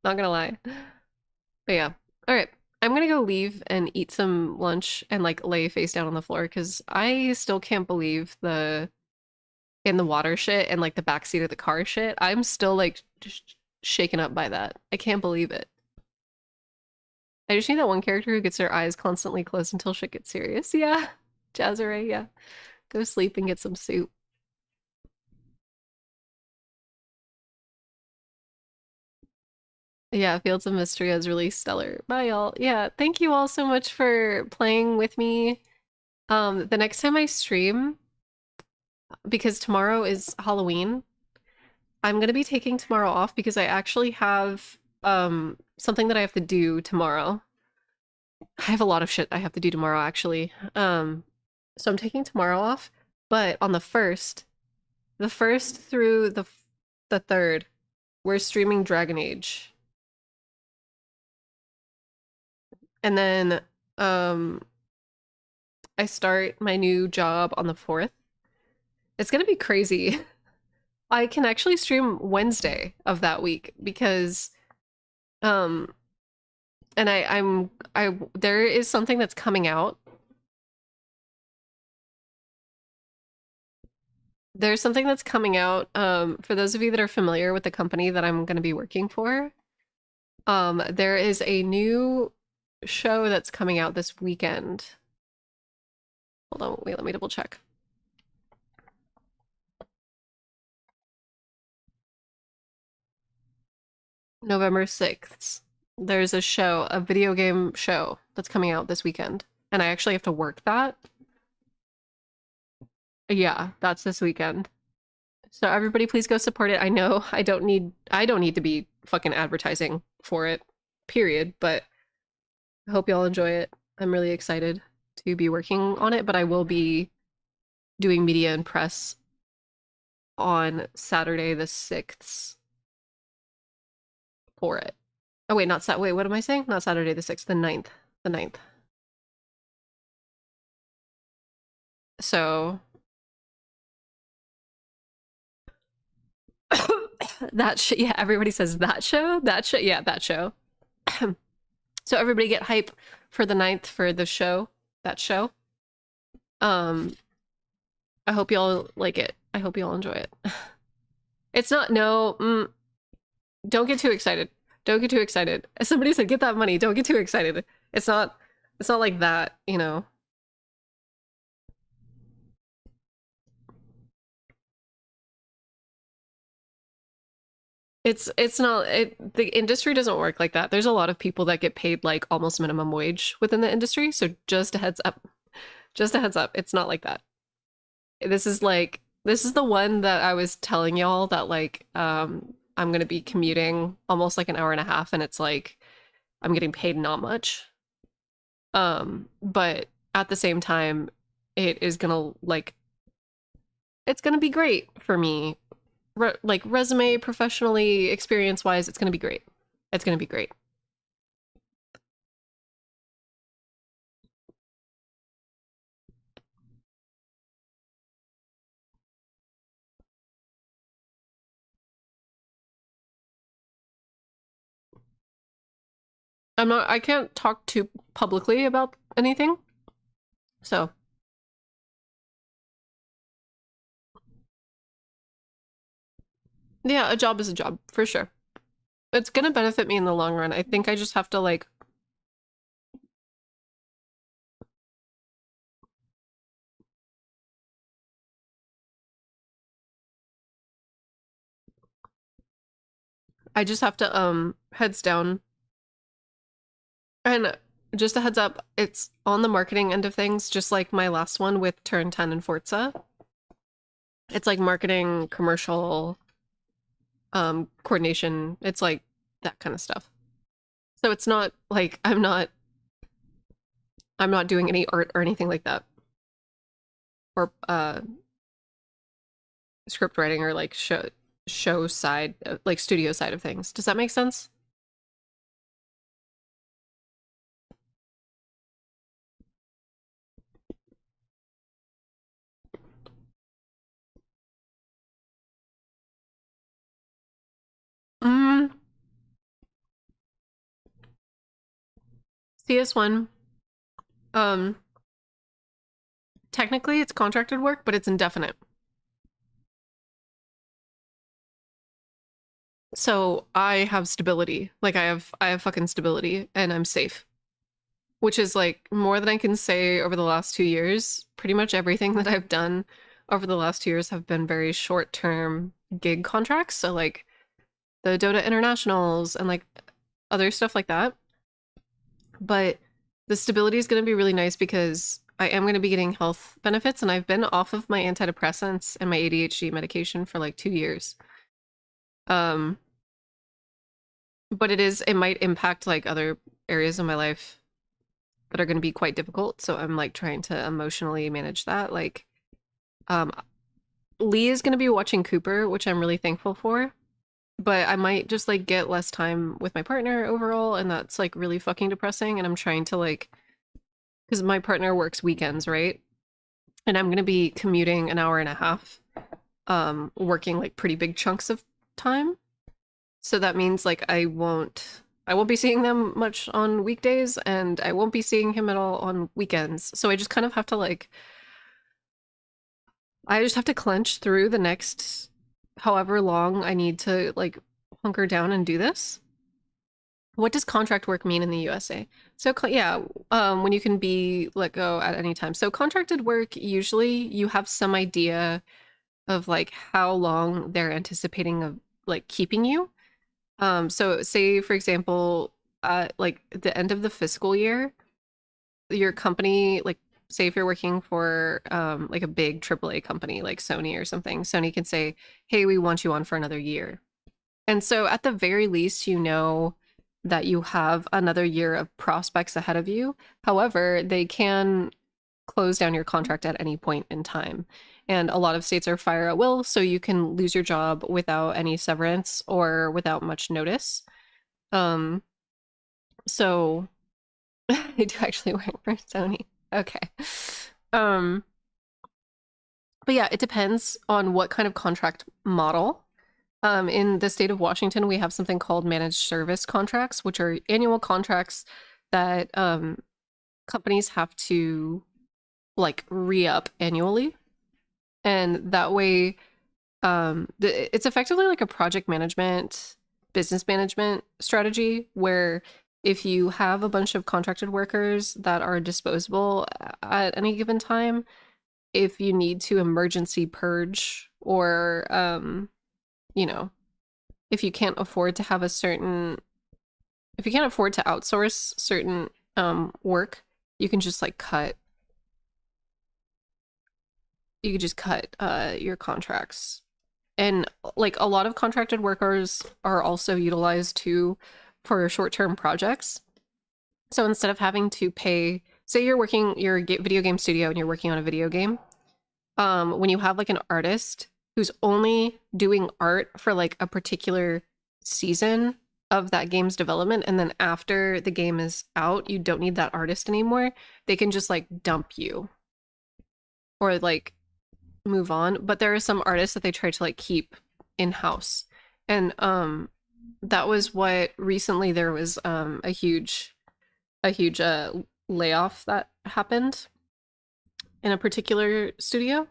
gonna lie. But yeah. All right. I'm gonna go leave and eat some lunch and like lay face down on the floor because I still can't believe the in the water shit and like the backseat of the car shit. I'm still like just shaken up by that. I can't believe it. I just need that one character who gets their eyes constantly closed until shit gets serious. Yeah. Jazzeray, yeah. Go sleep and get some soup. Yeah, Fields of Mistria is really stellar. Bye, y'all. Yeah, thank you all so much for playing with me. The next time I stream, because tomorrow is Halloween, I'm gonna be taking tomorrow off because I actually have something that I have to do tomorrow. I have a lot of shit I have to do tomorrow, actually. So I'm taking tomorrow off, but on the first through the third, we're streaming Dragon Age. And then I start my new job on the 4th. It's gonna be crazy. I can actually stream Wednesday of that week because and there is something that's coming out. There's something that's coming out for those of you that are familiar with the company that I'm going to be working for. There is a new show that's coming out this weekend. Hold on, wait, let me double check. November 6th. There's a show, a video game show that's coming out this weekend. And I actually have to work that. Yeah, that's this weekend. So everybody please go support it. I know I don't need to be fucking advertising for it, period, but I hope y'all enjoy it. I'm really excited to be working on it, but I will be doing media and press on Saturday the 6th for it. Oh wait, wait, what am I saying? Not Saturday the 6th, the 9th. The 9th. So that yeah, everybody says that show? Yeah, that show. So everybody get hype for the 9th for the show, that show. I hope y'all like it. I hope y'all enjoy it. It's not, no, don't get too excited. Don't get too excited. As somebody said, get that money. Don't get too excited. It's not like that, you know. It's not, the industry doesn't work like that. There's a lot of people that get paid like almost minimum wage within the industry. So just a heads up. Just a heads up. It's not like that. This is the one that I was telling y'all that like, I'm going to be commuting almost like an hour and a half and it's like, I'm getting paid not much. But at the same time, it is gonna like, it's gonna be great for me. Like resume, professionally, experience-wise, it's gonna be great. It's gonna be great. I can't talk too publicly about anything. So. Yeah, a job is a job, for sure. It's gonna benefit me in the long run. I think I just have to like I just have to heads down. And just a heads up, it's on the marketing end of things, just like my last one with Turn 10 and Forza. It's like marketing, commercial, coordination. It's like that kind of stuff. So it's not like I'm not doing any art or anything like that. Or script writing or like show side, like studio side of things. Does that make sense? CS1, technically it's contracted work, but it's indefinite. So I have stability. Like I have fucking stability and I'm safe. Which is like more than I can say over the last 2 years. Pretty much everything that I've done over the last 2 years have been very short-term gig contracts. So like the Dota Internationals and like other stuff like that. But the stability is going to be really nice because I am going to be getting health benefits and I've been off of my antidepressants and my ADHD medication for like 2 years. But it might impact like other areas of my life that are going to be quite difficult. So I'm like trying to emotionally manage that. Like, Lee is going to be watching Cooper, which I'm really thankful for. But I might just like get less time with my partner overall. And that's like really fucking depressing. And I'm trying to like, because my partner works weekends, right? And I'm going to be commuting an hour and a half working like pretty big chunks of time. So that means like I won't be seeing them much on weekdays, and I won't be seeing him at all on weekends. So I just kind of have to like I just have to clench through the next however long I need to like hunker down and do this. What does contract work mean in the USA? So yeah, when you can be let go at any time. So contracted work, usually you have some idea of like how long they're anticipating of like keeping you. So say for example, like the end of the fiscal year, your company, like say if you're working for like a big AAA company like Sony or something, Sony can say, hey, we want you on for another year. And so at the very least, you know that you have another year of prospects ahead of you. However, they can close down your contract at any point in time. And a lot of states are fire at will, so you can lose your job without any severance or without much notice. So I do actually work for Sony. Okay. But yeah, it depends on what kind of contract model. In the state of Washington, we have something called managed service contracts, which are annual contracts that companies have to like re-up annually. And that way, it's effectively like a project management, business management strategy where if you have a bunch of contracted workers that are disposable at any given time, if you need to emergency purge or you know, if you can't afford to have if you can't afford to outsource certain work, you can just like cut your contracts. And like a lot of contracted workers are also utilized too for short-term projects. So instead of having to pay, say you're a video game studio and you're working on a video game, when you have like an artist who's only doing art for like a particular season of that game's development, and then after the game is out, you don't need that artist anymore, they can just like dump you or like move on. But there are some artists that they try to like keep in-house. And that was what recently there was a huge layoff that happened in a particular studio.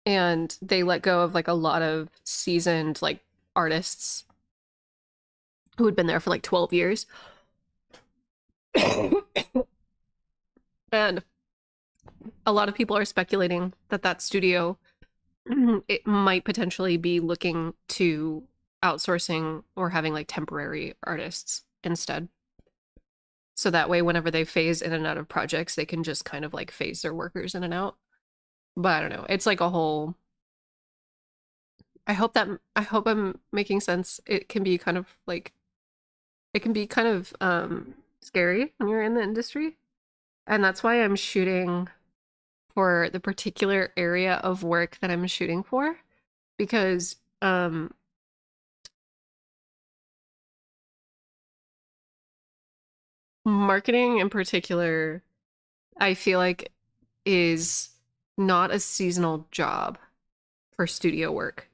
And they let go of like a lot of seasoned like artists who had been there for like 12 years. And a lot of people are speculating that that studio it might potentially be looking to outsourcing or having like temporary artists instead. So that way, whenever they phase in and out of projects, they can just kind of like phase their workers in and out. But I don't know. It's like a whole. I hope I'm making sense. It can be kind of scary when you're in the industry. And that's why I'm shooting for the particular area of work that I'm shooting for, because marketing in particular, I feel like is not a seasonal job for studio work,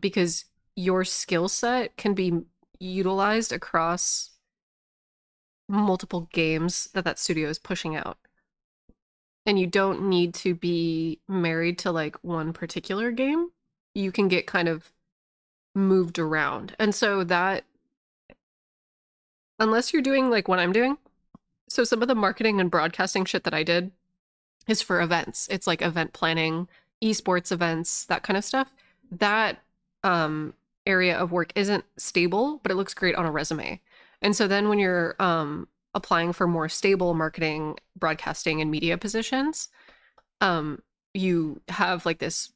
because your skill set can be utilized across multiple games that studio is pushing out. And you don't need to be married to like one particular game. You can get kind of moved around. And so that, unless you're doing like what I'm doing, so some of the marketing and broadcasting shit that I did is for events. It's like event planning, esports events, that kind of stuff. That area of work isn't stable, but it looks great on a resume. And so then when you're applying for more stable marketing, broadcasting, and media positions, you have like this,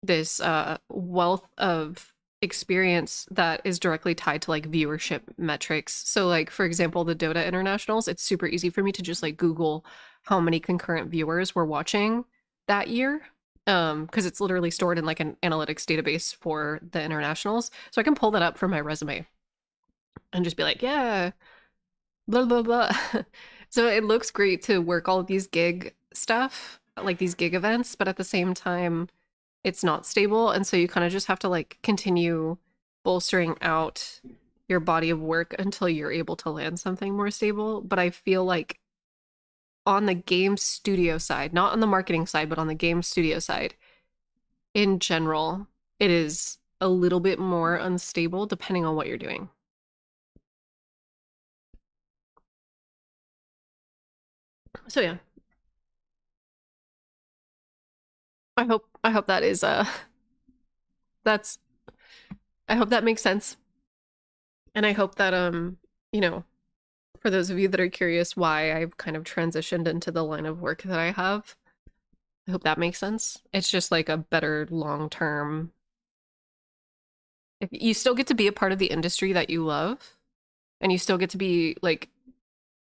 this wealth of experience that is directly tied to like viewership metrics. So like, for example, the Dota Internationals, it's super easy for me to just like Google how many concurrent viewers were watching that year. Because it's literally stored in like an analytics database for the internationals. So I can pull that up from my resume and just be like, yeah, blah, blah, blah. So it looks great to work all of these gig stuff. like these gig events, but at the same time, it's not stable. And so you kind of just have to like continue bolstering out your body of work until you're able to land something more stable. But I feel like on the game studio side, not on the marketing side, but on the game studio side, in general, it is a little bit more unstable depending on what you're doing. So yeah. I hope that is that's I hope that makes sense. And I hope that you know, for those of you that are curious why I've kind of transitioned into the line of work that I have, I hope that makes sense. It's just like a better long-term. If you still get to be a part of the industry that you love, and you still get to be like,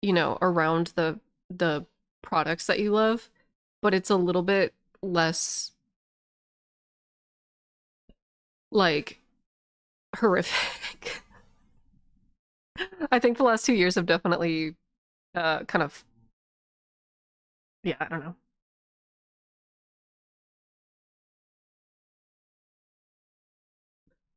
you know, around the products that you love, but it's a little bit less like horrific. I think the last 2 years have definitely kind of, yeah, I don't know.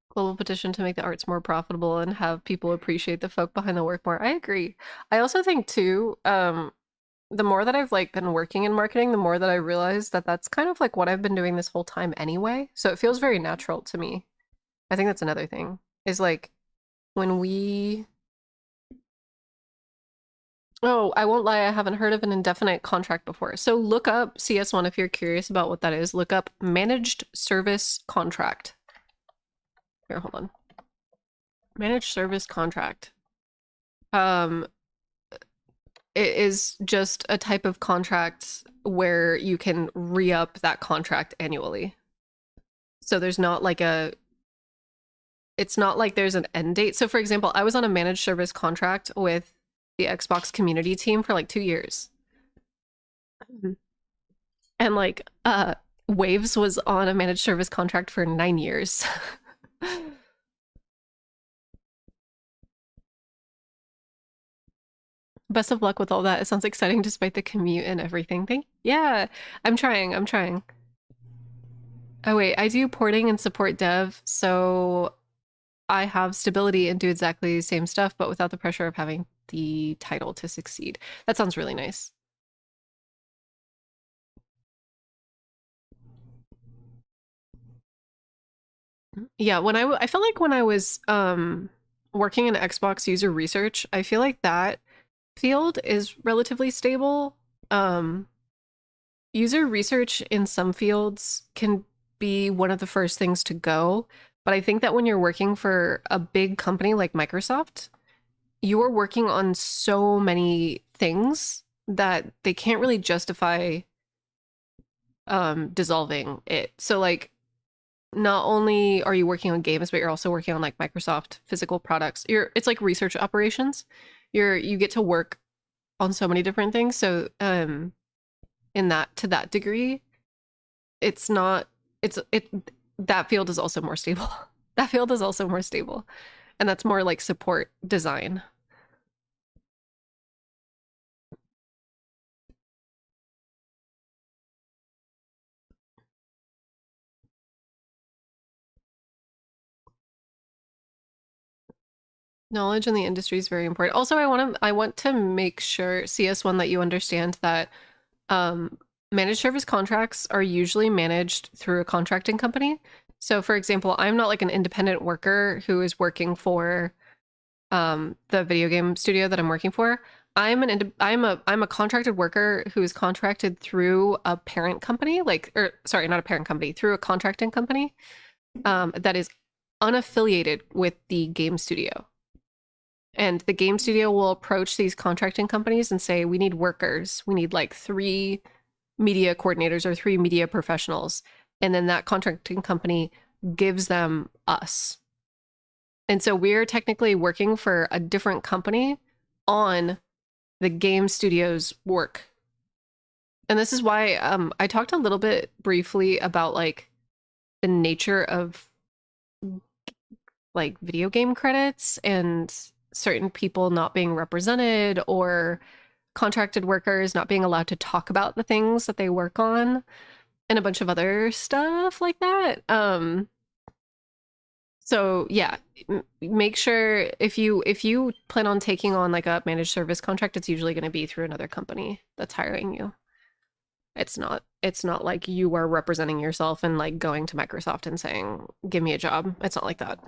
Global petition to make the arts more profitable and have people appreciate the folk behind the work more. I agree. I also think too, the more that I've like been working in marketing, the more that I realize that that's kind of like what I've been doing this whole time anyway. So it feels very natural to me. I think that's another thing is like when we, oh, I won't lie, I haven't heard of an indefinite contract before. So look up CS1 if you're curious about what that is. Look up managed service contract. Here, hold on. Managed service contract. It is just a type of contract where you can re-up that contract annually. So there's not like it's not like there's an end date. So for example, I was on a managed service contract with the Xbox community team for like 2 years. And like, Waves was on a managed service contract for 9 years. Best of luck with all that. It sounds exciting despite the commute and everything. Yeah, I'm trying. Oh wait, I do porting and support dev, so I have stability and do exactly the same stuff, but without the pressure of having the title to succeed. That sounds really nice. Yeah, when I felt like when I was working in Xbox user research, I feel like that field is relatively stable. User research in some fields can be one of the first things to go, but I think that when you're working for a big company like Microsoft, you're working on so many things that they can't really justify dissolving it. So like not only are you working on games, but you're also working on like Microsoft physical products. It's like research operations. You get to work on so many different things. So in that to that degree, it's not that field is also more stable. That field is also more stable. And that's more like support design. Knowledge in the industry is very important. Also, I want to make sure, CS1, that you understand that managed service contracts are usually managed through a contracting company. So for example, I'm not like an independent worker who is working for the video game studio that I'm working for. I'm a contracted worker who is contracted through a parent company, sorry, not a parent company, through a contracting company that is unaffiliated with the game studio. And the game studio will approach these contracting companies and say, we need workers. We need like 3 media coordinators or 3 media professionals. And then that contracting company gives them us. And so we're technically working for a different company on the game studio's work. And this is why I talked a little bit briefly about like the nature of like video game credits and certain people not being represented or contracted workers not being allowed to talk about the things that they work on, and a bunch of other stuff like that. So yeah, make sure if you plan on taking on like a managed service contract, it's usually going to be through another company that's hiring you. It's not like you are representing yourself and like going to Microsoft and saying, "Give me a job." It's not like that.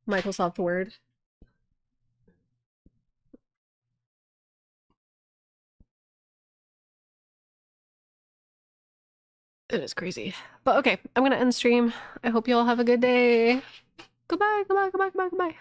Microsoft Word. It is crazy. But okay, I'm gonna end stream. I hope you all have a good day. Goodbye, goodbye, goodbye, goodbye, goodbye.